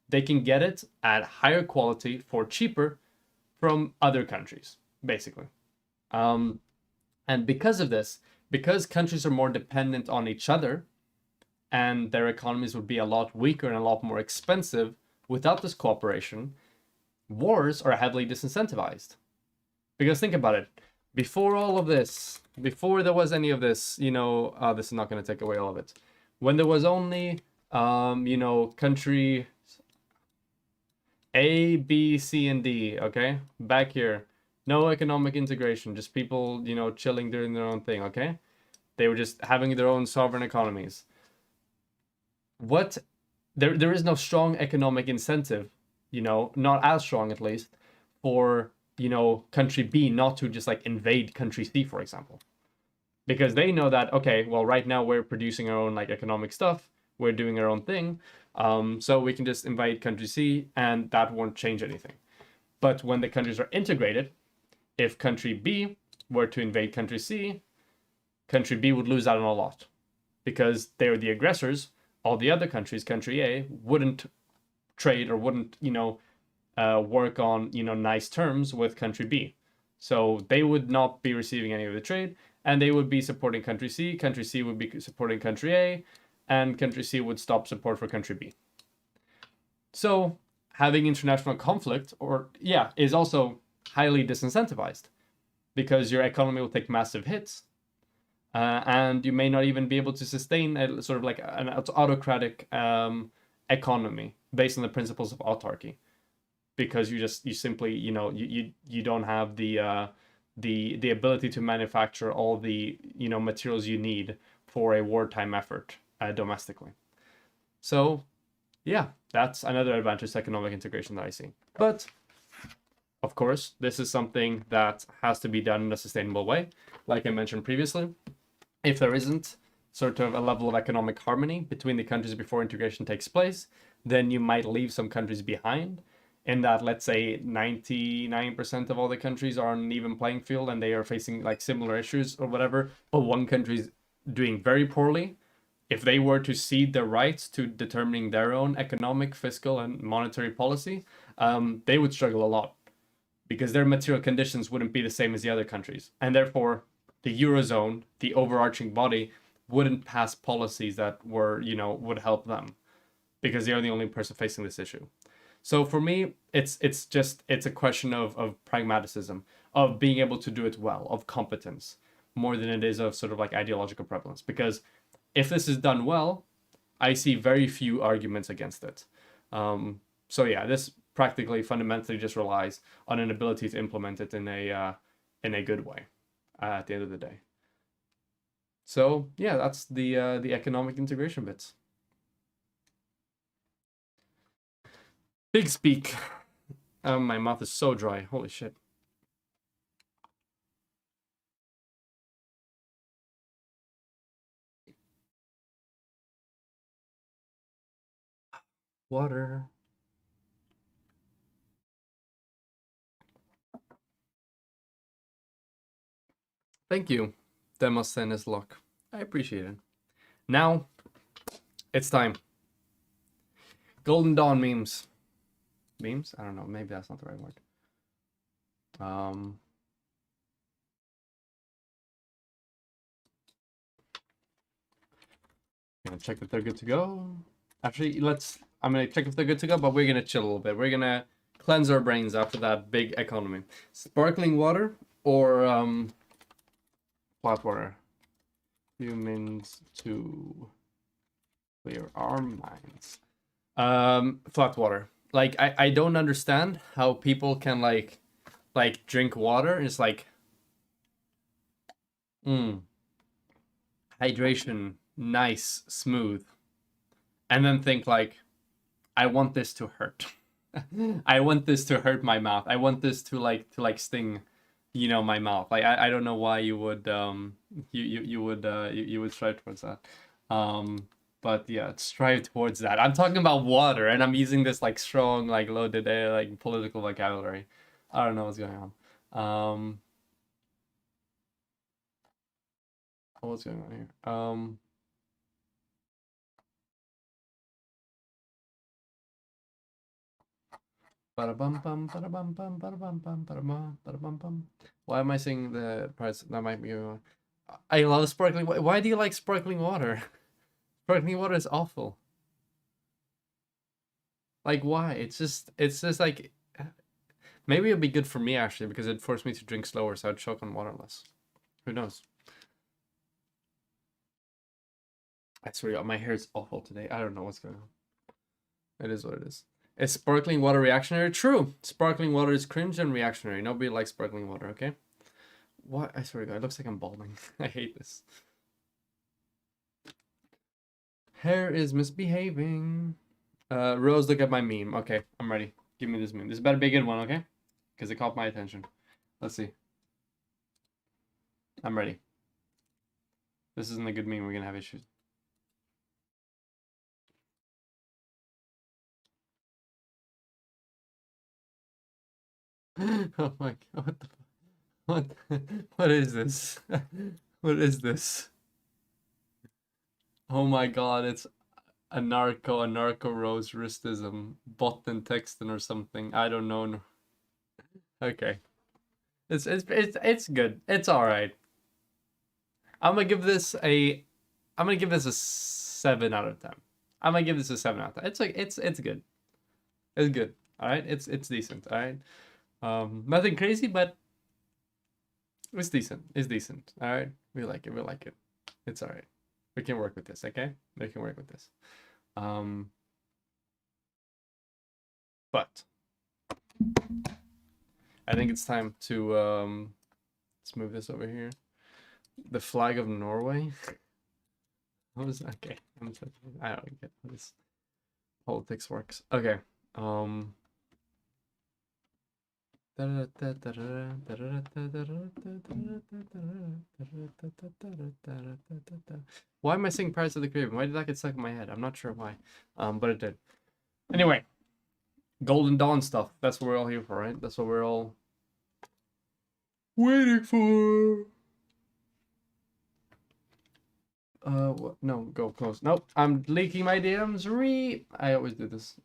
They can get it at higher quality for cheaper from other countries, basically. And because of this, because countries are more dependent on each other, and their economies would be a lot weaker and a lot more expensive without this cooperation, wars are heavily disincentivized. Because think about it, before all of this, before there was any of this, this is not going to take away all of it. When there was only, country A, B, C, and D, okay? Back here, no economic integration, just people, chilling, doing their own thing, okay? They were just having their own sovereign economies. There is no strong economic incentive, not as strong at least, for, country B not to just like invade country C, for example. Because they know that, okay, well, right now we're producing our own like economic stuff, we're doing our own thing, so we can just invade country C and that won't change anything. But when the countries are integrated, if country B were to invade country C, country B would lose out on a lot. Because they're the aggressors, all the other countries, country A, wouldn't trade or wouldn't, work on, nice terms with country B. So they would not be receiving any of the trade, and they would be supporting country C. Country C would be supporting country A, and country C would stop support for country B. So having international conflict, is also highly disincentivized, because your economy will take massive hits, and you may not even be able to sustain a sort of like an autocratic economy based on the principles of autarky, because you simply you don't have the ability to manufacture all the materials you need for a wartime effort domestically. So yeah, that's another advantage to economic integration that I see. But of course, this is something that has to be done in a sustainable way, like I mentioned previously. If there isn't sort of a level of economic harmony between the countries before integration takes place, then you might leave some countries behind, in that, let's say, 99% of all the countries are on an even playing field and they are facing like similar issues or whatever, but one country is doing very poorly. If they were to cede their rights to determining their own economic, fiscal, and monetary policy, they would struggle a lot, because their material conditions wouldn't be the same as the other countries. And therefore, the Eurozone, the overarching body, wouldn't pass policies that were, would help them, because they're the only person facing this issue. So for me, it's a question of pragmatism, of being able to do it well, of competence, more than it is of sort of like ideological prevalence. Because if this is done well, I see very few arguments against it. So yeah, this practically fundamentally just relies on an ability to implement it in a good way at the end of the day. So yeah, that's the economic integration bits. Big speak. My mouth is so dry. Holy shit. Water. Thank you, Demosthenes Locke. I appreciate it. Now, it's time. Golden Dawn memes. Memes? I don't know. Maybe that's not the right word. Gonna check if they're good to go. Actually, I'm gonna check if they're good to go, but we're gonna chill a little bit. We're gonna cleanse our brains after that big economy. Sparkling water or flat water? Humans to clear our minds. Flat water. Like, I don't understand how people can like like drink water and it's like, hydration, nice, smooth, and then think like, I want this to hurt. I want this to hurt my mouth. I want this to like sting, my mouth. Like I don't know why you would you would strive towards that. But yeah, strive towards that. I'm talking about water, and I'm using this like strong, like loaded, like political vocabulary. I don't know what's going on. What's going on here? Why am I saying the price? That might be. I love sparkling. Why do you like sparkling water? Sparkling water is awful. Like why? It's just like maybe it'd be good for me actually because it forced me to drink slower, so I'd choke on water less. Who knows? I swear, to God, my hair is awful today. I don't know what's going on. It is what it is. Is sparkling water reactionary? True. Sparkling water is cringe and reactionary. Nobody likes sparkling water, okay? What? I swear to God, it looks like I'm balding. I hate this. Hair is misbehaving. Rose, look at my meme. Okay, I'm ready. Give me this meme. This better be a good one, okay? Because it caught my attention. Let's see. I'm ready. This isn't a good meme. We're gonna have issues. Oh my God, what is this? What is this? Oh my God, it's a narco rose ristism, Botten Texten or something. I don't know. Okay. It's good. It's alright. I'm gonna give this a 7 out of 10. I'm gonna give this a 7 out of 10. It's like it's good. It's good. Alright? It's decent, alright? Nothing crazy, but it's decent. It's decent. Alright? We like it. We like it. It's alright. We can work with this, okay? We can work with this. But I think it's time to let's move this over here. The flag of Norway. What is that? Okay. I don't get how this politics works. Okay. Why am I saying Pirates of the Caribbean? Why did that get stuck in my head? I'm not sure why. But it did. Anyway, Golden Dawn stuff. That's what we're all here for, right? That's what we're all waiting for. What? No, go close. Nope, I'm leaking my DMs. I always do this.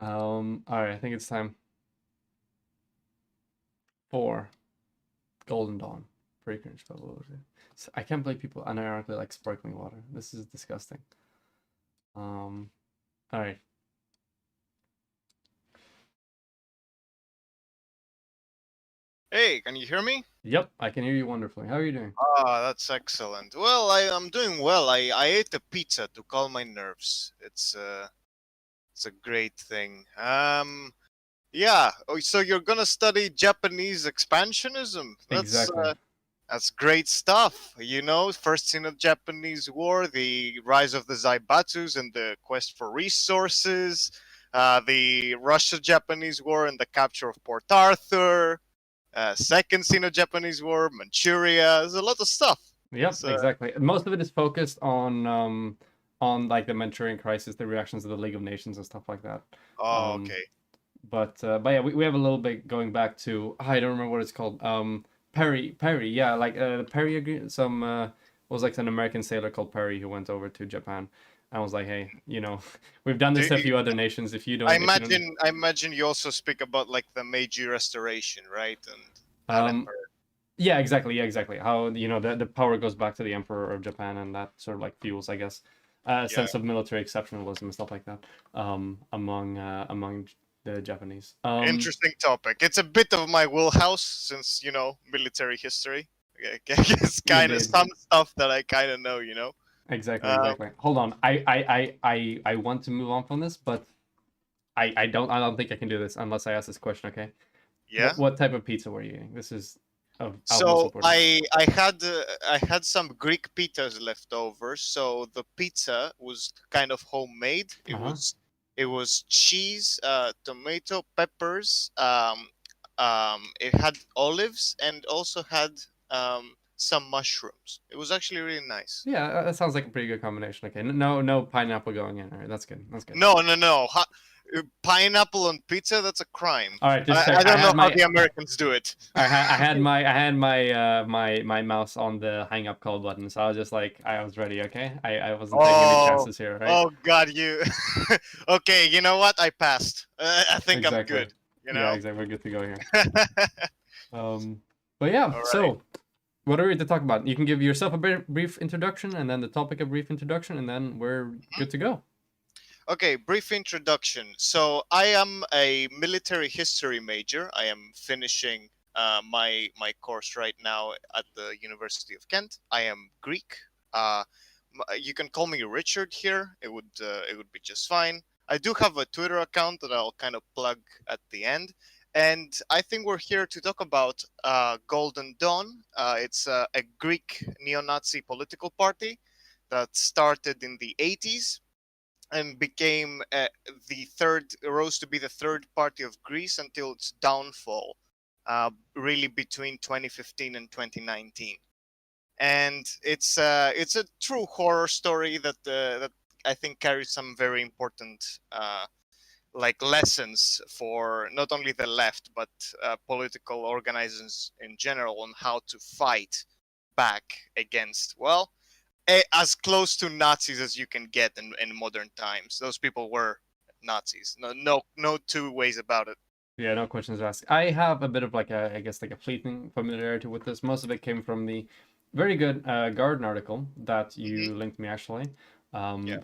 All right, I think it's time for Golden Dawn. Pretty cringe, but I can't believe people unironically like sparkling water. This is disgusting. All right. Hey, can you hear me? Yep, I can hear you wonderfully. How are you doing? Ah, that's excellent. Well, I'm doing well. I ate a pizza to calm my nerves. It's a great thing. Yeah. Oh, so you're gonna study Japanese expansionism? Exactly. That's great stuff. You know, first Sino-Japanese War, the rise of the Zaibatsus and the quest for resources, the Russia-Japanese War and the capture of Port Arthur. Second Sino-Japanese War, Manchuria. There's a lot of stuff. Yep, exactly. Most of it is focused on like the Manchurian crisis, the reactions of the League of Nations and stuff like that. Oh, okay. But yeah, we have a little bit going back to I don't remember what it's called. Perry, yeah, like the Perry agreement. Some was like an American sailor called Perry who went over to Japan. I was like, hey, we've done this to a few other nations. If you don't, I imagine you also speak about like the Meiji Restoration, right? And yeah, exactly. How the power goes back to the Emperor of Japan, and that sort of like fuels, I guess, a sense of military exceptionalism and stuff like that among the Japanese. Interesting topic. It's a bit of my wheelhouse since military history. It's kind of Indeed. some stuff that I kind of know. Exactly, Um, exactly. Hold on. I want to move on from this, but I don't think I can do this unless I ask this question, okay? Yeah. What type of pizza were you eating? This is of utmost So importance. I had some Greek pizzas left over. So the pizza was kind of homemade. Uh-huh. It was cheese, tomato, peppers. It had olives and also had some mushrooms. It was actually really nice. Yeah, that sounds like a pretty good combination. Okay, no pineapple going in. All right, that's good. That's good. No. Pineapple on pizza? That's a crime. All right, just check. I don't know had how the Americans do it. I had my mouse on the hang up call button, so I was just like I was ready. Okay, I wasn't taking any chances here, right? Oh God, you. Okay, you know what? I passed. I think I'm Exactly. good. Yeah, exactly. We're good to go here. But yeah. All So, what are we to talk about? You can give yourself a brief introduction, and then the topic a brief introduction, and then we're good to go. Okay, brief introduction. So I am a military history major. I am finishing my course right now at the University of Kent. I am Greek. You can call me Richard here. It would be just fine. I do have a Twitter account that I'll kind of plug at the end. And I think we're here to talk about Golden Dawn. It's a Greek neo-Nazi political party that started in the 80s and became rose to be the third party of Greece until its downfall, really between 2015 and 2019. And it's a true horror story that I think carries some very important lessons for not only the left but political organizations in general on how to fight back against as close to Nazis as you can get in modern times. Those people were Nazis. No two ways about it. Yeah, no questions asked. I have a bit of I guess a fleeting familiarity with this. Most of it came from the very good Garden article that you linked me actually.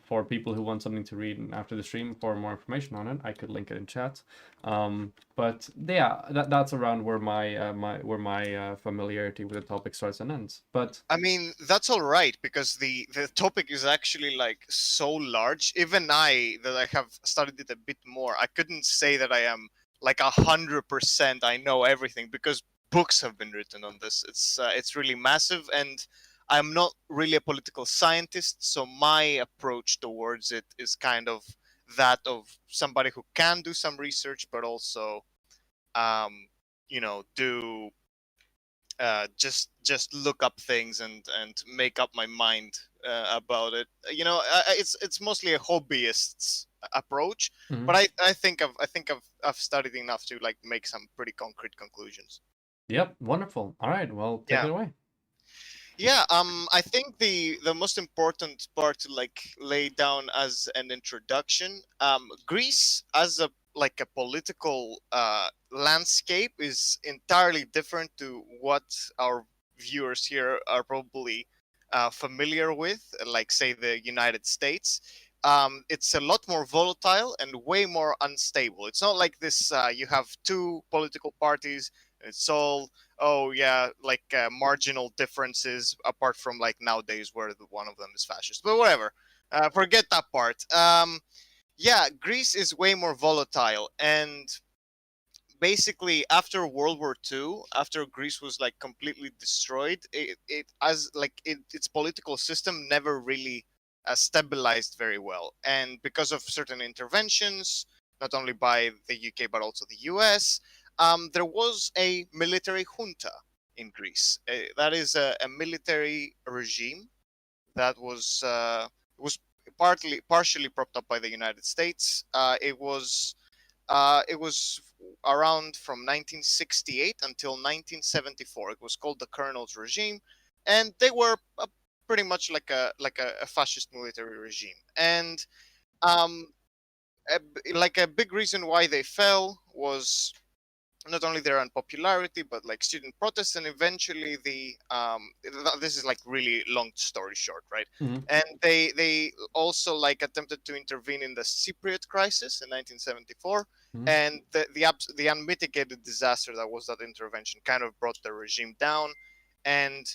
For people who want something to read after the stream for more information on it, I could link it in chat. But yeah, that's around where my familiarity with the topic starts and ends. But I mean, that's all right because the topic is actually so large. Even I have studied it a bit more, I couldn't say that I am 100%. I know everything because books have been written on this. It's really massive, and I'm not really a political scientist, so my approach towards it is kind of that of somebody who can do some research, but also, do just look up things and make up my mind about it. It's mostly a hobbyist's approach, but I think I've studied enough to make some pretty concrete conclusions. Yep, wonderful. All right, well, take it away. Yeah, I think the most important part to lay down as an introduction, Greece as a political landscape is entirely different to what our viewers here are probably familiar with, say the United States. It's a lot more volatile and way more unstable. It's not like this. You have two political parties. It's all marginal differences apart from nowadays where one of them is fascist. But whatever. Forget that part. Greece is way more volatile, and basically after World War II, after Greece was completely destroyed, its political system never really stabilized very well, and because of certain interventions, not only by the UK but also the US, there was a military junta in Greece. That is a military regime that was partially propped up by the United States. It was around from 1968 until 1974. It was called the Colonel's regime, and they were pretty much like a fascist military regime. And a big reason why they fell was not only their unpopularity, but student protests, and eventually this is really long story short, right? And they also attempted to intervene in the Cypriot crisis in 1974, Mhm. And the unmitigated disaster that was that intervention kind of brought the regime down, and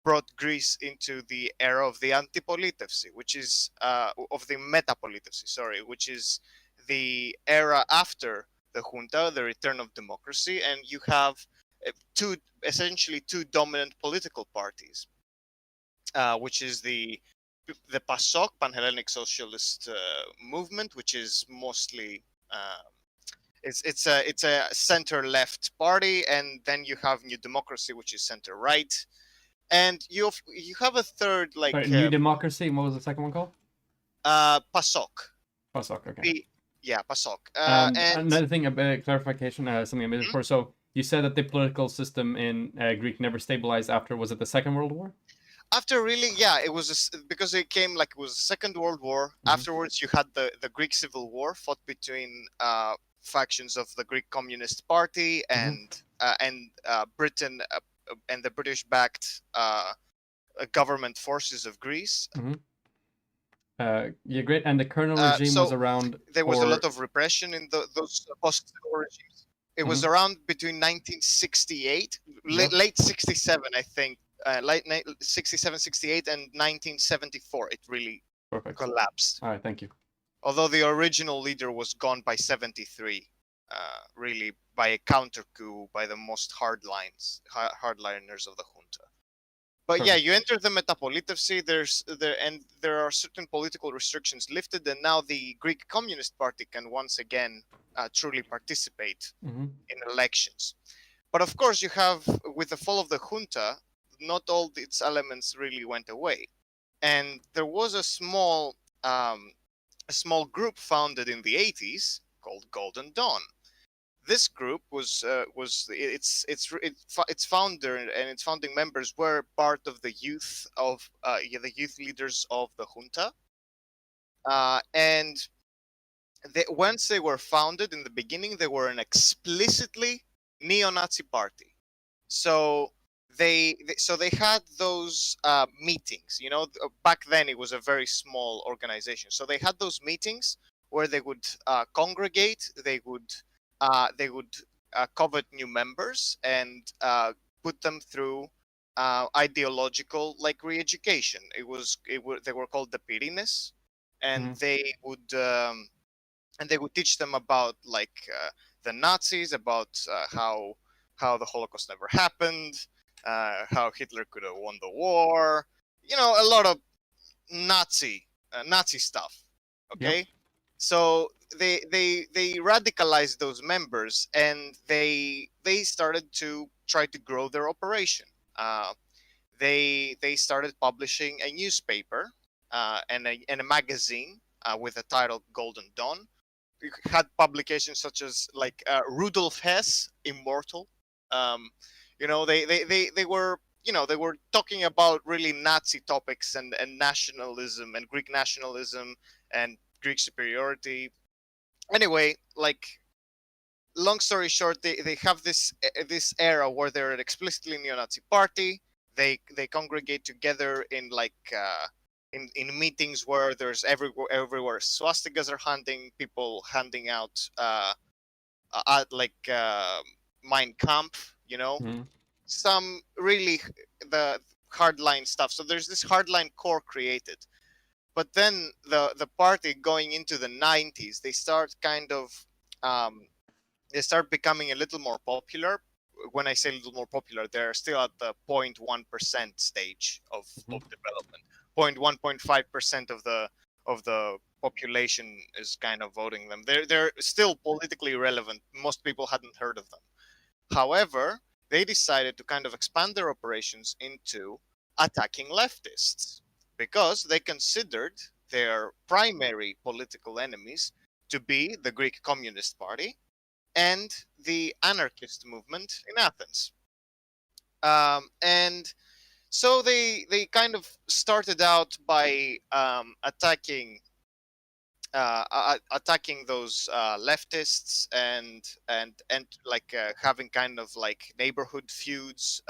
brought Greece into the era of the antipolitevsi, which is of the metapolitevsi, sorry, which is the era after the junta, the return of democracy, and you have essentially two dominant political parties, which is the PASOK, Pan-Hellenic Socialist Movement, which is mostly it's a center left party, and then you have New Democracy, which is center right, and you have a third Sorry, New Democracy. And what was the second one called? PASOK. PASOK. Okay. PASOK. And And another thing, a bit of clarification, something I missed before. So you said that the political system in Greek never stabilized after, was it the Second World War? after really, it was because it came like it was the Second World War. Afterwards, you had the Greek Civil War fought between factions of the Greek Communist Party and Britain and the British-backed government forces of Greece. Yeah, great. And the colonial regime was around. There was a lot of repression in those post-civil regimes. It was around between 1968, late 67, I think, late 67, 68, and 1974. It really collapsed. All right, thank you. Although the original leader was gone by 73, really by a counter coup by the most hardliners of the junta. But yeah, you enter the metapolitevsi. There are certain political restrictions lifted, and now the Greek Communist Party can once again truly participate in elections. But of course, you have, with the fall of the junta, not all its elements really went away, and there was a small group founded in the 80s called Golden Dawn. This group its founder and its founding members were part of the youth leaders of the junta, and once they were founded in the beginning, they were an explicitly neo-Nazi party. So they had those meetings. You know, back then it was a very small organization. So they had those meetings where they would congregate. They would covet new members and put them through ideological re-education. They were called the Pirines, and they would teach them about the Nazis, about how the Holocaust never happened, how Hitler could have won the war. You know, a lot of Nazi stuff. Okay. Yep. So they radicalized those members, and they started to try to grow their operation. They started publishing a newspaper and a magazine with the title Golden Dawn. We had publications such as Rudolf Hess, Immortal. You know, they were talking about really Nazi topics and nationalism and Greek nationalism and Greek superiority. Anyway, long story short, they have this era where they're an explicitly neo-Nazi party. They congregate together in in meetings where there's everywhere swastikas are handing out Mein Kampf, you know, some really the hardline stuff. So there's this hardline core created. But then the party going into the 90s, they start becoming a little more popular. When I say a little more popular, they're still at the 0.1% stage of development. 0.1.5% of the population is kind of voting them. They're still politically relevant. Most people hadn't heard of them. However, they decided to kind of expand their operations into attacking leftists, because they considered their primary political enemies to be the Greek Communist Party and the anarchist movement in Athens. And so they kind of started out by attacking attacking those leftists and like having kind of like neighborhood feuds.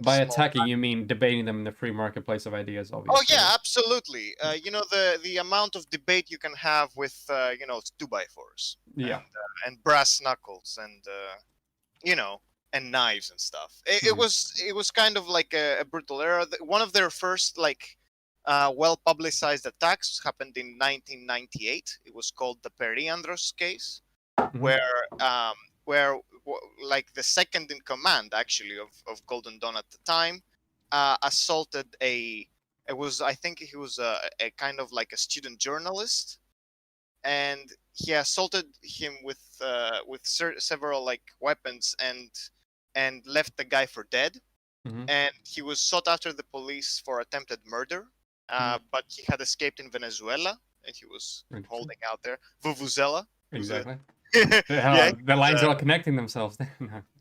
By Small. attacking, you mean debating them in the free marketplace of ideas, Oh obviously. yeah, absolutely. You know the amount of debate you can have with you know 2x4s Yeah. and brass knuckles and you know and knives and stuff. It Mhm. was kind of like a brutal era. One of their first like well publicized attacks happened in 1998. It was called the Periandros case, Mhm. where like the second in command actually of Golden Dawn at the time assaulted a it was I think he was a kind of like a student journalist, and he assaulted him with several like weapons and left the guy for dead. Mhm. And he was sought after the police for attempted murder, but he had escaped in Venezuela and he was Interesting. holding out there. Vuvuzela. Exactly. Yeah, The lines are all connecting themselves.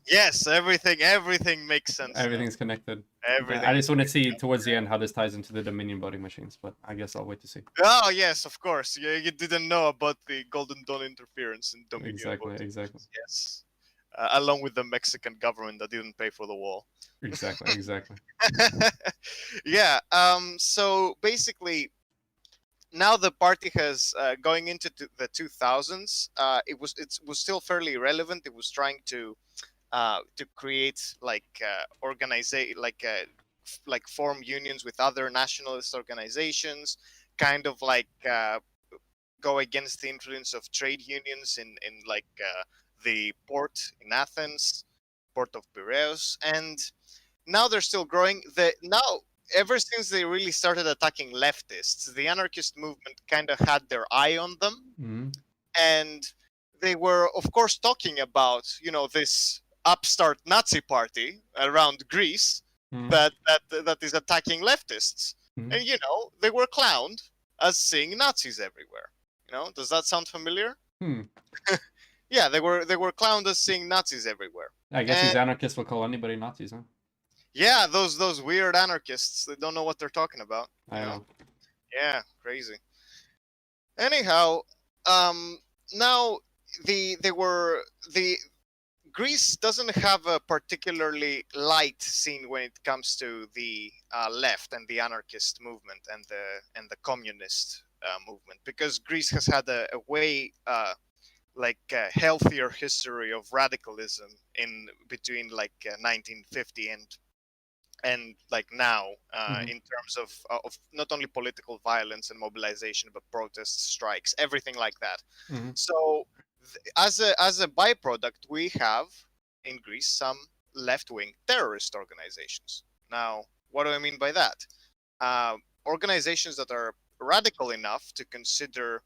yes, everything makes sense. now. Everything's connected. Everything. I just want to see towards the end how this ties into the Dominion voting machines, but I guess I'll wait to see. Oh yes, of course. You didn't know about the Golden Dawn interference in Dominion Exactly, voting. exactly. Yes, along with the Mexican government that didn't pay for the wall. Exactly, exactly. Yeah. So basically, now the party has going into the 2000s. It was still fairly relevant. It was trying to create like like form unions with other nationalist organizations, kind of like go against the influence of trade unions in like the port in Athens, port of Piraeus, and now they're still growing. Now ever since they really started attacking leftists, the anarchist movement kind of had their eye on them, Mhm. and they were of course talking about this upstart Nazi party around Greece Mhm. that is attacking leftists, Mhm. and they were clowned as seeing Nazis everywhere. Does that sound familiar? Hmm. Yeah, they were clowned as seeing Nazis everywhere. I guess these And anarchists will call anybody Nazis, huh? yeah, those weird anarchists, they don't know what they're talking about. I know. Yeah, crazy. Anyhow, um, now the Greece doesn't have a particularly light scene when it comes to the left and the anarchist movement and the communist movement, because Greece has had a way like a healthier history of radicalism in between like 1950 and like now Mhm. in terms of not only political violence and mobilization, but protests, strikes, everything like that. Mhm. So as a byproduct, we have in Greece some left-wing terrorist organizations. Now, what do I mean by that? Organizations that are radical enough to consider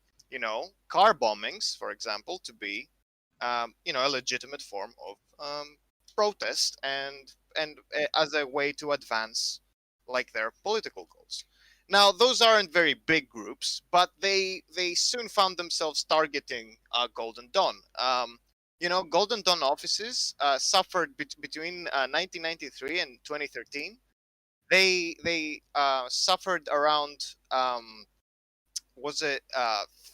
car bombings, for example, to be a legitimate form of protest and as a way to advance like their political goals. Now, those aren't very big groups, but they soon found themselves targeting Golden Dawn. Golden Dawn offices suffered between 1993 and 2013. They suffered around was it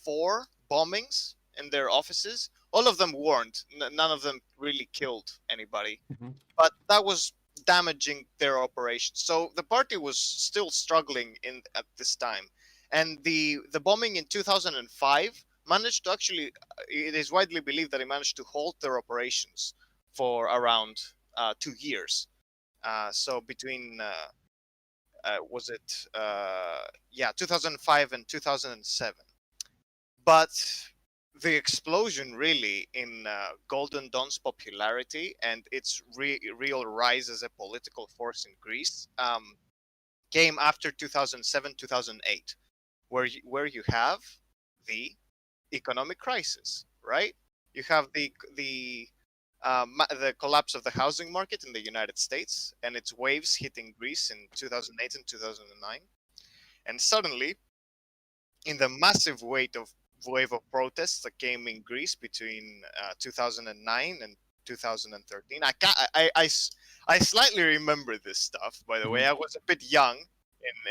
4 bombings in their offices. All of them warned. None of them really killed anybody, Mhm. but that was damaging their operations. So the party was still struggling in at this time, and the bombing in 2005 managed to actually. It is widely believed that it managed to halt their operations for around 2 years. So between was it yeah 2005 and 2007. But the explosion really in Golden Dawn's popularity and its real rise as a political force in Greece came after 2007, 2008, where you have the economic crisis, right? You have the collapse of the housing market in the United States and its waves hitting Greece in 2008 and 2009, and suddenly in the massive wave of protests that came in Greece between 2009 and 2013. I slightly remember this stuff. By the way, Mhm. I was a bit young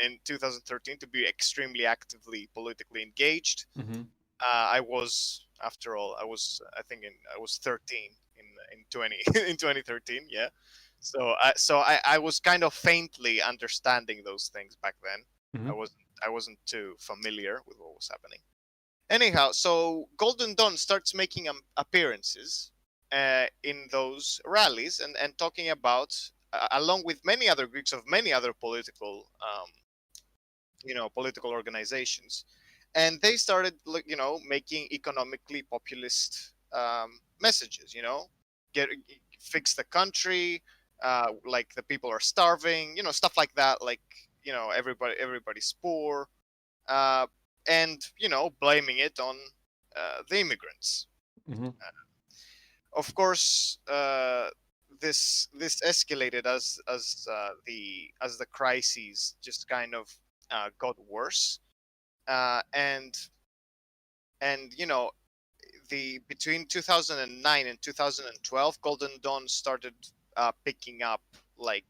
in 2013 to be extremely actively politically engaged. Mhm. I was, after all, I think I was 13 in 20 in 2013. Yeah. So I was kind of faintly understanding those things back then. Mhm. I wasn't too familiar with what was happening. Anyhow, so Golden Dawn starts making appearances in those rallies and talking about, along with many other Greeks of many other political, political organizations, and they started, making economically populist messages. Get fix the country, like the people are starving, stuff like that. Like, everybody's poor, uh, and blaming it on the immigrants. Mhm. Of course, this escalated as the crises just kind of got worse, and the between 2009 and 2012, Golden Dawn started picking up, like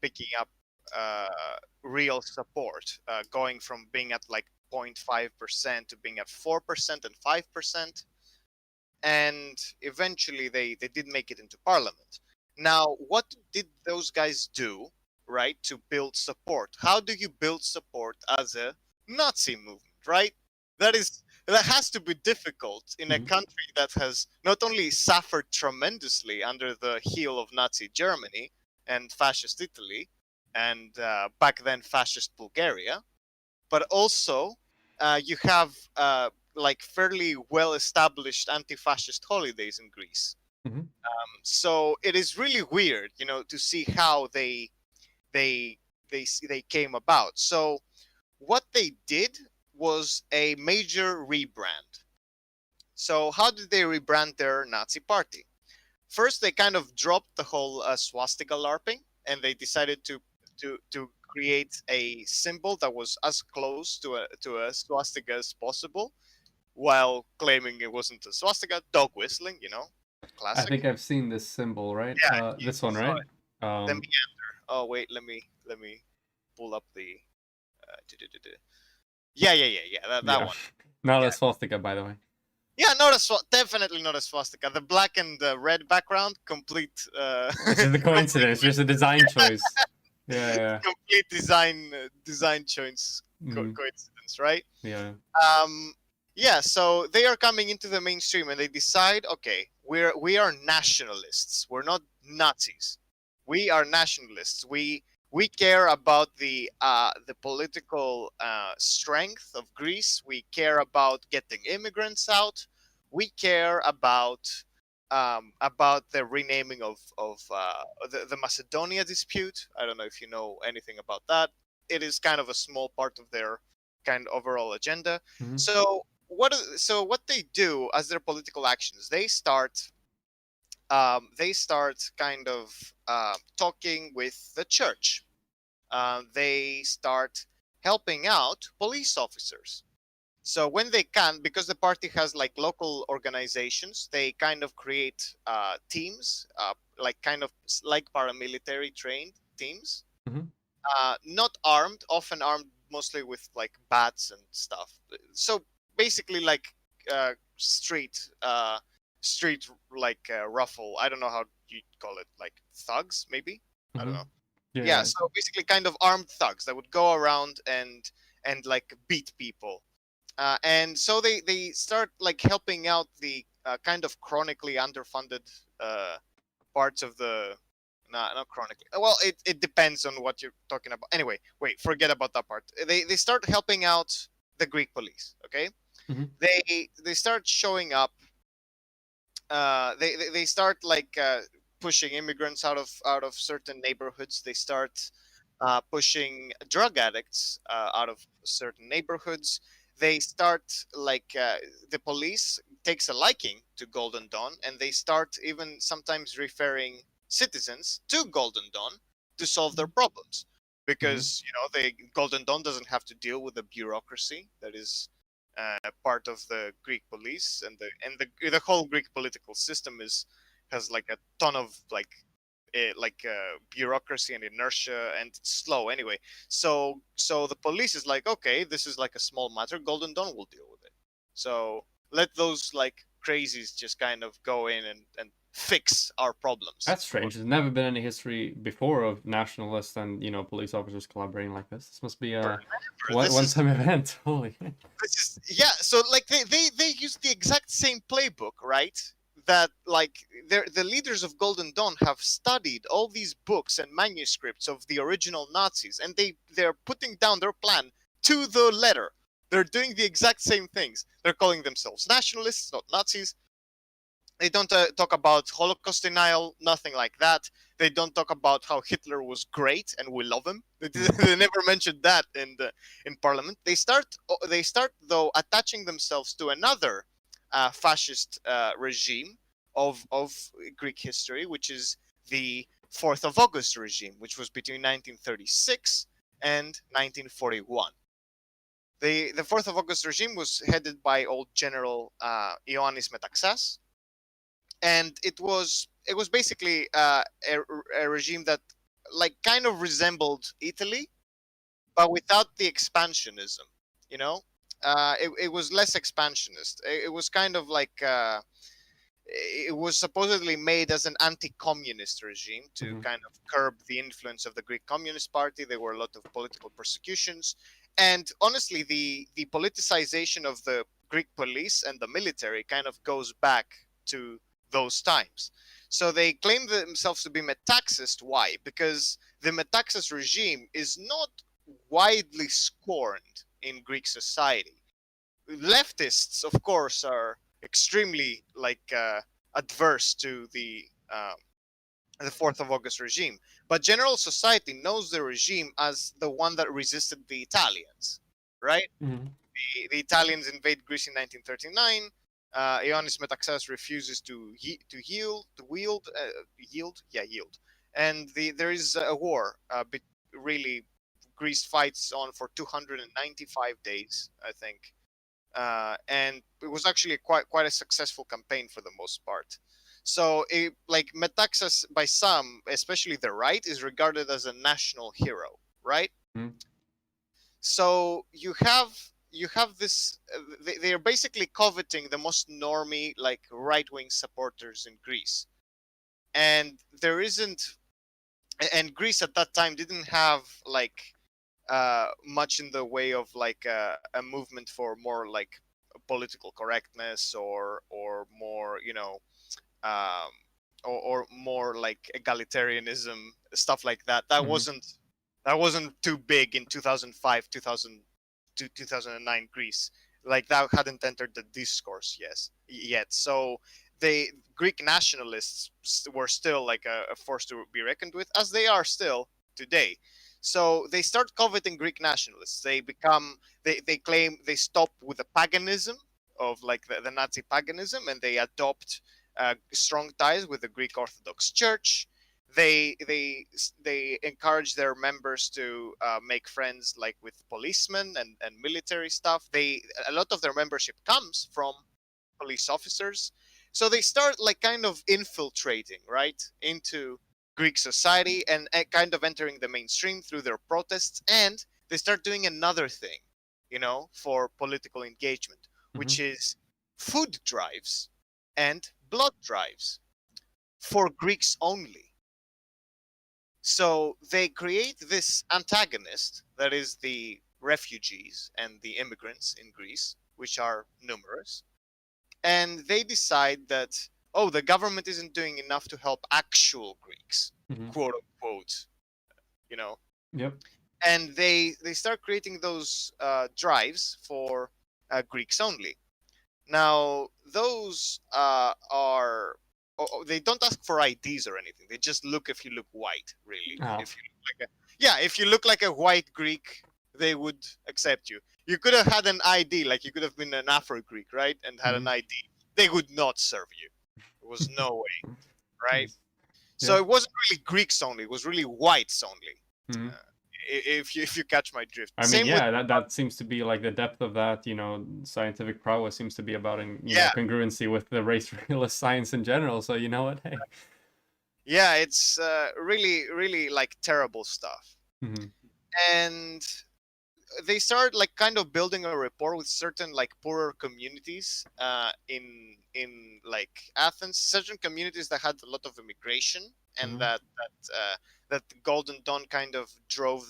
picking up uh, real support, going from being at like 0.5% to being at 4% and 5%, and eventually they did make it into parliament. Now, what did those guys do, right, to build support? How do you build support as a Nazi movement, right? That has to be difficult in a Mhm. country that has not only suffered tremendously under the heel of Nazi Germany and fascist Italy, and back then fascist Bulgaria, but also you have like fairly well established anti-fascist holidays in Greece. Mhm. So it is really weird, to see how they they came about. So what they did was a major rebrand. So how did they rebrand their Nazi party? First, they kind of dropped the whole swastika LARPing, and they decided to create a symbol that was as close to a swastika as possible, while claiming it wasn't a swastika. Dog whistling, I classic. think I've seen this symbol, right? Yeah, This you one, saw right? it. The Um, meander. Oh wait, let me pull up the. Du-du-du-du. Yeah. That yeah. one. Not a Yeah. swastika, by the way. Yeah, definitely not a swastika. The black and the red background, complete, It's just a coincidence, just a design choice. Yeah, complete design choice yeah. Mm, coincidence, right? yeah. Um, yeah, so they are coming into the mainstream and they decide, okay, we are nationalists. We're not Nazis. We are nationalists. We care about the political strength of Greece. We care about getting immigrants out. We care about the renaming of the Macedonia dispute. I don't know if you know anything about that. It is kind of a small part of their kind of overall agenda. Mhm. So what they do as their political actions, they start kind of talking with the church. They start helping out police officers. So when they can, because the party has like local organizations, they kind of create teams, like kind of like paramilitary trained teams, Mhm. not armed, often armed mostly with like bats and stuff. So basically, like street like ruffle. I don't know how you call it, like thugs maybe. I don't Mhm. know. Yeah, Yeah. so basically, kind of armed thugs that would go around and like beat people, and so they start like helping out the kind of chronically underfunded parts of the. Not chronically. Well, it depends on what you're talking about. Anyway, wait, forget about that part. They start helping out the Greek police. Okay, Mhm. they start showing up. They start like pushing immigrants out of certain neighborhoods. They start pushing drug addicts out of certain neighborhoods. They start like the police takes a liking to Golden Dawn, and they start even sometimes referring citizens to Golden Dawn to solve their problems, Mhm. because the Golden Dawn doesn't have to deal with the bureaucracy that is part of the Greek police, and the whole Greek political system has like a ton of bureaucracy and inertia, and it's slow anyway. So the police is like, okay, this is like a small matter. Golden Dawn will deal with it. So let those like crazies just kind of go in and fix our problems. That's strange. There's never been any history before of nationalists and police officers collaborating like this. This must be a This is one-time event. Holy. this is yeah. So like they use the exact same playbook, right? That like the leaders of Golden Dawn have studied all these books and manuscripts of the original Nazis, and they're putting down their plan to the letter. They're doing the exact same things. They're calling themselves nationalists, not Nazis. They don't talk about Holocaust denial, nothing like that. They don't talk about how Hitler was great and we love him. They never mentioned that in Parliament. They start though attaching themselves to another fascist regime of Greek history, which is the 4th of August regime, which was between 1936 and 1941. The 4th of August regime was headed by old General Ioannis Metaxas, and it was basically a regime that like kind of resembled Italy, but without the expansionism. You know, it was less expansionist. It was kind of like it was supposedly made as an anti-communist regime to Mhm. kind of curb the influence of the Greek Communist Party. There were a lot of political persecutions, and honestly, the politicization of the Greek police and the military kind of goes back to those times. So they claim themselves to be Metaxist. Why? Because the Metaxist regime is not widely scorned in Greek society. Leftists, of course, are extremely like adverse to the 4th of August regime, but general society knows the regime as the one that resisted the Italians, right? Mhm. The Italians invade Greece in 1939. Ioannis Metaxas refuses to yield, and there is a war. Really, Greece fights on for 295 days, I think, and it was actually quite a successful campaign for the most part. So, like Metaxas, by some, especially the right, is regarded as a national hero, right? Mhm. So you have this. They are basically coveting the most normie, like right-wing supporters in Greece, and there isn't. And Greece at that time didn't have like much in the way of like a movement for more like political correctness or more um, or more like egalitarianism, stuff like that. Mhm. That wasn't too big in 2005 2009 Greece. Like that hadn't entered the discourse yet. So they Greek nationalists were still like a force to be reckoned with, as they are still today. So they start coveting Greek nationalists. They claim they stop with the paganism of like the Nazi paganism, and they adopt strong ties with the Greek Orthodox Church. They encourage their members to make friends like with policemen and military stuff. A lot of their membership comes from police officers, so they start like kind of infiltrating right into Greek society and kind of entering the mainstream through their protests, and they start doing another thing, for political engagement, which Mhm. is food drives and blood drives for Greeks only. So they create this antagonist that is the refugees and the immigrants in Greece, which are numerous. And they decide that, oh, the government isn't doing enough to help actual Greeks, Mhm. quote unquote, you know. Yep. And they start creating those drives for Greeks only. Now, those they don't ask for IDs or anything. They just look if you look white, really. Oh. If you look like if you look like a white Greek, they would accept you. You could have had an ID, like you could have been an Afro Greek, right, and had an Mhm. ID. They would not serve you. There was no way, right? Nice. So Yeah. it wasn't really Greeks only; it was really whites only. Mhm. If you catch my drift. I mean, Same with yeah, that seems to be like the depth of that, scientific prowess seems to be about in, yeah, congruency with the race realist science in general. So you know what? Hey. yeah. It's really like terrible stuff. Mhm. And they started like kind of building a rapport with certain like poorer communities in like Athens, certain communities that had a lot of immigration, and Mhm. that the Golden Dawn kind of drove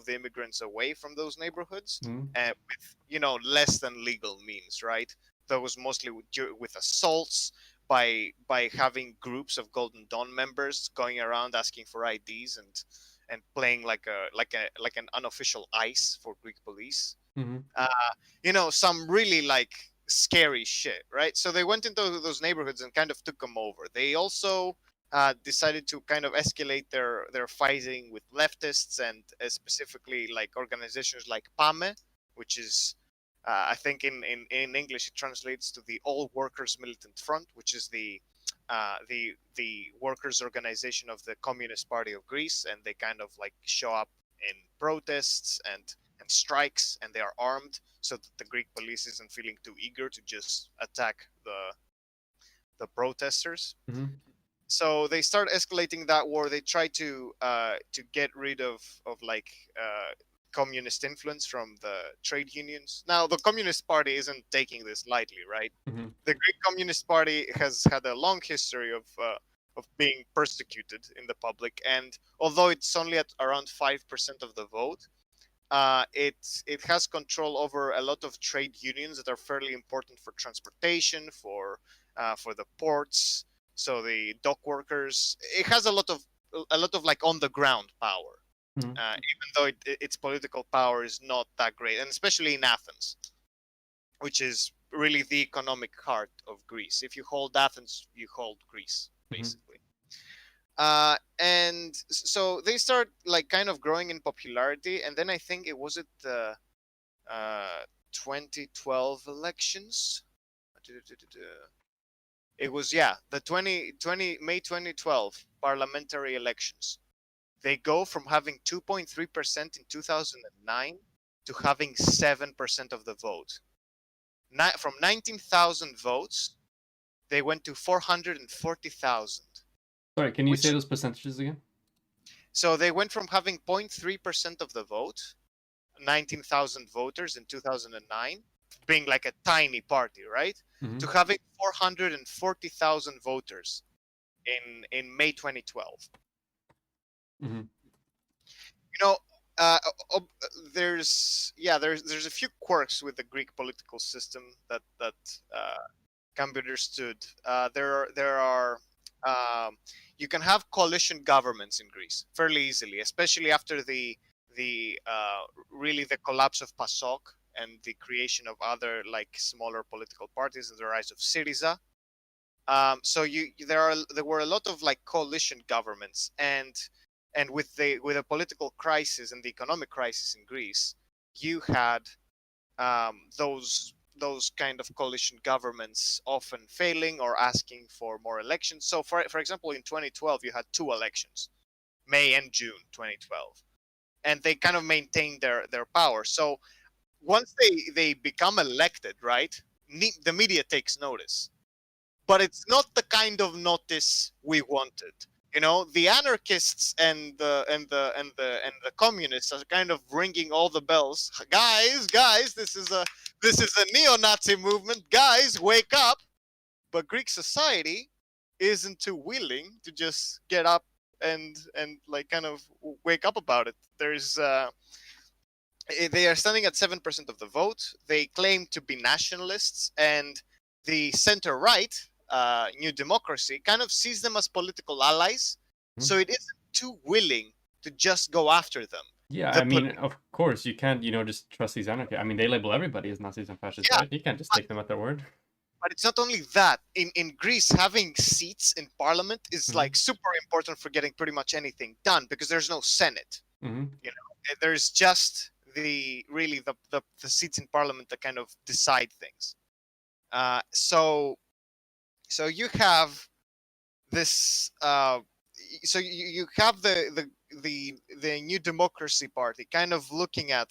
the immigrants away from those neighborhoods Mhm. with less than legal means, right? That was mostly with assaults, by having groups of Golden Dawn members going around asking for IDs and playing like an unofficial ICE for Greek police. Mhm. Some really like scary shit, right? So they went into those neighborhoods and kind of took them over. They also decided to kind of escalate their fighting with leftists and specifically like organizations like PAME, which is I think in English it translates to the All Workers Militant Front, which is the workers organization of the Communist Party of Greece, and they kind of like show up in protests and strikes, and they are armed so that the Greek police isn't feeling too eager to just attack the protesters. Mhm. So they start escalating that war. They try to get rid of like communist influence from the trade unions. Now the Communist Party isn't taking this lightly, right? Mhm. The Greek Communist Party has had a long history of being persecuted in the public, and although it's only at around 5% of the vote, it has control over a lot of trade unions that are fairly important for transportation, for the ports. So the dock workers, it has a lot of like on the ground power, Mhm. even though its political power is not that great, and especially in Athens, which is really the economic heart of Greece. If you hold Athens, you hold Greece, Mhm. basically. And so they start like kind of growing in popularity, and then I think it was at the 2012 elections. It was, yeah, the 2020 May 2012 parliamentary elections. They go from having 2.3% in 2009 to having 7% of the vote. From 19,000 votes, they went to 440,000. Sorry, can you say Which those percentages again? So they went from having 0.3% of the vote, 19,000 voters in 2009, being like a tiny party, right? Mhm. To having 440,000 voters in May 2012. Mhm. You know, uh, there's a few quirks with the Greek political system that can be understood. There are you can have coalition governments in Greece fairly easily, especially after the really the collapse of PASOK and the creation of other like smaller political parties and the rise of Syriza. So there were a lot of like coalition governments, and with the political crisis and the economic crisis in Greece, you had those kind of coalition governments often failing or asking for more elections. So for example, in 2012 you had two elections, May and June 2012, and they kind of maintained their power. So once they become elected, right, the media takes notice, but it's not the kind of notice we wanted. The anarchists and the communists are kind of ringing all the bells. Guys, this is a neo-Nazi movement. Guys, wake up! But Greek society isn't too willing to just get up and like kind of wake up about it. They are standing at 7% of the vote. They claim to be nationalists, and the center right, New Democracy, kind of sees them as political allies. So it isn't too willing to just go after them. Yeah, The I mean, of course, you can't, just trust these anarchists. I mean, they label everybody as Nazis and fascists, Yeah, right? You can't just take them at their word. but it's not only that. In Greece, having seats in parliament is Mhm. like super important for getting pretty much anything done, because there's no Senate. Hmm. There's just the seats in parliament that kind of decide things. So you have this. So you have the New Democracy Party kind of looking at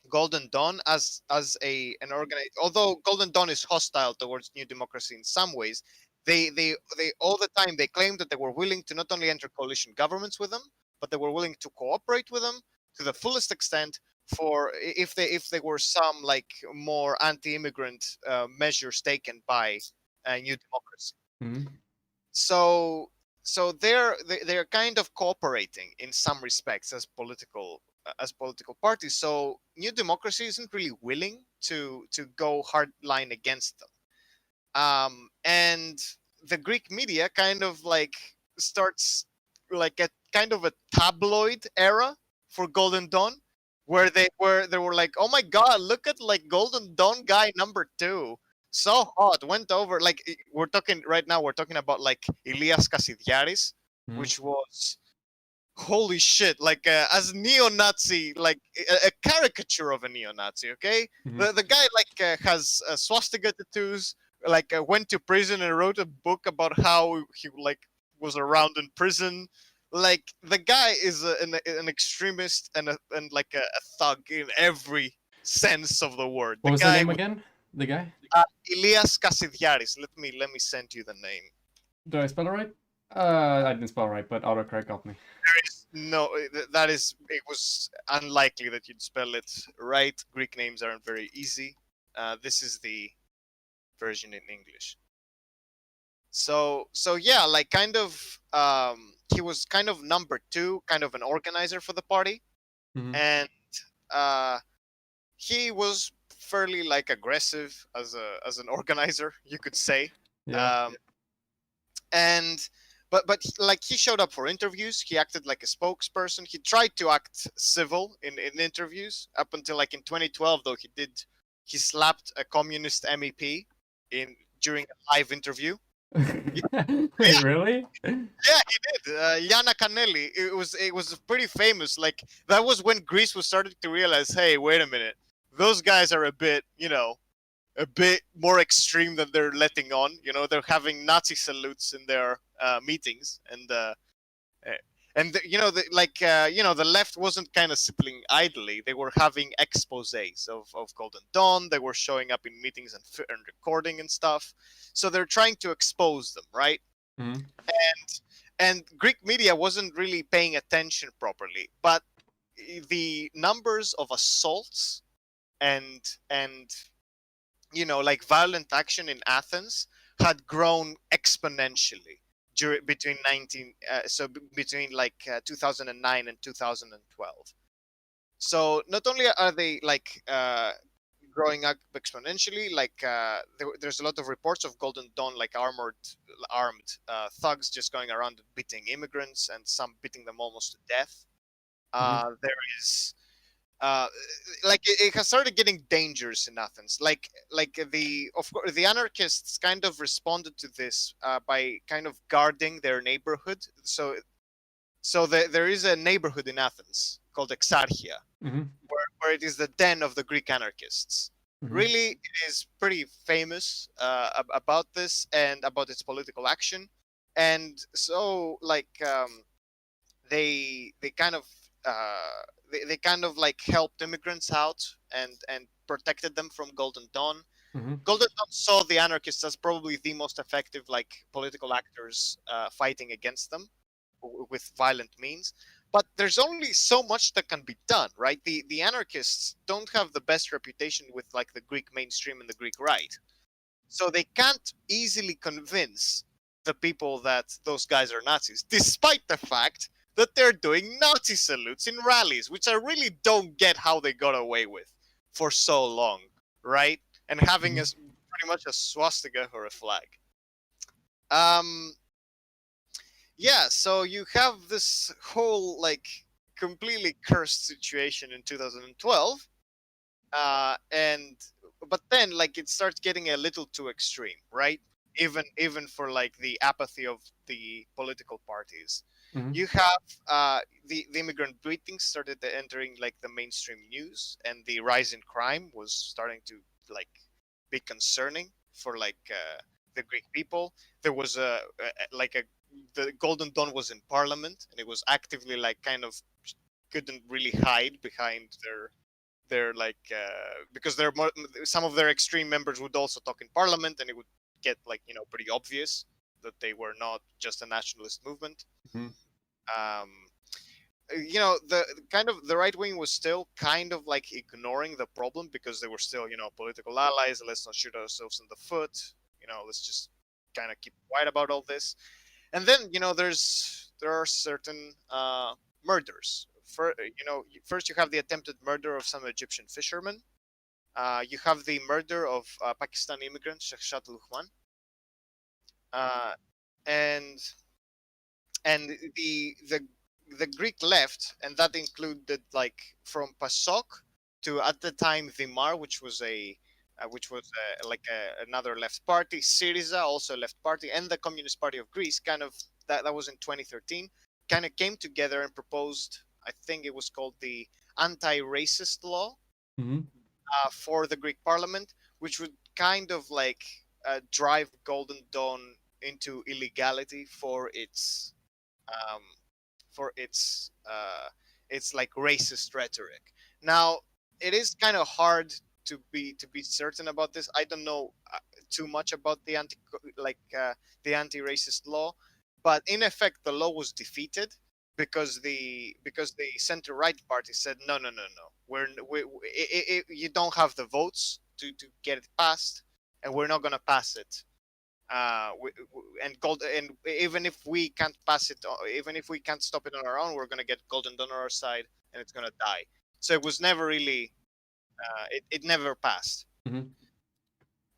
Golden Dawn as an organization. Although Golden Dawn is hostile towards New Democracy in some ways, they all the time they claim that they were willing to not only enter coalition governments with them, but they were willing to cooperate with them to the fullest extent if there were some like more anti-immigrant measures taken by New Democracy. Hmm. So they're kind of cooperating in some respects as political parties. So New Democracy isn't really willing to go hard line against them. And the Greek media kind of like starts like a kind of a tabloid era for Golden Dawn, where they were like, oh my god, look at like Golden Dawn guy number 2, so hot, went over like we're talking right now. We're talking about like Ilias Kasidiaris, Mhm. which was holy shit, like as neo-Nazi, like a caricature of a neo-Nazi. Okay, Mhm. the guy like has swastika tattoos, like went to prison and wrote a book about how he like was around in prison. Like the guy is an extremist and like a thug in every sense of the word. What The was the guy name was again? The guy? Ilias Kasidiaris. Let me send you the name. Did I spell it right? I didn't spell it right, but autocorrect got me. There is no that is it was unlikely that you'd spell it right. Greek names aren't very easy. This is the version in English. So yeah, like kind of he was kind of number 2, kind of an organizer for the party, Mhm. and uh, he was fairly like aggressive as an organizer, you could say. Yeah. And but like he showed up for interviews. He acted like a spokesperson. He tried to act civil in interviews up until like in 2012, though he slapped a communist MEP in during a live interview. Wait, really? Yeah, he did. Yana Kanelli. It was pretty famous. Like that was when Greece was starting to realize, hey, wait a minute, those guys are a bit, a bit more extreme than they're letting on. They're having Nazi salutes in their meetings, and the left wasn't kind of sitting idly. They were having exposés of Golden Dawn. They were showing up in meetings and recording and stuff. So they're trying to expose them, right? Mhm. And Greek media wasn't really paying attention properly, but the numbers of assaults and like violent action in Athens had grown exponentially between between like 2009 and 2012. So not only are they like growing up exponentially, like there's a lot of reports of Golden Dawn like armed thugs just going around and beating immigrants, and some beating them almost to death. There is like it has started getting dangerous in Athens. Like of course the anarchists kind of responded to this by kind of guarding their neighborhood. So there is a neighborhood in Athens called Exarchia, Mhm. where it is the den of the Greek anarchists. Mhm. Really, it is pretty famous about this and about its political action. And so like they kind of they kind of like helped immigrants out and protected them from Golden Dawn. Mhm. Golden Dawn saw the anarchists as probably the most effective like political actors fighting against them with violent means. But there's only so much that can be done, right? The anarchists don't have the best reputation with like the Greek mainstream and the Greek right, so they can't easily convince the people that those guys are Nazis, despite the fact that they're doing Nazi salutes in rallies, which I really don't get how they got away with for so long, right? And having Mhm. pretty much a swastika or a flag. Um, yeah, so you have this whole like completely cursed situation in 2012, and but then like it starts getting a little too extreme, right? Even for like the apathy of the political parties. Mhm. You have the immigrant beatings started entering like the mainstream news, and the rise in crime was starting to like be concerning for like the Greek people. There was the Golden Dawn was in parliament, and it was actively like kind of couldn't really hide behind their like because some of their extreme members would also talk in parliament, and it would get like pretty obvious that they were not just a nationalist movement. Mhm. Um, the kind of the right wing was still kind of like ignoring the problem because they were still, political allies. Let's not shoot ourselves in the foot. Let's just kind of keep quiet about all this. And then, there are certain murders. First you have the attempted murder of some Egyptian fishermen. You have the murder of Pakistani immigrant Shahshat Luhman. Uh, and the Greek left, and that included like from PASOK to at the time Dimar, which was another left party, Syriza, also a left party, and the Communist Party of Greece. Kind of that was in 2013. Kind of came together and proposed. I think it was called the anti-racist law Hmm. for the Greek Parliament, which would kind of like drive Golden Dawn into illegality for its um, its like racist rhetoric. Now, it is kind of hard to be certain about this. I don't know too much about the the anti-racist law, but in effect, the law was defeated because the center right party said no, no, no, no. You don't have the votes to get it passed, and we're not gonna pass it. And even if we can't pass it, even if we can't stop it on our own, we're gonna get Golden Dawn on our side, and it's gonna die. So it was never really, it never passed. Hmm.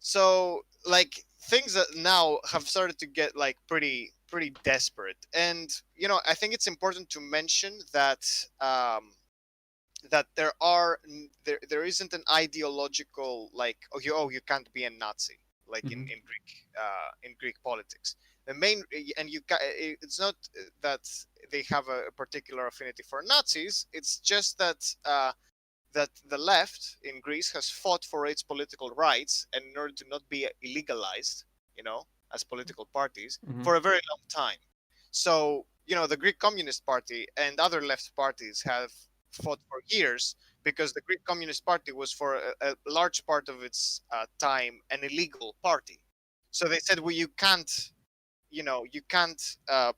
So like things that now have started to get like pretty desperate, and I think it's important to mention that that there isn't an ideological like you can't be a Nazi like Mhm. in Greek politics. The main and it's not that they have a particular affinity for Nazis. It's just that the left in Greece has fought for its political rights, and in order to not be illegalized, as political parties Mhm. for a very long time. So, the Greek Communist Party and other left parties have fought for years because the Greek Communist Party was for a large part of its time an illegal party. So they said, well, you can't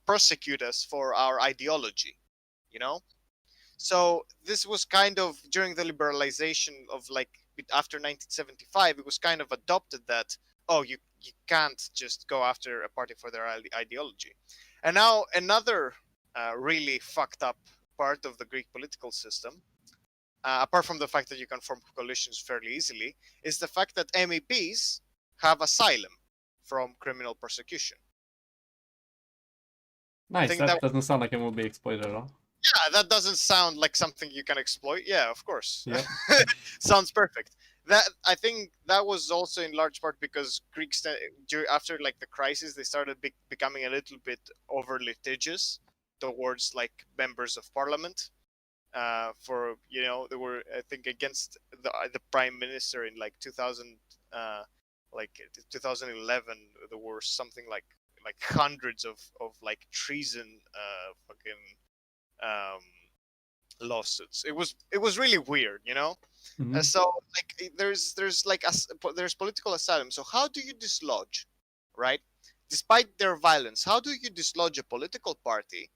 prosecute us for our ideology, you know? So this was kind of during the liberalization of like after 1975, it was kind of adopted that you can't just go after a party for their ideology. And now another really fucked up part of the Greek political system, apart from the fact that you can form coalitions fairly easily, is the fact that MEPs have asylum from criminal persecution. Nice. think That that doesn't sound like it will be exploited at all. Yeah, that doesn't sound like something you can exploit. Yeah, of course. Yep. Sounds perfect. That I think that was also in large part because Greeks after like the crisis, they started becoming a little bit over litigious towards like members of parliament. For they were, I think, against the prime minister in like 2000, like 2011. There were something like hundreds of like treason, fucking um, lawsuits. It was really weird. Mhm. So like there's political asylum. So how do you dislodge, right? Despite their violence, how do you dislodge a political party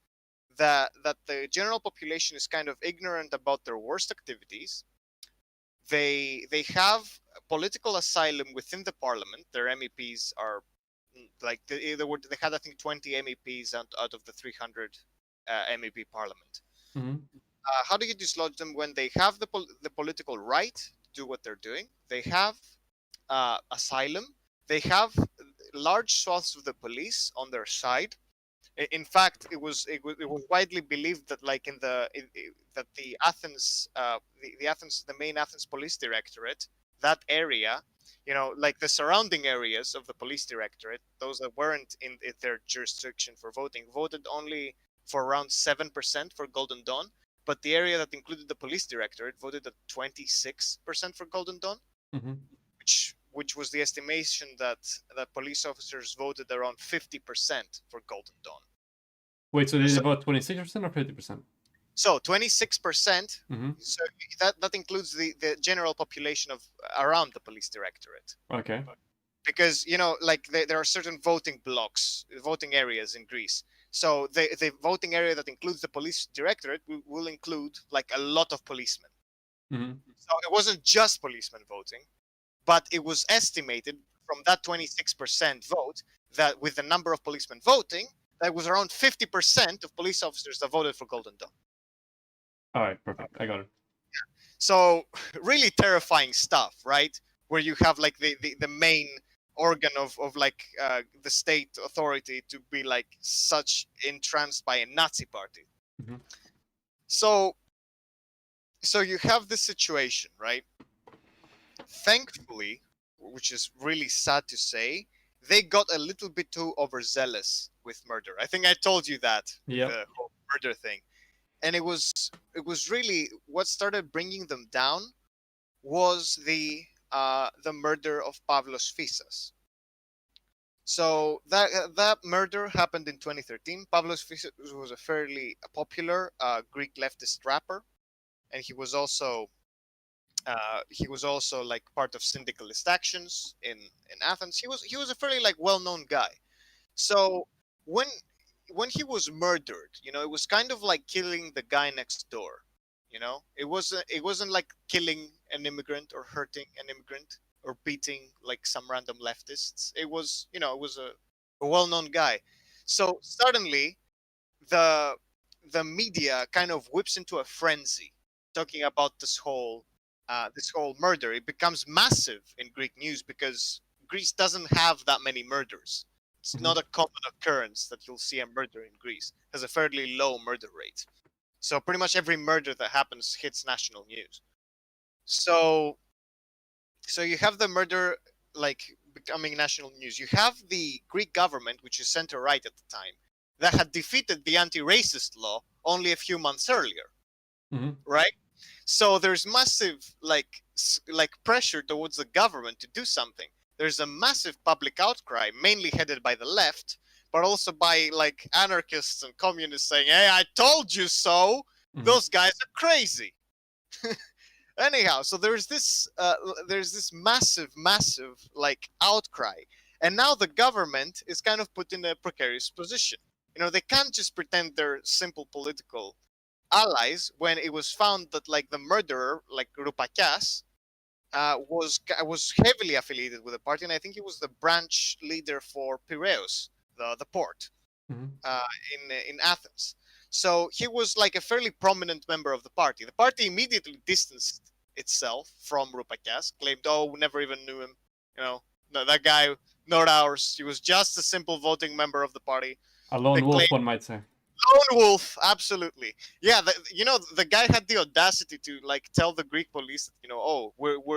that the general population is kind of ignorant about their worst activities? They have political asylum within the parliament. Their MEPs are like they had, I think, 20 MEPs out of the 300 MEP parliament. Mhm. How do you dislodge them when they have the political right to do what they're doing? They have asylum. They have large swaths of the police on their side. In fact, it was widely believed that like that the Athens the main Athens Police Directorate, that area, like the surrounding areas of the police directorate, those that weren't in their jurisdiction for voting, voted only for around 7% for Golden Dawn. But the area that included the police directorate voted at 26% for Golden Dawn, Mhm. which was the estimation that police officers voted around 50% for Golden Dawn. Wait, so did So- they vote 26% or 50%? So 26%. Mhm. So that includes the general population of around the police directorate, Okay. because like there are certain voting blocks, voting areas in Greece. So the voting area that includes the police directorate will include like a lot of policemen. Hmm. So it wasn't just policemen voting, but it was estimated from that 26% vote that with the number of policemen voting, that was around 50% of police officers that voted for Golden Dawn. All right, perfect. I got it. So really terrifying stuff, right? Where you have like the main organ of like the state authority to be like such entranced by a Nazi party. Mhm. So you have this situation, right? Thankfully, which is really sad to say, they got a little bit too overzealous with murder. I think I told you that, Yep. the whole murder thing. And it was really what started bringing them down was the murder of Pavlos Fisas. So that murder happened in 2013. Pavlos Fisas was a fairly popular Greek leftist rapper, and he was also like part of syndicalist actions in Athens. He was a fairly like well-known guy. So when he was murdered, you know, it was kind of like killing the guy next door. You know, it wasn't like killing an immigrant or hurting an immigrant or beating like some random leftists. It was, you know, it was a well-known guy. So suddenly the media kind of whips into a frenzy talking about this whole murder. It becomes massive in Greek news because Greece doesn't have that many murders. It's Mhm. not a common occurrence that you'll see a murder in Greece. It has a fairly low murder rate. So pretty much every murder that happens hits national news. So you have the murder like becoming national news. You have the Greek government, which is center right at the time, that had defeated the anti-racist law only a few months earlier, Mhm. right? So there's massive like pressure towards the government to do something. There's a massive public outcry, mainly headed by the left, but also by like anarchists and communists saying, "Hey, I told you so. Mhm. Those guys are crazy." Anyhow, so there's this massive like outcry, and now the government is kind of put in a precarious position. You know, they can't just pretend they're simple political allies when it was found that like the murderer, like Roupakias, was heavily affiliated with the party, and I think he was the branch leader for Piraeus, the port Mhm. in Athens. So he was like a fairly prominent member of the party. The party immediately distanced itself from Roupakias, claimed, "Oh, we never even knew him. You know, no, that guy, not ours. He was just a simple voting member of the party." A lone They wolf, claimed one might say. lone wolf, absolutely. Yeah, you know, the guy had the audacity to like tell the Greek police that, you know, "Oh,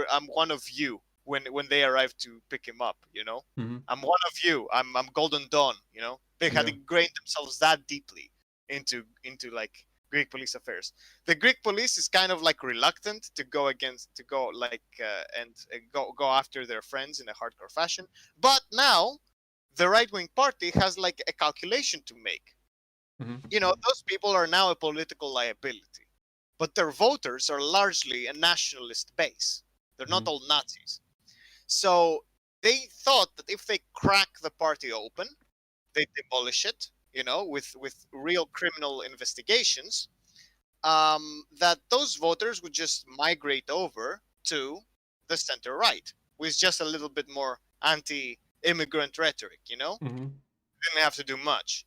I'm one of you," when they arrived to pick him up. You know, Mhm. "I'm one of you. I'm Golden Dawn." You know, they had Yeah. ingrained themselves that deeply into like Greek police affairs. The Greek police is kind of like reluctant to go like and go after their friends in a hardcore fashion. But now the right wing party has like a calculation to make. Mhm. You know, those people are now a political liability, but their voters are largely a nationalist base. They're not Mhm. all Nazis. So they thought that if they crack the party open, they demolish it, you know, with real criminal investigations, that those voters would just migrate over to the center right with just a little bit more anti-immigrant rhetoric, you know? Mhm. Didn't have to do much.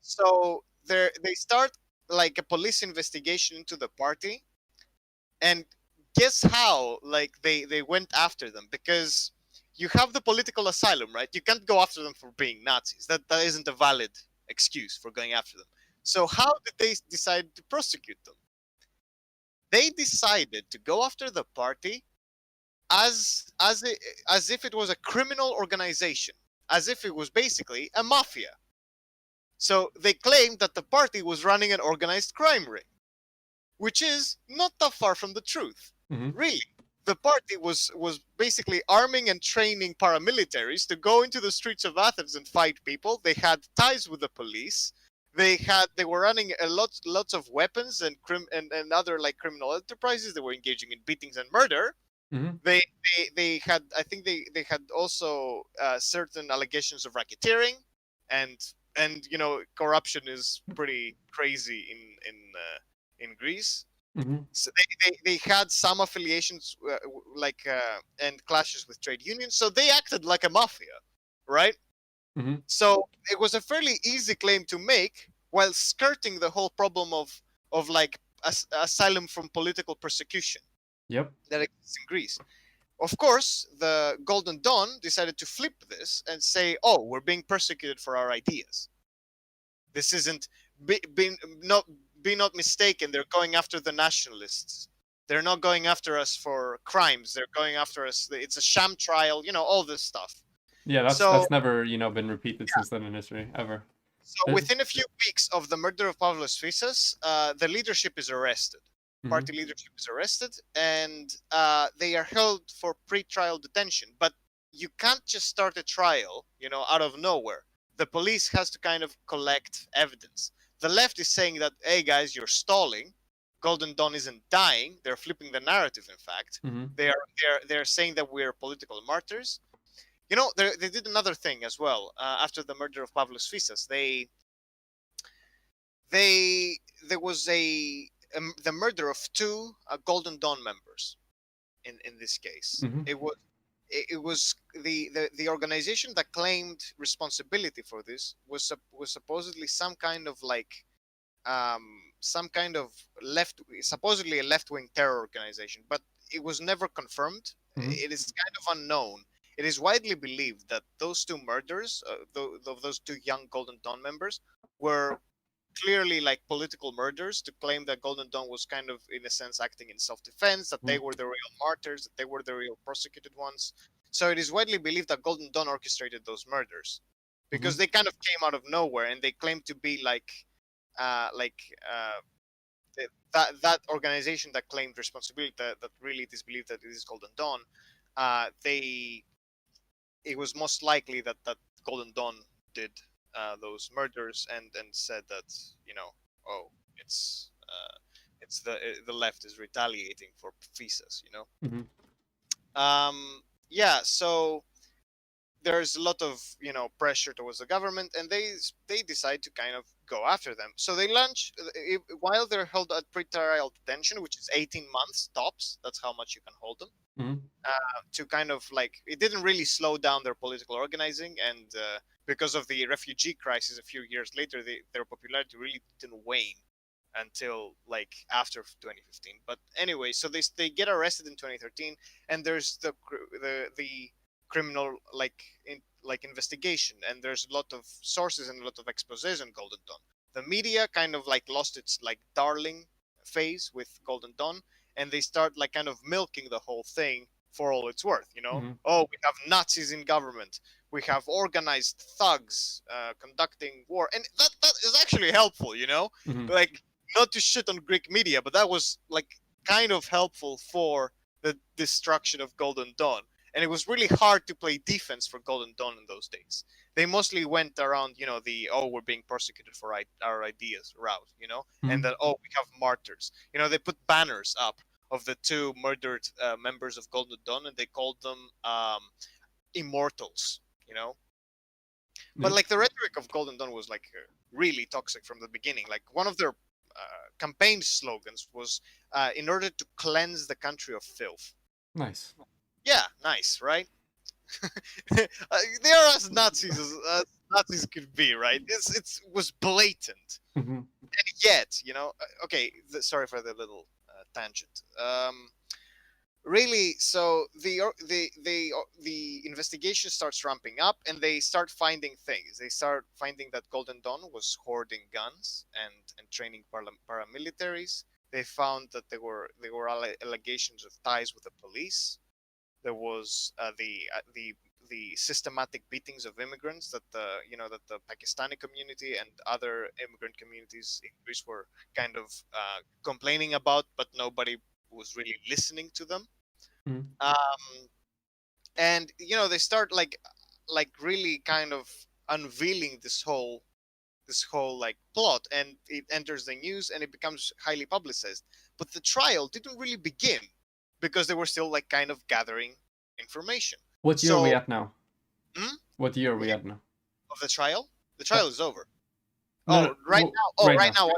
So they start like a police investigation into the party, and guess how like they went after them, because you have the political asylum, right? You can't go after them for being Nazis. That isn't a valid excuse for going after them. So how did they decide to prosecute them? They decided to go after the party as if it was a criminal organization, as if it was basically a mafia. So they claimed that the party was running an organized crime ring, which is not that far from the truth. Mhm. Really, the party was basically arming and training paramilitaries to go into the streets of Athens and fight people. They had ties with the police. They were running lots of weapons and and other like criminal enterprises. They were engaging in beatings and murder. Mhm. They had, I think they had also certain allegations of racketeering and and corruption is pretty crazy in Greece. Hmm. So they had some affiliations and clashes with trade unions, so they acted like a mafia, right? Hmm. So it was a fairly easy claim to make while skirting the whole problem of like asylum from political persecution Yep. that exists in Greece. Of course, the Golden Dawn decided to flip this and say, "Oh, we're being persecuted for our ideas. This isn't be not mistaken. They're going after the nationalists. They're not going after us for crimes. They're going after us. It's a sham trial. All this stuff." Yeah, So that's never been repeated since then in history ever. So within a few weeks of the murder of Pavlos Physsas, the leadership is arrested. Mhm. Party leadership is arrested, and they are held for pre-trial detention. But you can't just start a trial, out of nowhere. The police has to kind of collect evidence. The left is saying that, hey guys, you're stalling. Golden Dawn isn't dying. They're flipping the narrative. In fact, Mhm. they're saying that we're political martyrs. They did another thing as well after the murder of Pavlos Physsas. There was the murder of two Golden Dawn members. In this case, Mhm. it was the organization that claimed responsibility for this was supposedly some kind of supposedly a left-wing terror organization, but it was never confirmed. Mhm. It is kind of unknown. It is widely believed that those two murders, those two young Golden Dawn members, were clearly like political murders to claim that Golden Dawn was kind of, in a sense, acting in self-defense, that they were the real martyrs, that they were the real prosecuted ones. So it is widely believed that Golden Dawn orchestrated those murders because they kind of came out of nowhere, and they claimed to be that organization that claimed responsibility, that really disbelieved that it is Golden Dawn. It was most likely that Golden Dawn did those murders, and said that oh, it's the left is retaliating for Physsas. Mhm. Yeah, so there's a lot of pressure towards the government, and they decide to kind of go after them. So they launch while they're held at pretrial detention, which is 18 months tops. That's how much you can hold them. Mhm. To kind of it didn't really slow down their political organizing, and because of the refugee crisis a few years later, their popularity really didn't wane until after 2015. But anyway, so they get arrested in 2013, and there's the criminal investigation, and there's a lot of sources and a lot of exposés on Golden Dawn. The media kind of lost its darling phase with Golden Dawn, and they start kind of milking the whole thing for all it's worth. Mhm. Oh, we have Nazis in government, we have organized thugs conducting war, and that is actually helpful. Mhm. Not to shit on Greek media, but that was kind of helpful for the destruction of Golden Dawn. And it was really hard to play defense for Golden Dawn in those days. They mostly went around, we're being persecuted for our ideas route, and that, we have martyrs. They put banners up of the two murdered members of Golden Dawn, and they called them immortals, But Yep. the rhetoric of Golden Dawn was really toxic from the beginning. One of their campaign slogans was, in order to cleanse the country of filth. Nice. Yeah, nice, right? They are as Nazis as Nazis could be, right? It was blatant, Mhm. and yet, okay. Sorry for the little tangent. Really, so the investigation starts ramping up, and they start finding things. They start finding that Golden Dawn was hoarding guns and training paramilitaries. They found that there were allegations of ties with the police. There was the systematic beatings of immigrants that the Pakistani community and other immigrant communities in Greece were kind of complaining about, but nobody was really listening to them. Mhm. And they start really kind of unveiling this whole plot, and it enters the news, and it becomes highly publicized. But the trial didn't really begin because they were still kind of gathering information. What year are we So at now? Hmm? What year are we at now? of the trial, The trial is over. No, Oh, no, right well, now. Oh, right right now. now.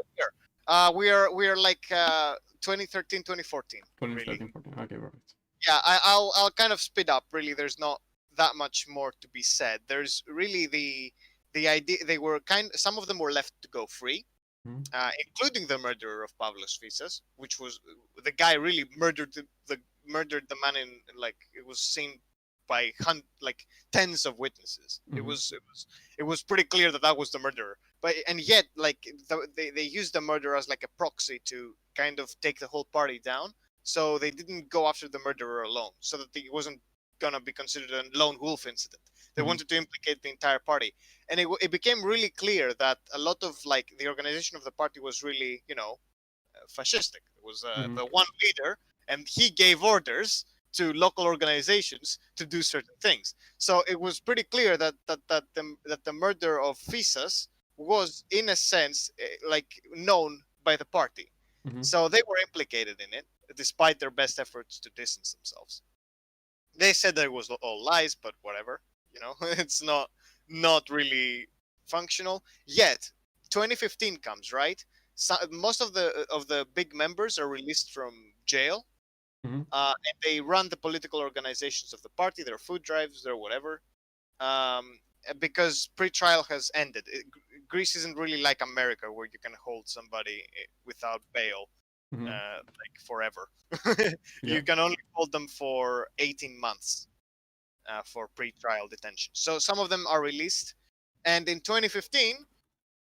What year? We are like 2013, 2014. 2013, Really. 14. Okay, perfect. Yeah, I'll kind of speed up. Really, there's not that much more to be said. There's really the idea they were some of them were left to go free, Mhm. including the murderer of Pavlos Fisas, which was the guy really murdered the man in, like, it was seen by like tens of witnesses. Mhm. It was pretty clear that that was the murderer. But and yet, like, they used the murderer as like a proxy to kind of take the whole party down. So they didn't go after the murderer alone, so that it wasn't gonna be considered a lone wolf incident. They Mhm. wanted to implicate the entire party, and it became really clear that a lot of, like, the organization of the party was really, fascistic. It was Mhm. the one leader, and he gave orders to local organizations to do certain things. So it was pretty clear that the murder of Fisas was, in a sense, like, known by the party. Mhm. So they were implicated in it, despite their best efforts to distance themselves. They said that it was all lies, but whatever. It's not really functional. Yet 2015 comes, right? So most of the big members are released from jail, Mhm. and they run the political organizations of the party, their food drives, their whatever. Because pre-trial has ended. Greece isn't really like America, where you can hold somebody without bail, Mhm. like, forever. Yeah. You can only hold them for 18 months for pre-trial detention. So some of them are released, and in 2015,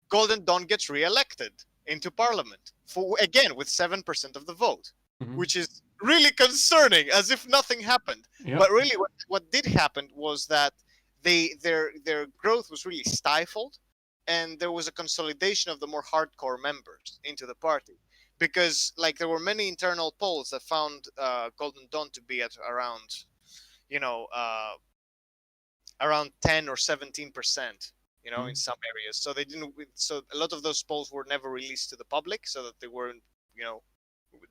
Golden Dawn gets re-elected into parliament for, again, with 7% of the vote, Mhm. which is really concerning, as if nothing happened. Yeah. But really, what did happen was that their growth was really stifled, and there was a consolidation of the more hardcore members into the party, because, like, there were many internal polls that found Golden Dawn to be at around, you know, uh, around 10 or 17%, in Mhm. some areas. So they didn't. So a lot of those polls were never released to the public, so that they weren't, you know,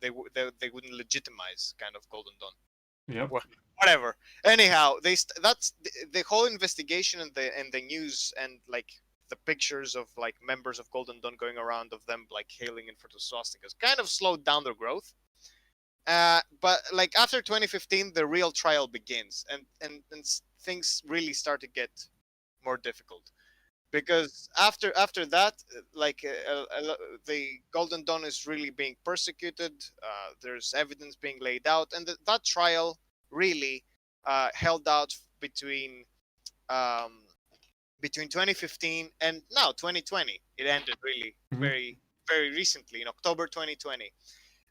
they wouldn't legitimize kind of Golden Dawn. Yep. Whatever. Anyhow, that's the whole investigation, and the news, and, like, the pictures of, like, members of Golden Dawn going around of them, like, hailing in front of swastikas kind of slowed down their growth. But, like, after 2015, the real trial begins, and things really start to get more difficult, because after that, like, the Golden Dawn is really being persecuted. There's evidence being laid out, and that trial really held out um, between 2015 and now 2020. It ended really Mhm. very, very recently in October 2020.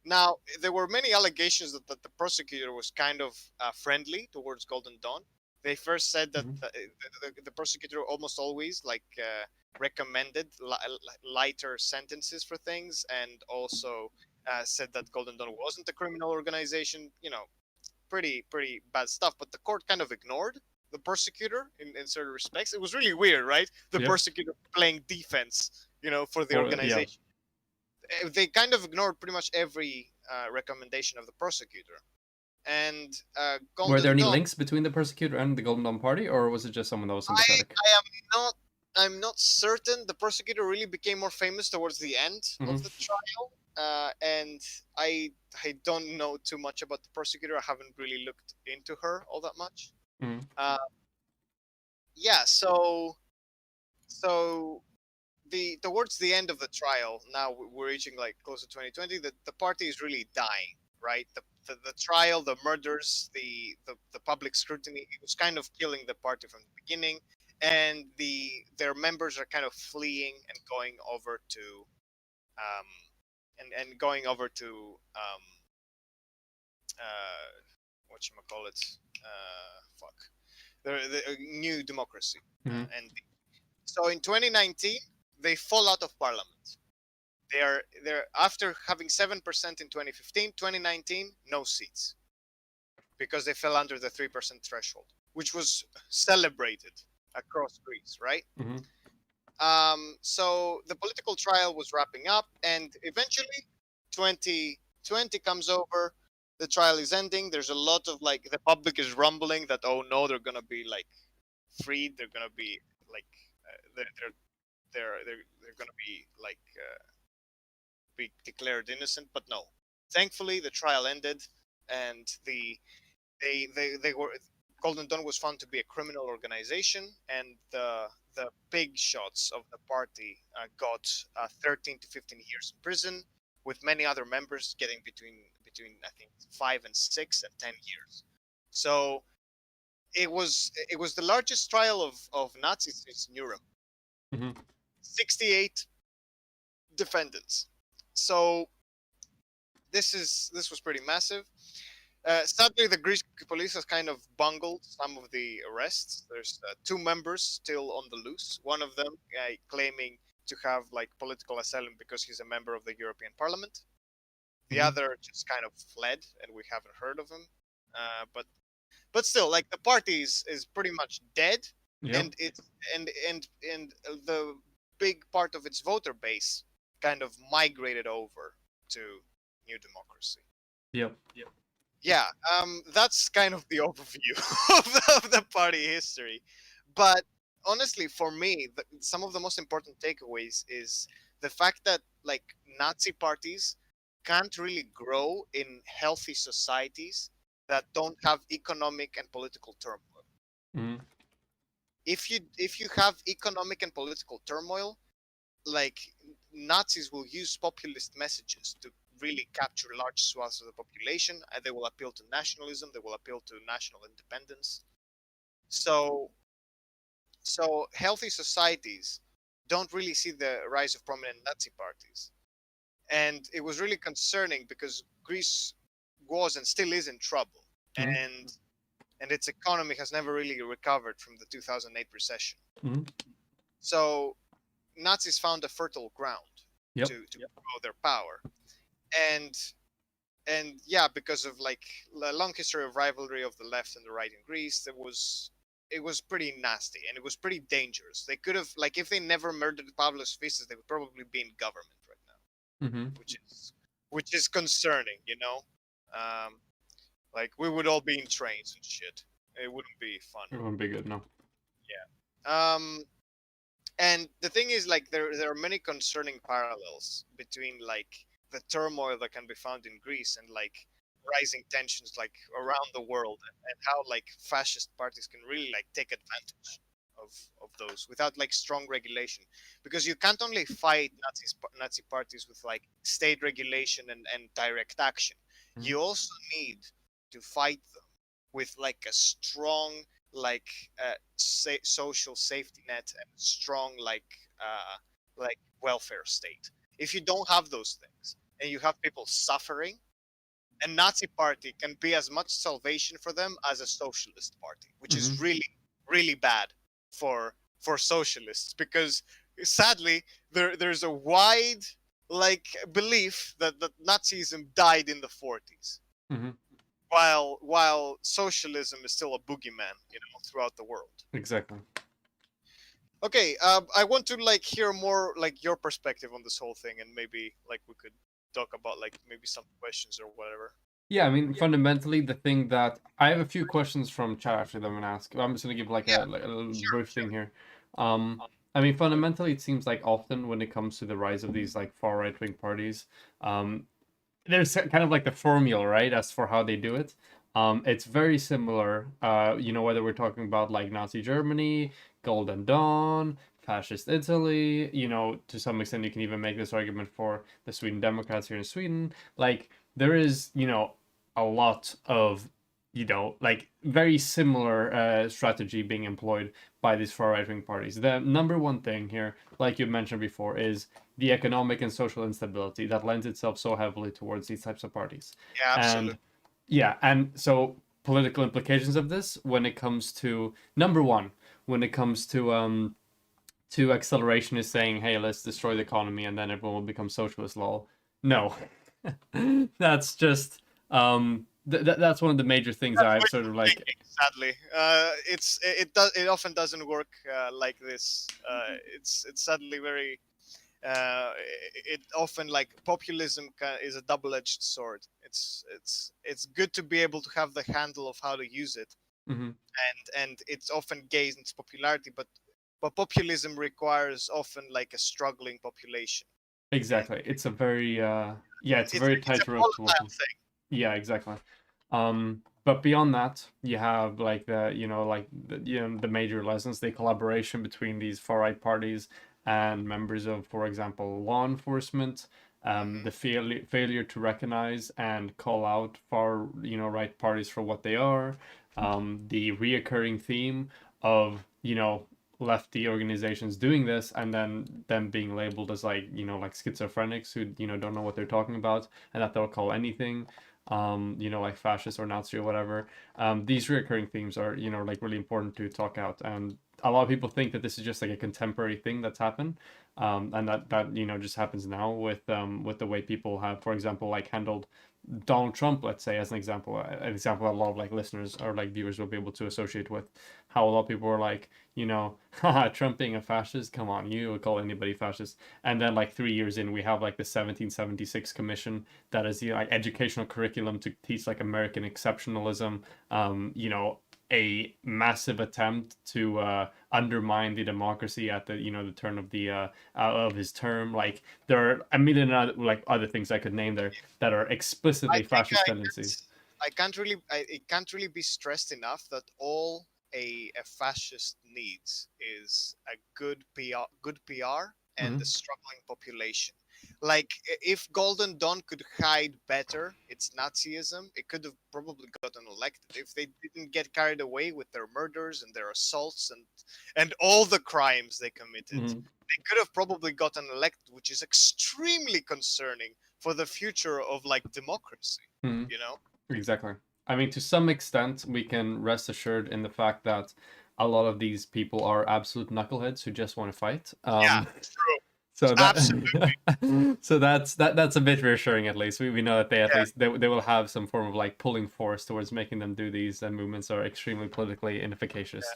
Now, there were many allegations that the prosecutor was kind of friendly towards Golden Dawn. They first said that Mhm. the prosecutor almost always, like, recommended lighter sentences for things, and also said that Golden Dawn wasn't a criminal organization. Pretty bad stuff. But the court kind of ignored the prosecutor in certain respects. It was really weird, right? The Yep. prosecutor playing defense, for the Yeah. organization. They kind of ignored pretty much every recommendation of the prosecutor. And Were there Golden any Dawn, links between the persecutor and the Golden Dawn Party, or was it just someone that was I, sympathetic? I am not. I'm not certain. The prosecutor really became more famous towards the end of Mhm. the trial, and I don't know too much about the prosecutor. I haven't really looked into her all that much. Mhm. Uh, yeah, so the towards the end of the trial, now we're reaching, like, close to 2020. The party is really dying, right? The trial, the murders, the public scrutiny, it was kind of killing the party from the beginning, and their members are kind of fleeing and going over to um and going over to what you call it, fuck, the New Democracy, Mhm. and so in 2019 they fall out of parliament. They're after having 7% in 2015, 2019, no seats, because they fell under the 3% threshold, which was celebrated across Greece, right? Mhm. So the political trial was wrapping up, and eventually 2020 comes over. The trial is ending. There's a lot of, like, the public is rumbling that, oh no, they're gonna be, like, freed. They're gonna be, like, they're they're gonna be like be declared innocent, but no. Thankfully, the trial ended, and they were Golden Dawn was found to be a criminal organization, and the big shots of the party got 13 to 15 years in prison, with many other members getting between I think 5 and 6 and 10 years. So it was the largest trial of Nazis in Europe. Mhm. 68 defendants. So this was pretty massive. Sadly, the Greek police has kind of bungled some of the arrests. There's 2 members still on the loose. One of them claiming to have like political asylum because he's a member of the European Parliament. The Mhm. other just kind of fled, and we haven't heard of him. But still, like the party is pretty much dead, Yep. and it's and the big part of its voter base kind of migrated over to New Democracy. Yep. Yeah, that's kind of the overview of the party history. But honestly, for me, some of the most important takeaways is the fact that like Nazi parties can't really grow in healthy societies that don't have economic and political turmoil. Mhm. If you have economic and political turmoil, like Nazis will use populist messages to really capture large swaths of the population, and they will appeal to nationalism, they will appeal to national independence. So healthy societies don't really see the rise of prominent Nazi parties. And it was really concerning because Greece was and still is in trouble. Mhm. And its economy has never really recovered from the 2008 recession. Mhm. So Nazis found a fertile ground Yep. to grow their power. And yeah, because of like a long history of rivalry of the left and the right in Greece, it was pretty nasty and it was pretty dangerous. They could have, like, if they never murdered Pavlos Fysis, they would probably be in government right now, Mhm. which is concerning, you know. Like we would all be in trains and shit. It wouldn't be fun. It won't be good. No. And the thing is, like, there are many concerning parallels between like the turmoil that can be found in Greece and like rising tensions like around the world, and how like fascist parties can really like take advantage of those without like strong regulation, because you can't only fight Nazi parties with like state regulation and direct action. Mhm. You also need to fight them with like a strong like social safety net and strong like welfare state. If you don't have those things and you have people suffering, a Nazi party can be as much salvation for them as a socialist party, which is Mhm. really really bad for socialists, because sadly there's a wide like belief that Nazism died in the 40s, Mhm. while socialism is still a boogeyman, throughout the world. Exactly. Okay, I want to like hear more like your perspective on this whole thing, and maybe like we could talk about like maybe some questions or whatever. Yeah, I mean, fundamentally, the thing that I have a few questions from chat actually that I'm gonna ask. I'm just gonna give like Yeah, a little sure, brief thing here. I mean, fundamentally, it seems like often when it comes to the rise of these like far right wing parties, um, there's kind of like the formula, right, as for how they do it. It's very similar. Whether we're talking about like Nazi Germany, Golden Dawn, fascist Italy. To some extent, you can even make this argument for the Sweden Democrats here in Sweden. Like there is, a lot of like very similar strategy being employed by these far right wing parties. The number one thing here, like you mentioned before, is the economic and social instability that lends itself so heavily towards these types of parties. yeah, absolutely. And yeah, and so political implications of this when it comes to number one, when it comes to acceleration is saying, hey, let's destroy the economy and then everyone will become socialist. Lol. No, that's just that's one of the major things that I've sort of like. Thinking, sadly, it often doesn't work like this. It's sadly very. It often like populism is a double-edged sword. It's good to be able to have the handle of how to use it, Mhm. and it often gains popularity, but but populism requires often like a struggling population. Exactly. It's a very it's a It's very it's a tightrope to walk volatile on. thing. Yeah, exactly. But beyond that, you have like the major lessons, the collaboration between these far right parties and members of, for example, law enforcement, the failure to recognize and call out far right parties for what they are, the reoccurring theme of lefty organizations doing this and then them being labeled as like like schizophrenics who don't know what they're talking about and that they'll call anything like fascist or Nazi or whatever. These recurring themes are, like really important to talk out. And a lot of people think that this is just like a contemporary thing that's happened. And that just happens now with the way people have, for example, like handled Donald Trump, let's say, as an example a lot of like listeners or like viewers will be able to associate with how a lot of people were like, haha, Trump being a fascist, come on, you would call anybody fascist. And then like 3 years in, we have like the 1776 commission that is the like educational curriculum to teach like American exceptionalism, a massive attempt to undermine the democracy at the the turn of the of his term. Like there are a million other, like other things I could name there that are I explicitly think fascist tendencies. it can't really be stressed enough that all a fascist needs is a good PR and a Mhm. struggling population. Like if Golden Dawn could hide better its Nazism, it could have probably gotten elected. If they didn't get carried away with their murders and their assaults and all the crimes they committed, Mhm. they could have probably gotten elected, which is extremely concerning for the future of like democracy. Mhm. You know? Exactly. I mean, to some extent, we can rest assured in the fact that a lot of these people are absolute knuckleheads who just want to fight. Yeah, true. So Absolutely. that's a bit reassuring at least. We know that they at Yeah. least they will have some form of like pulling force towards making them do these, and movements are extremely politically inefficacious.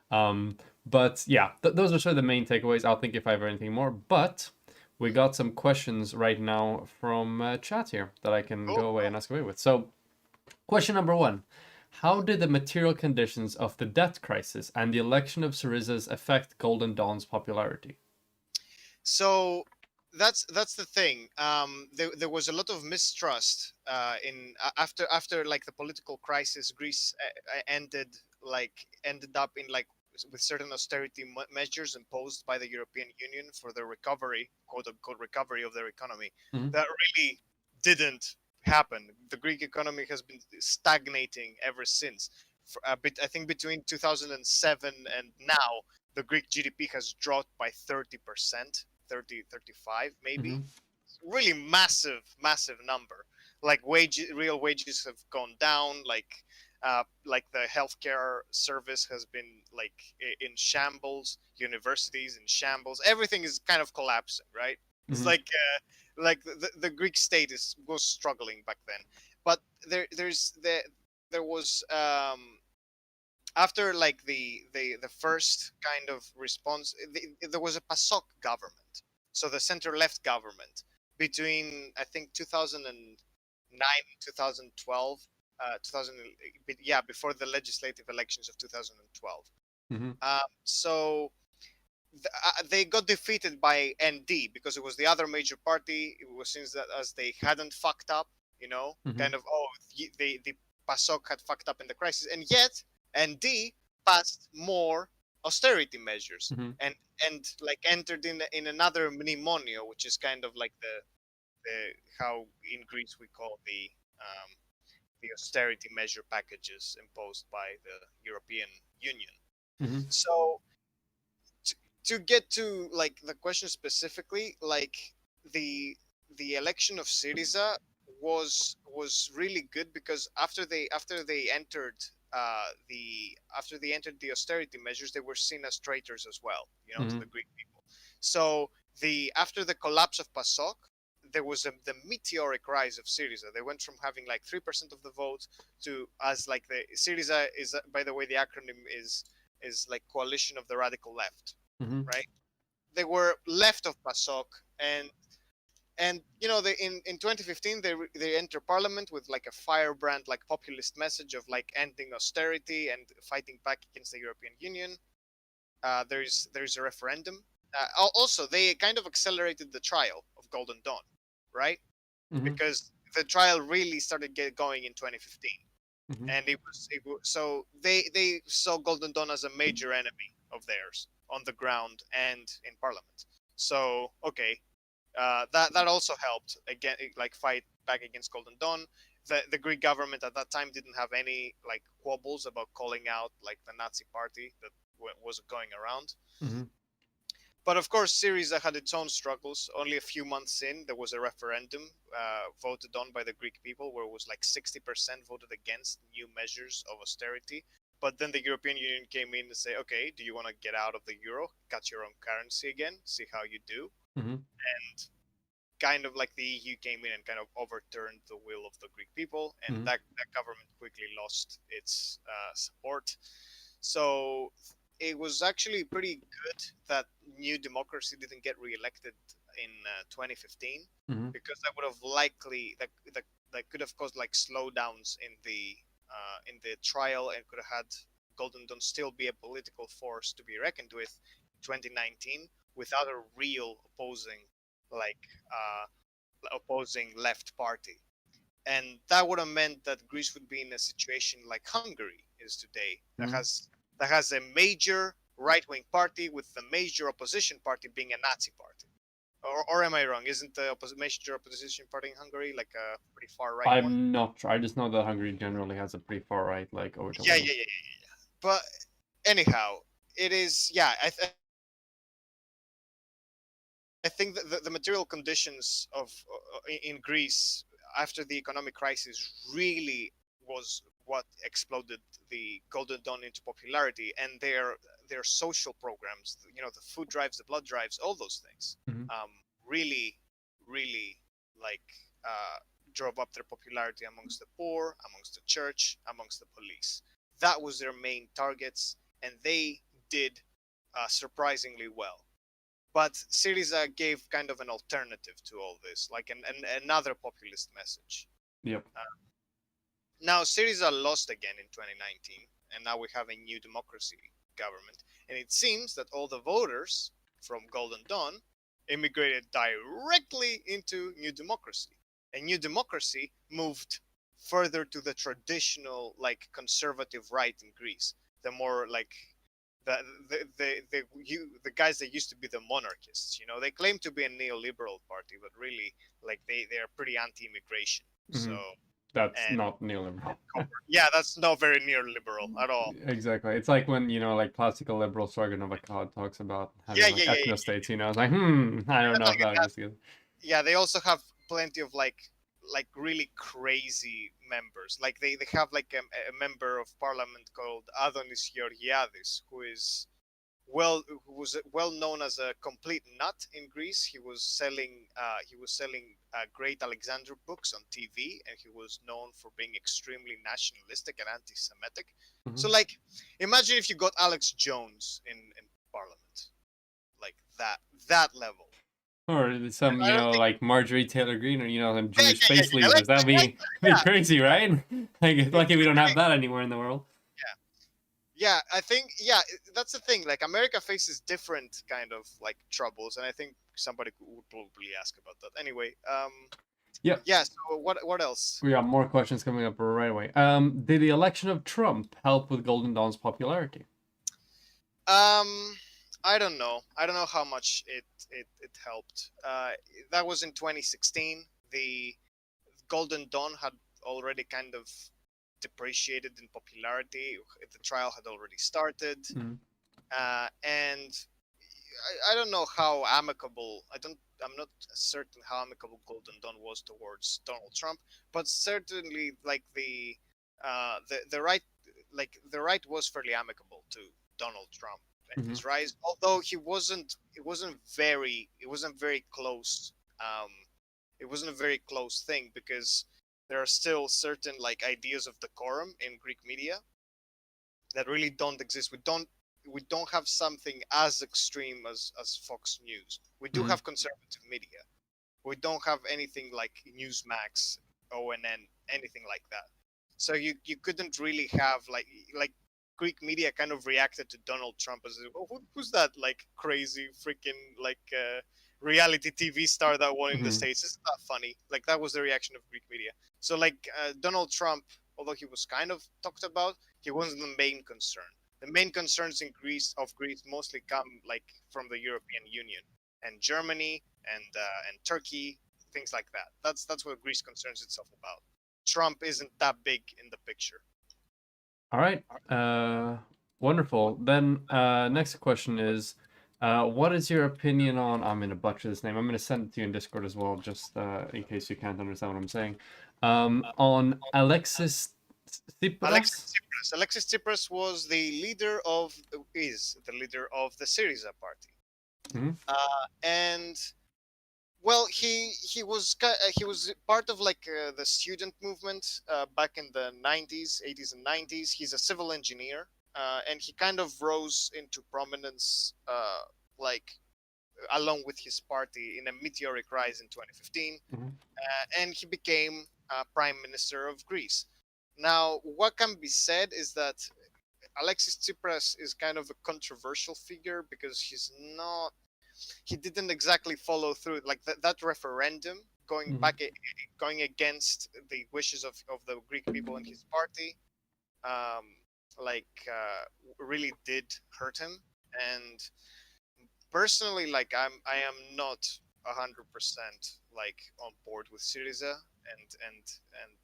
But yeah, those are sort of the main takeaways. I'll think if I have anything more. But we got some questions right now from chat here that I can Cool. go away and ask away with. So question number one. How did the material conditions of the debt crisis and the election of Syrizas affect Golden Dawn's popularity? So that's the thing. There was a lot of mistrust after like the political crisis. Greece ended up in like with certain austerity measures imposed by the European Union for the recovery, quote unquote, recovery of their economy. Mhm. That really didn't happen. The Greek economy has been stagnating ever since. For a bit, I think between 2007 and now, the Greek GDP has dropped by 30%, 30, 35 maybe. Mhm. Really massive number. Like real wages have gone down. Like the healthcare service has been like in shambles. Universities in shambles. Everything is kind of collapsing, right? It's Mhm. like the Greek state was struggling back then. But there was after like the first kind of response, there was a PASOK government, so the center left government between I think 2009 and 2012, 2000, yeah, before the legislative elections of 2012. Mhm. So they got defeated by ND because it was the other major party. It was since that as they hadn't fucked up, Mhm. kind of the PASOK had fucked up in the crisis, and yet ND passed more austerity measures Mhm. and like entered in another mnemonio, which is kind of like the how in Greece we call the austerity measure packages imposed by the European Union. Mhm. So to get to like the question specifically, like the the election of Syriza was really good because after they entered the austerity measures, they were seen as traitors as well, to the Mhm. Greek people. So the after the collapse of PASOK, there was the meteoric rise of Syriza. They went from having like 3% of the vote to as like the Syriza is, by the way, the acronym is like Coalition of the Radical Left, Mhm. right? They were left of PASOK, and they in 2015 they enter parliament with like a firebrand like populist message of like ending austerity and fighting back against the European Union. there's a referendum. Also, they kind of accelerated the trial of Golden Dawn, right? Mhm. Because the trial really started going in 2015, Mhm. and it was so they saw Golden Dawn as a major enemy of theirs on the ground and in Parliament. So okay, that also helped again, like fight back against Golden Dawn. The Greek government at that time didn't have any like quibbles about calling out like the Nazi party that was going around. Mhm. But of course, Syriza had its own struggles. Only a few months in, there was a referendum voted on by the Greek people where it was like 60% voted against new measures of austerity. But then the European Union came in and say, okay, do you want to get out of the euro, cut your own currency again, see how you do? Mhm. And kind of like the EU came in and kind of overturned the will of the Greek people, and Mhm. that government quickly lost its support. So it was actually pretty good that New Democracy didn't get reelected in 2015, Mhm. because that would have likely that could have caused like slowdowns in the trial, and could have had Golden Dawn still be a political force to be reckoned with in 2019 without a real like uh, opposing left party. And that would have meant that Greece would be in a situation like Hungary is today, Mhm. that has a major right-wing party with the major opposition party being a Nazi party. Or am I wrong? Isn't the major opposition party in Hungary like a pretty far right one? I'm not sure. I just know that Hungary generally has a pretty far right like Yeah, overtone. yeah, yeah, yeah, yeah. But anyhow, it is. Yeah, I think that the material conditions of in Greece after the economic crisis really was what exploded the Golden Dawn into popularity, and their social programs, you know, the food drives, the blood drives, all those things, Mhm. really, really like drove up their popularity amongst the poor, amongst the church, amongst the police. That was their main targets, and they did surprisingly well. But Syriza gave kind of an alternative to all this, like another populist message. Yep. Now Syriza lost again in 2019, and now we have a new democracy government. And it seems that all the voters from Golden Dawn immigrated directly into New Democracy. And New Democracy moved further to the traditional, like conservative right in Greece, the more like the guys that used to be the monarchists. You know, they claim to be a neoliberal party, but really, like they are pretty anti-immigration. So, Mhm. That's and not neoliberal. yeah, that's not very neoliberal at all. Exactly. It's like when, like classical liberal Sargon of Akkad talks about Yeah, having yeah, like yeah, yeah. ethno states, it's like, I don't know if Like that that. goes together. Yeah, they also have plenty of like really crazy members. Like they have like a member of parliament called Adonis Georgiadis, who was well known as a complete nut in Greece. He was selling great Alexander books on TV, and he was known for being extremely nationalistic and anti-Semitic. So Mhm. like, imagine if you got Alex Jones in Parliament, like that level. Or some, I don't think. like Marjorie Taylor Greene or, some Yeah, Jewish yeah, yeah, space yeah. leaders. That'd Like be, that. be crazy, right? Like, it's Yeah. lucky we don't have that anywhere in the world. Yeah, I think that's the thing. Like America faces different kind of like troubles, and I think somebody would probably ask about that. Anyway, Yep. yeah. So what else? We got more questions coming up right away. Did the election of Trump help with Golden Dawn's popularity? Um, I don't know. I don't know how much it helped. That was in 2016. The Golden Dawn had already kind of depreciated in popularity. The trial had already started, Mhm. and I don't know how amicable. I'm not certain how amicable Golden Dawn was towards Donald Trump, but certainly like the right, like the right was fairly amicable to Donald Trump and Mhm. his rise, although it wasn't very close. Um, it wasn't a very close thing, because there are still certain like ideas of decorum in Greek media that really don't exist. We don't have something as extreme as Fox News. We do Mhm. have conservative media. We don't have anything like Newsmax, ONN, anything like that. So you couldn't really have like Greek media kind of reacted to Donald Trump as, oh, who's that like crazy freaking like reality TV star that won in the Mhm. States? It's not funny. Like that was the reaction of Greek media. So like Donald Trump, although he was kind of talked about, he wasn't the main concern. The main concerns in Greece mostly come like from the European Union and Germany and Turkey, things like that. That's what Greece concerns itself about. Trump isn't that big in the picture. All right. Wonderful. Then next question is, what is your opinion on? I'm gonna butcher this name. I'm gonna send it to you in Discord as well, just in case you can't understand what I'm saying. On Alexis Tsipras. Alexis Tsipras was the leader of is the leader of the Syriza party, Mhm. and well, he was part of like the student movement back in the 90s, 80s, and 90s. He's a civil engineer, and he kind of rose into prominence, like along with his party in a meteoric rise in 2015, Mhm. and he became prime minister of Greece. Now, what can be said is that Alexis Tsipras is kind of a controversial figure because he didn't exactly follow through like that referendum going Mhm. going against the wishes of the Greek people and his party, um, really did hurt him. And personally, like I am not 100% like on board with Syriza, and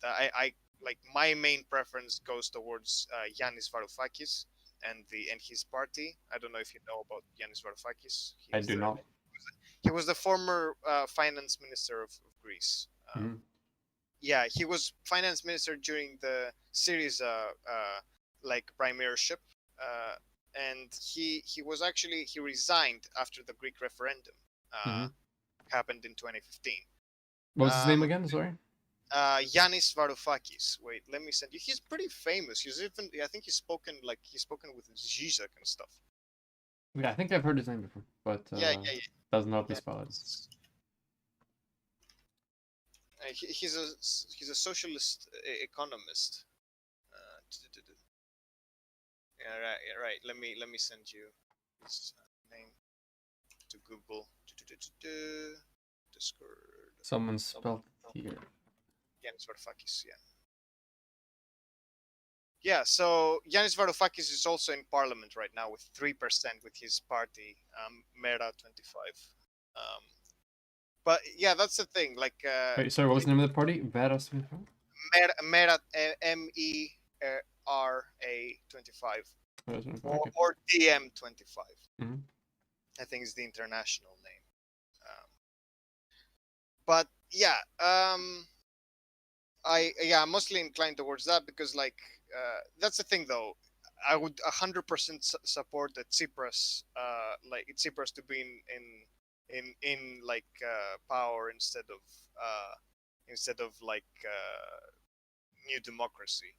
I like my main preference goes towards Yanis Varoufakis and his party. I don't know if you know about Yanis Varoufakis. I do not. He was the former finance minister of Greece. Mhm. Yeah, he was finance minister during the Syriza like premiership, and he resigned after the Greek referendum Mhm. happened in 2015. What was his name Um, again? Sorry. Yanis Varoufakis. Wait, let me send you. He's pretty famous. I think he's spoken with Zizek and stuff. Yeah, I think I've heard his name before, but Yeah. doesn't help me Yeah. spell it. He's a socialist economist. Yeah, right. Let me send you his name to Google. Discord. Someone spelled it here. Yanis Varoufakis. Yeah. Yeah. So Yanis Varoufakis is also in parliament right now with 3% with his party, Mera 25. Um, but yeah, that's the thing. Like Wait, sorry, what was the name of the party? Veras. Mera MERA 25 Okay. or DM 25. Mhm. I think is the international name. But yeah, I'm mostly inclined towards that because like that's the thing though. I would 100% support that Tsipras, like Tsipras to be in like power instead of like New Democracy.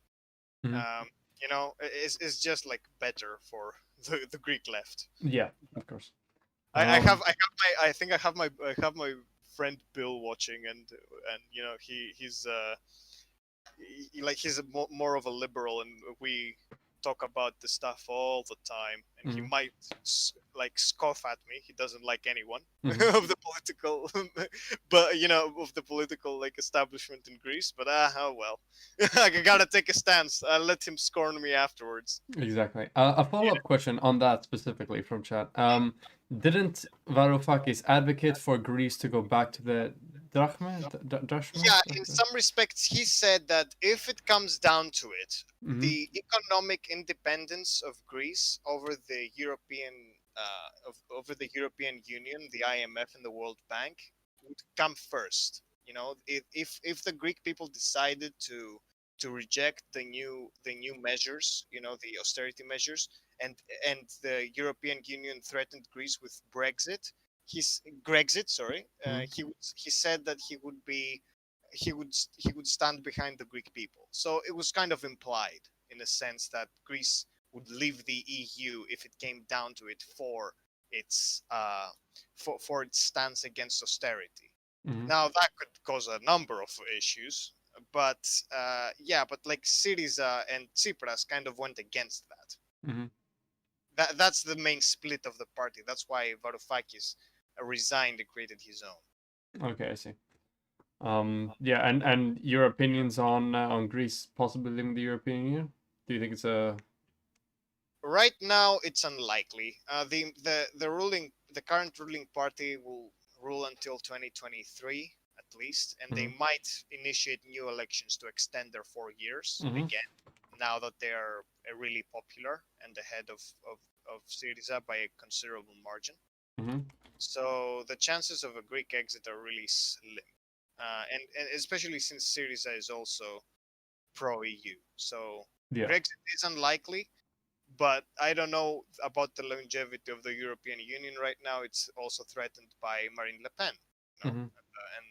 Mhm. You know, it's just like better for the Greek left. Yeah, of course. I think I have my friend Bill watching, and you know he's more of a liberal, and we talk about the stuff all the time, and he Mhm. might like scoff at me. He doesn't like anyone Mhm. of the political, but you know of the political like establishment in Greece. But oh well, I gotta take a stance. I'll let him scorn me afterwards. Exactly. A follow-up question on that specifically from chat. Didn't Varoufakis advocate for Greece to go back to the drachma? Drachma? Yeah, in some respects, he said that if it comes down to it, Mhm. the economic independence of Greece over the over the European Union, the IMF, and the World Bank would come first. You know, if the Greek people decided to reject the new measures, you know, the austerity measures, and the European Union threatened Greece with Brexit, he's Grexit, sorry. Mhm. He said that he would stand behind the Greek people. So it was kind of implied in a sense that Greece would leave the EU if it came down to it its for its stance against austerity. Mhm. Now that could cause a number of issues, but yeah, but like Syriza and Tsipras kind of went against that. Hmm. That's the main split of the party. That's why Varoufakis resigned and created his own. Okay, I see. Yeah, and your opinions on Greece possibly leaving the European Union? Do you think it's a Right now, it's unlikely. The current ruling party will rule until 2023 at least, and they Mhm. might initiate new elections to extend their 4 years Mhm. again. Now that they are really popular and ahead of Syriza by a considerable margin, Mhm. so the chances of a Greek exit are really slim, and especially since Syriza is also pro EU, so Yeah. Brexit is unlikely, but I don't know about the longevity of the European Union right now. It's also threatened by Marine Le Pen, Mhm.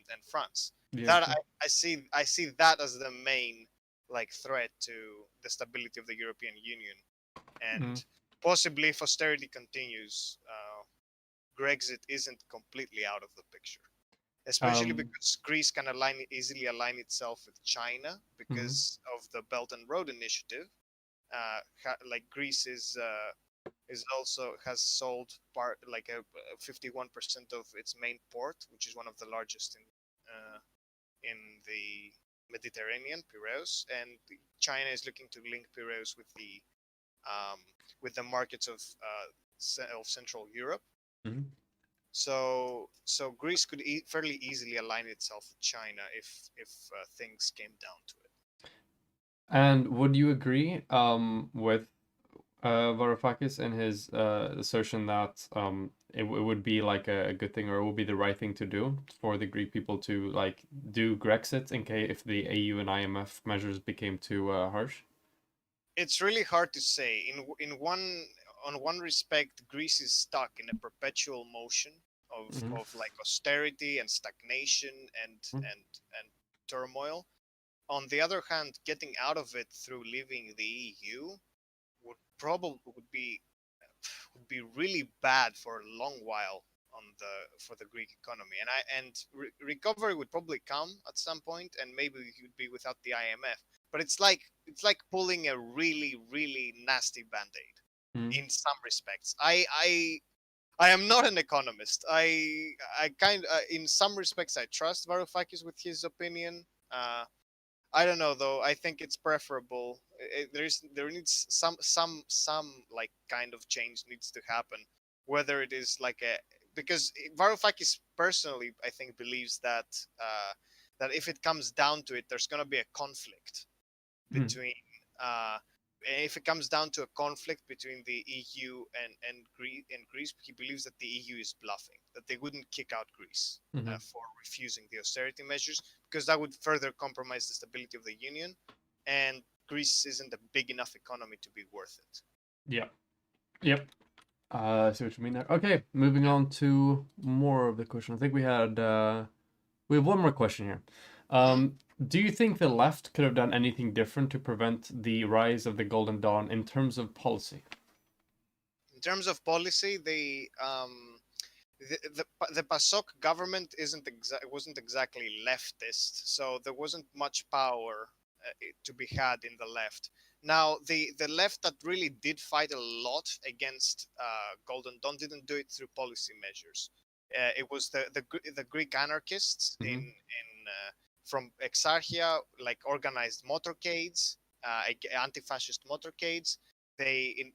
and France. Yeah, That true. I see that as the main like threat to the stability of the European Union, and Mhm. possibly if austerity continues, Brexit isn't completely out of the picture. Especially Um. because Greece can easily align itself with China Mhm. because of the Belt and Road Initiative. Like Greece is also has sold part like a 51% of its main port, which is one of the largest in the Mediterranean, Piraeus, and China is looking to link Piraeus um, with the markets of Central Europe. Mhm. So Greece could fairly easily align itself with China if things came down to it. And would you agree with Varoufakis and his assertion that it would be like a good thing or it would be the right thing to do for the Greek people to like do Grexit in case if the AU and IMF measures became too harsh? It's really hard to say. In one respect, Greece is stuck in a perpetual motion Mhm. of like austerity and stagnation and Mhm. and and turmoil. On the other hand, getting out of it through leaving the EU would be really bad for a long while for the Greek economy, and recovery would probably come at some point, and maybe it would be without the IMF. But it's like pulling a really nasty band-aid Mhm. in some respects. I am not an economist. In some respects I trust Varoufakis with his opinion. I don't know though. I think it's preferable. There needs some like kind of change needs to happen. Whether it is like a because Varoufakis personally, I think, believes that if it comes down to it, there's gonna be a conflict Mhm. between uh, if it comes down to a conflict between the EU and Greece, he believes that the EU is bluffing, that they wouldn't kick out Greece Mhm. for refusing the austerity measures, because that would further compromise the stability of the union, and Greece isn't a big enough economy to be worth it. Yeah. Yep. I see what you mean there. Okay, moving on to more of the question. I think we have one more question here. Mhm. Do you think the left could have done anything different to prevent the rise of the Golden Dawn in terms of policy? In terms of policy, the PASOK government wasn't exactly leftist, so there wasn't much power to be had in the left. Now, the left that really did fight a lot against Golden Dawn didn't do it through policy measures. It was the Greek anarchists Mm-hmm. from Exarchia, like organized motorcades, anti-fascist motorcades. The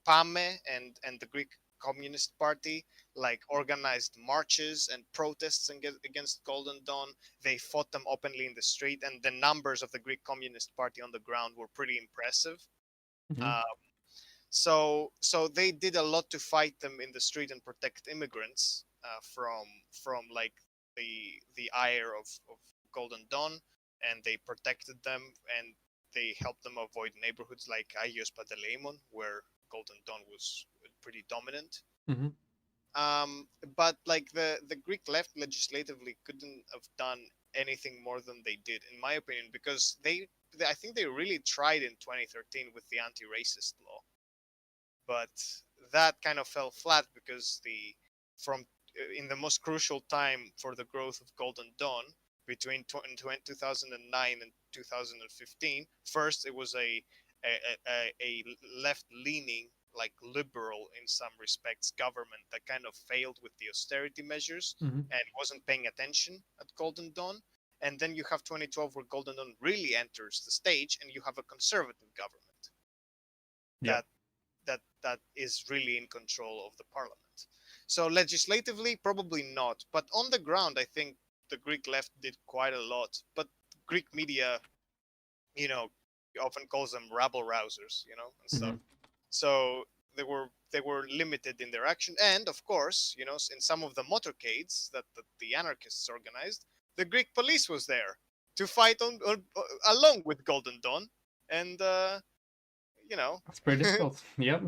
PAME and the Greek Communist Party like organized marches and protests against Golden Dawn. They fought them openly in the street, and the numbers of the Greek Communist Party on the ground were pretty impressive. Mm-hmm. Uh, so they did a lot to fight them in the street and protect immigrants from like the ire of Golden Dawn, and they protected them, and they helped them avoid neighborhoods like Agios Panteleimon, where Golden Dawn was pretty dominant. Mm-hmm. But like the Greek left legislatively couldn't have done anything more than they did, in my opinion, because I think they really tried in 2013 with the anti-racist law, but that kind of fell flat because the from in the most crucial time for the growth of Golden Dawn between 2009 and 2015. First, it was a left-leaning, like liberal in some respects, government that kind of failed with the austerity measures Mhm. and wasn't paying attention at Golden Dawn. And then you have 2012 where Golden Dawn really enters the stage, and you have a conservative government Yeah. that is really in control of the parliament. So legislatively, probably not, but on the ground, I think the Greek left did quite a lot. But Greek media, you know, often calls them rabble rousers, you know, and stuff. So they were limited in their action, and of course, you know, in some of the motorcades that the anarchists organized, the Greek police was there to fight along with Golden Dawn, and you know, That's pretty difficult. Yep.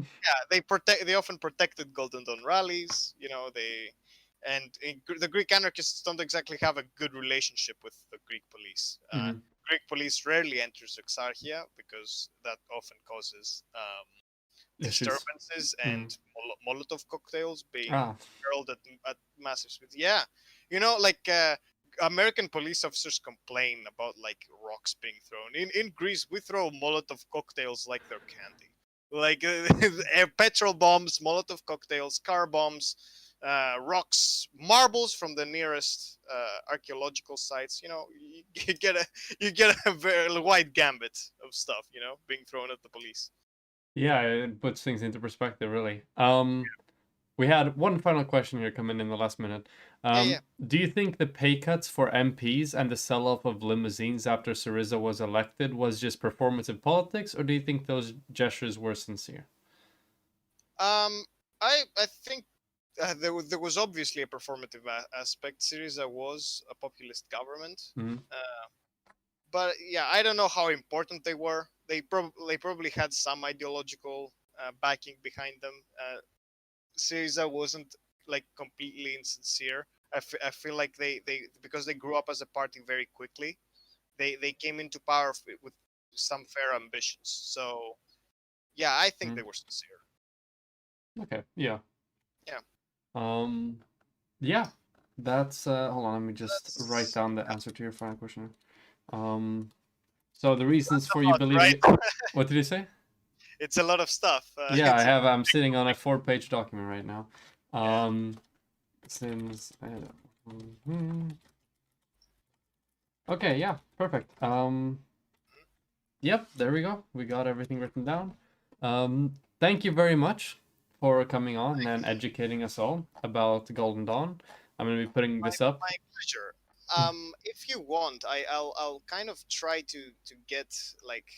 they often protected Golden Dawn rallies. You know, the Greek anarchists don't exactly have a good relationship with the Greek police. Mhm. Greek police rarely enters Exarchia because that often causes Issues. disturbances and Molotov cocktails being Ah. hurled at massive speeds. Yeah, you know, like American police officers complain about like rocks being thrown. In Greece, we throw Molotov cocktails like they're candy, like petrol bombs, Molotov cocktails, car bombs, rocks, marbles from the nearest archaeological sites. You know, you get a very wide gambit of stuff. You know, being thrown at the police. Yeah, it puts things into perspective, really. We had one final question here come in the last minute. Yeah. Do you think the pay cuts for MPs and the sell-off of limousines after Syriza was elected was just performative politics, or do you think those gestures were sincere? I think there was obviously a performative aspect. Syriza was a populist government, Mhm. but yeah, I don't know how important they were. They probably had some ideological backing behind them. Syriza wasn't like completely insincere. I feel like they because they grew up as a party very quickly. They came into power with some fair ambitions. So yeah, I think they were sincere. Okay, yeah. Yeah. Yeah. That's hold on, let me just write That's- down the answer to your final question. So the reasons for a you lot, believing right? What did you say? It's a lot of stuff. Yeah, it's- I'm sitting on a 4-page document right now. Since okay, yeah, perfect. Yep, there we go. We got everything written down. Thank you very much for coming on and educating us all about Golden Dawn. I'm gonna be putting this up. My pleasure. If you want, I'll kind of try to get like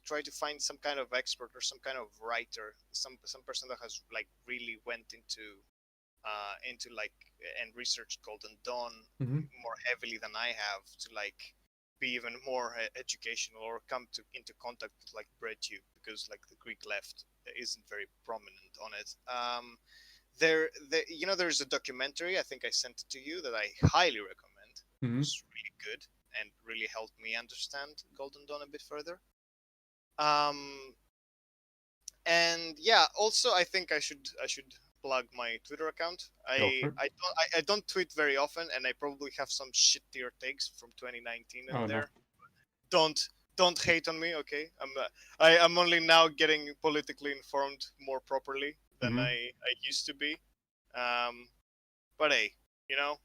try to find some kind of expert or some kind of writer, some person that has like really went into like and researched Golden Dawn Mhm. more heavily than I have to like be even more educational or come into contact with like BreadTube, because like the Greek left isn't very prominent on it. You know, there's a documentary, I think I sent it to you, that I highly recommend. Mhm. It's really good and really helped me understand Golden Dawn a bit further. And yeah, also I think I should plug my Twitter account. Go for it. I don't tweet very often, and I probably have some shittier takes from 2019 in Oh, no. there. Don't hate on me, okay? I'm only now getting politically informed more properly than Mhm. I used to be. But hey, you know,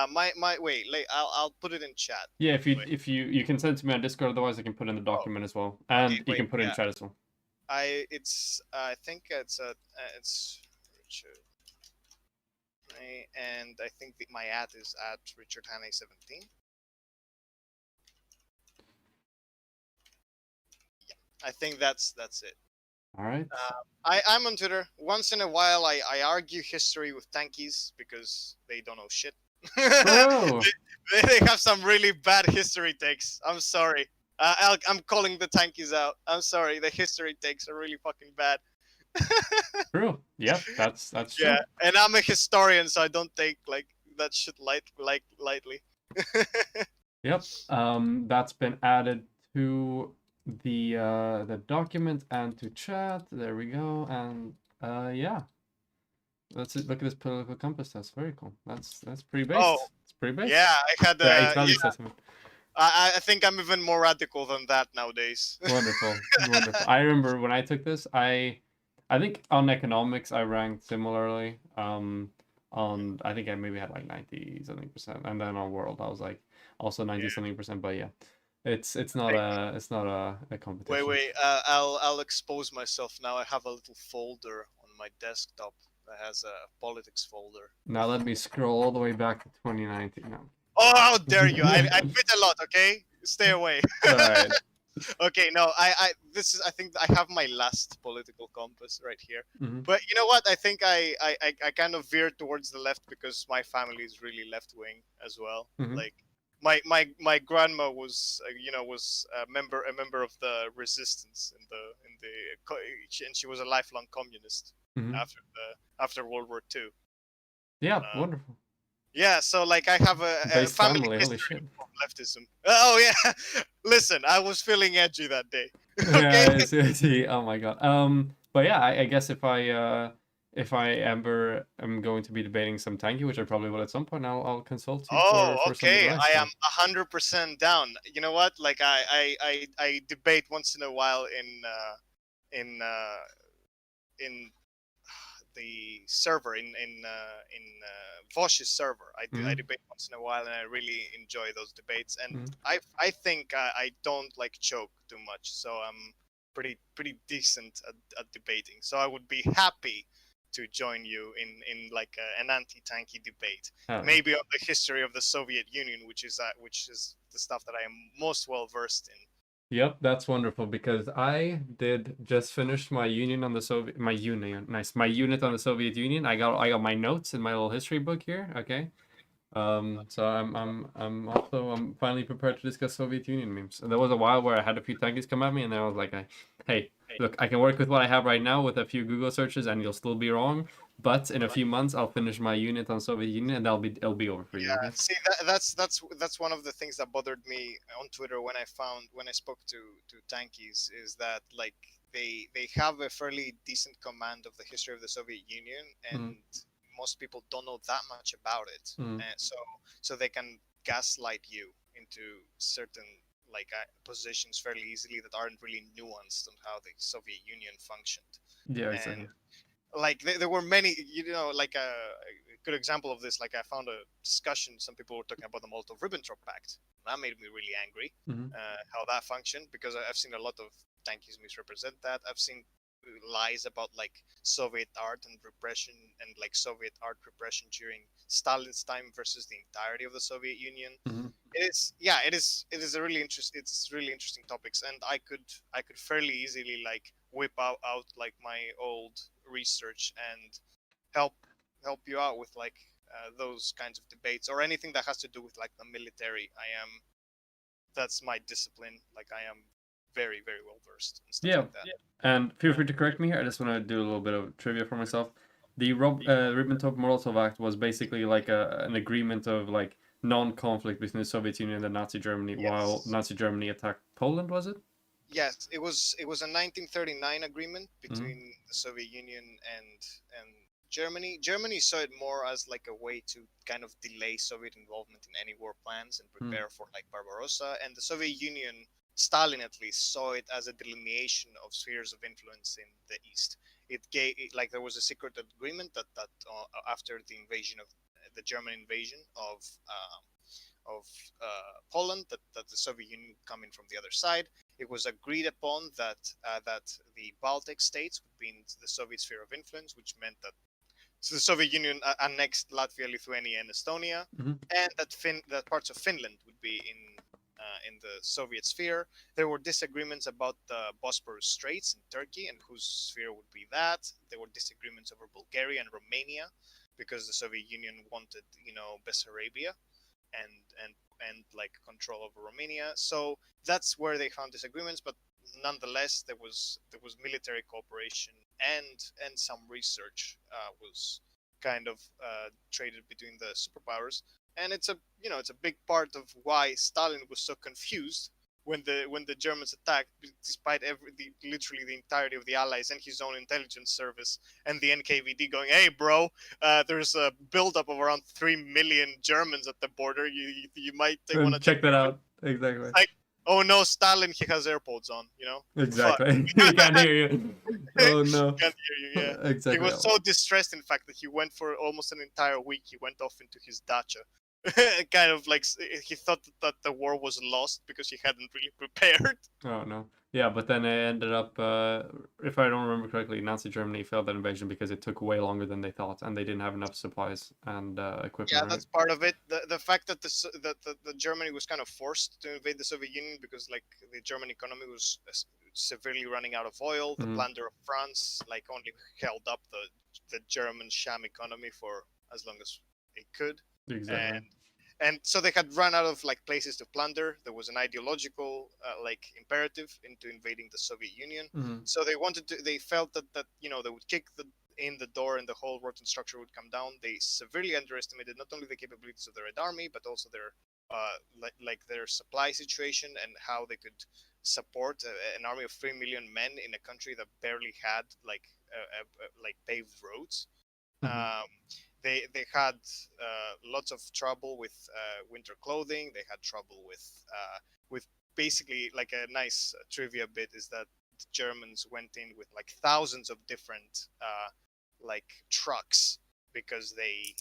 my wait, I'll put it in chat. Yeah, if Wait. you can send it to me on Discord, otherwise I can put it in the document as well. And you wait, can put it in yeah. chat as well. I think it's Richard, and I think my ad is at Richard Haney 17. Yeah, I think that's it. All right. I'm on Twitter. Once in a while, I argue history with tankies because they don't know shit. Bro. They have some really bad history takes. I'm sorry. I'm calling the tankies out. I'm sorry. The history takes are really fucking bad. True. Yep, that's true. Yeah, and I'm a historian, so I don't take like that shit lightly. Yep. That's been added to the document and to chat. There we go. And yeah. Look at this political compass test. Very cool. That's pretty based. Oh, It's pretty based. Yeah, I had The Eight Values Testament. I think I'm even more radical than that nowadays. Wonderful, wonderful. I remember when I took this, I think on economics I ranked similarly. On I think I maybe had like 90 something percent, and then on world I was like also 90 Yeah. something percent. But yeah, it's not a Wait, competition. wait. I'll expose myself now. I have a little folder on my desktop that has a politics folder. Now let me scroll all the way back to 2019 now. Oh, how dare you! I bit a lot. Okay, stay away. All right. Okay, no, this is. I think I have my last political compass right here. Mhm. But you know what? I think I kind of veered towards the left because my family is really left wing as well. Mhm. Like my grandma was was a member of the resistance and she was a lifelong communist Mhm. after World War II. Yeah, Uh, wonderful. Yeah, so like I have a Based family family, holy history shit. of leftism. Oh yeah, listen, I was feeling edgy that day. Yeah, Okay. I see. Oh my god. But yeah, I guess if I ever am going to be debating some tanky, which I probably will at some point, I'll consult you Oh, for some okay. advice. I Then. am 100% down. You know what? Like I debate once in a while in in the server in Vosh's server. I Mhm. debate once in a while, and I really enjoy those debates. And Mhm. I think I don't like choke too much, so I'm pretty decent at debating. So I would be happy to join you in like an anti-tanky debate, Hell yeah. maybe on the history of the Soviet Union, which is the stuff that I am most well versed in. Yep, that's wonderful because I did just finish my union on the Soviet my union my unit on the Soviet Union. I got my notes in my little history book here. Okay. So I'm finally prepared to discuss Soviet Union memes. And there was a while where I had a few tankies come at me, and then I was like, hey, look, I can work with what I have right now with a few Google searches, and you'll still be wrong. But in a few months, I'll finish my unit on Soviet Union, and it'll be over for you. Yeah, Okay? see, that's one of the things that bothered me on Twitter when I spoke to tankies is that like they have a fairly decent command of the history of the Soviet Union, and Mhm. most people don't know that much about it, Mhm. and so they can gaslight you into certain like positions fairly easily that aren't really nuanced on how the Soviet Union functioned. Yeah, And exactly. like there were many, like a good example of this, like I found a discussion, some people were talking about the Molotov-Ribbentrop Pact. That made me really angry, Mhm. how that functioned, because I've seen a lot of tankies misrepresent that. I've seen lies about like Soviet art and repression, and like Soviet art repression during Stalin's time versus the entirety of the Soviet Union. Mhm. It is a really it's really interesting topics, and I could fairly easily like whip out like my old research and help you out with like those kinds of debates or anything that has to do with like the military. That's my discipline. Like I am very very well versed and stuff Yeah. like that. And feel free to correct me here. I just want to do a little bit of trivia for myself. The Ribbentrop-Molotov Act was basically like an agreement of like non-conflict between the Soviet Union and Nazi Germany while Yes. Nazi Germany attacked Poland, was it? Yes, it was a 1939 agreement Mhm. between the Soviet Union and Germany. Germany saw it more as like a way to kind of delay Soviet involvement in any war plans and prepare for like Barbarossa. And the Soviet Union, Stalin at least, saw it as a delineation of spheres of influence in the East. Like there was a secret agreement that after the invasion of the German invasion of Poland, that the Soviet Union would come in from the other side. It was agreed upon that the Baltic states would be in the Soviet sphere of influence, which meant that the Soviet Union annexed Latvia, Lithuania, and Estonia, Mhm. and that parts of Finland would be in the Soviet sphere. There were disagreements about the Bosporus Straits in Turkey and whose sphere would be that. There were disagreements over Bulgaria and Romania because the Soviet Union wanted, Bessarabia and and like control over Romania. So that's where they found disagreements, but nonetheless there was military cooperation and some research was kind of traded between the superpowers, and it's a big part of why Stalin was so confused when the Germans attacked, despite literally the entirety of the Allies and his own intelligence service and the NKVD going, "Hey, bro, there's a buildup of around 3 million Germans at the border. You might want to Check that out. Exactly. Like, oh no, Stalin, he has AirPods on, you know? Exactly. He can't hear you. Oh no. Can't hear you, yeah. He Exactly. was so distressed, in fact, that he went for almost an entire week. He went off into his dacha. Kind of like he thought that the war was lost because he hadn't really prepared. Oh no. Yeah, but then it ended up, if I don't remember correctly, Nazi Germany failed that invasion because it took way longer than they thought, and they didn't have enough supplies and equipment. Yeah, right? that's part of it. The fact that the Germany was kind of forced to invade the Soviet Union because like the German economy was severely running out of oil. The Mhm. plunder of France like only held up the German sham economy for as long as it could. Exactly. And so they had run out of like places to plunder. There was an ideological like imperative into invading the Soviet Union. Mhm. So they felt that you know they would kick in the door and the whole rotten structure would come down. They severely underestimated not only the capabilities of the Red Army but also their like their supply situation and how they could support an army of 3 million men in a country that barely had like paved roads. Mhm. They had lots of trouble with winter clothing. They had trouble with basically like a nice trivia bit is that the Germans went in with like thousands of different like trucks because they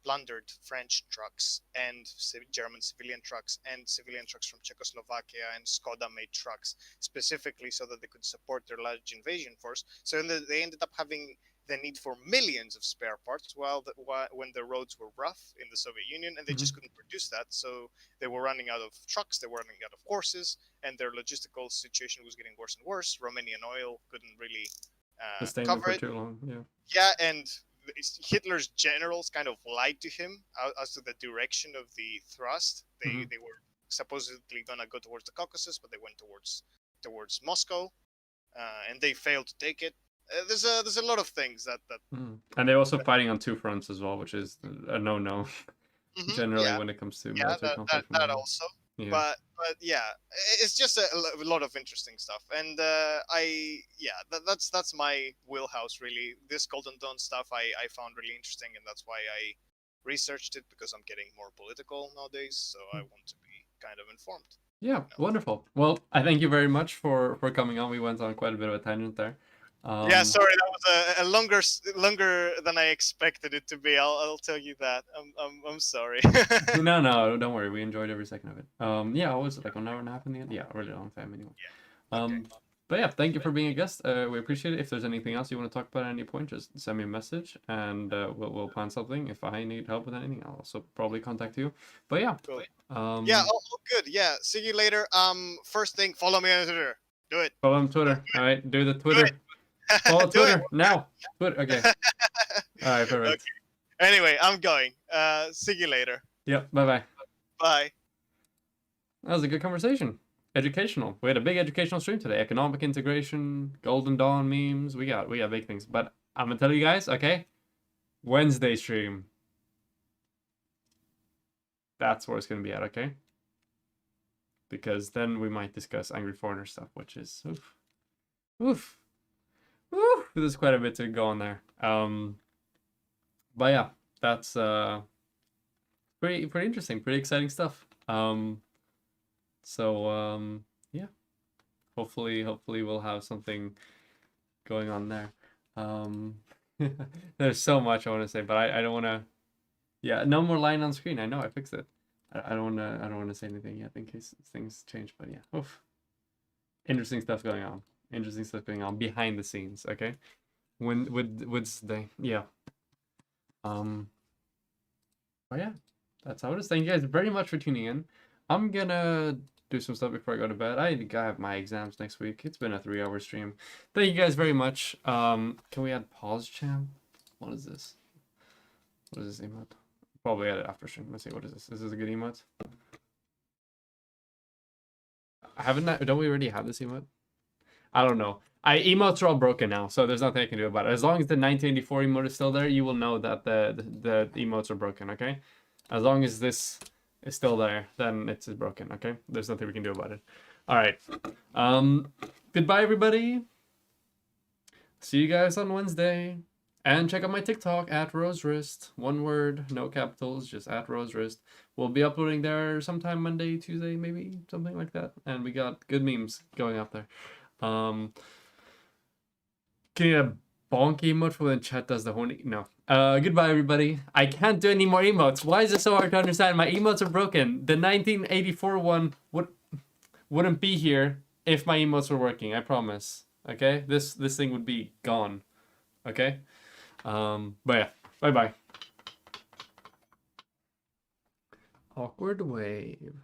plundered French trucks and German civilian trucks and civilian trucks from Czechoslovakia and Skoda made trucks specifically so that they could support their large invasion force. So they ended up having the need for millions of spare parts when the roads were rough in the Soviet Union, and they just couldn't produce that. So they were running out of trucks, they were running out of horses, and their logistical situation was getting worse and worse. Romanian oil couldn't really Sustain them cover for it. too long. Yeah. Yeah, and Hitler's generals kind of lied to him as to the direction of the thrust. They were supposedly gonna go towards the Caucasus, but they went towards Moscow, and they failed to take it. There's a lot of things that And they're also fighting on two fronts as well, which is a no-no generally yeah, when it comes to yeah, military conflict. that also. Yeah. But yeah, it's just a lot of interesting stuff, and that's my wheelhouse really. This Golden Dawn stuff I found really interesting, and that's why I researched it because I'm getting more political nowadays, so I want to be kind of informed. Yeah, wonderful. Well, I thank you very much for coming on. We went on quite a bit of a tangent there. Yeah, sorry, that was a longer than I expected it to be. I'll tell you that. I'm sorry. No, don't worry. We enjoyed every second of it. Yeah, what was it, like an hour and a half in the end? Yeah, a really long time anyway. Okay. But yeah, thank you for being a guest. We appreciate it. If there's anything else you want to talk about at any point, just send me a message and we'll plan something. If I need help with anything, I'll also probably contact you. But yeah. Cool. Um, Yeah, all good. Yeah, see you later. First thing, follow me on Twitter. Do it. Follow on Twitter. All right, do the Twitter. Follow Do Twitter it. now. Twitter. Okay. All right, perfect. Okay. Anyway, I'm going. See you later. Yeah. Bye. Bye. That was a good conversation. Educational. We had a big educational stream today. Economic integration, Golden Dawn memes. We got big things. But I'm gonna tell you guys, okay? Wednesday stream. That's where it's gonna be at, okay? Because then we might discuss Angry Foreigner stuff, which is oof. There's quite a bit to go on there. But yeah, that's pretty interesting, pretty exciting stuff. Yeah. Hopefully we'll have something going on there. There's so much I want to say, but I don't want to. Yeah, no more line on screen. I know I fixed it. I don't want to say anything yet in case things change. But yeah, interesting stuff going on. Interesting stuff going on behind the scenes. Okay, with the yeah. But yeah, that's how it is. Thank you guys very much for tuning in. I'm gonna do some stuff before I go to bed. I have my exams next week. It's been a 3-hour stream. Thank you guys very much. Can we add pause champ? What is this? What is this emote? Probably add it after stream. Let's see, what is this? This is a good emote. Don't we already have this emote? I don't know. Emotes are all broken now, so there's nothing I can do about it. As long as the 1984 emote is still there, you will know that the emotes are broken, okay? As long as this is still there, then it's broken, okay? There's nothing we can do about it. All right. Goodbye, everybody. See you guys on Wednesday. And check out my TikTok at RoseWrist. One word, no capitals, just at RoseWrist. We'll be uploading there sometime Monday, Tuesday, maybe something like that. And we got good memes going up there. Can you get a bonk emote when the chat does the horny? No. Goodbye, everybody. I can't do any more emotes. Why is it so hard to understand? My emotes are broken. The 1984 one wouldn't be here if my emotes were working. I promise. Okay, this thing would be gone. Okay. But yeah. Bye bye. Awkward wave.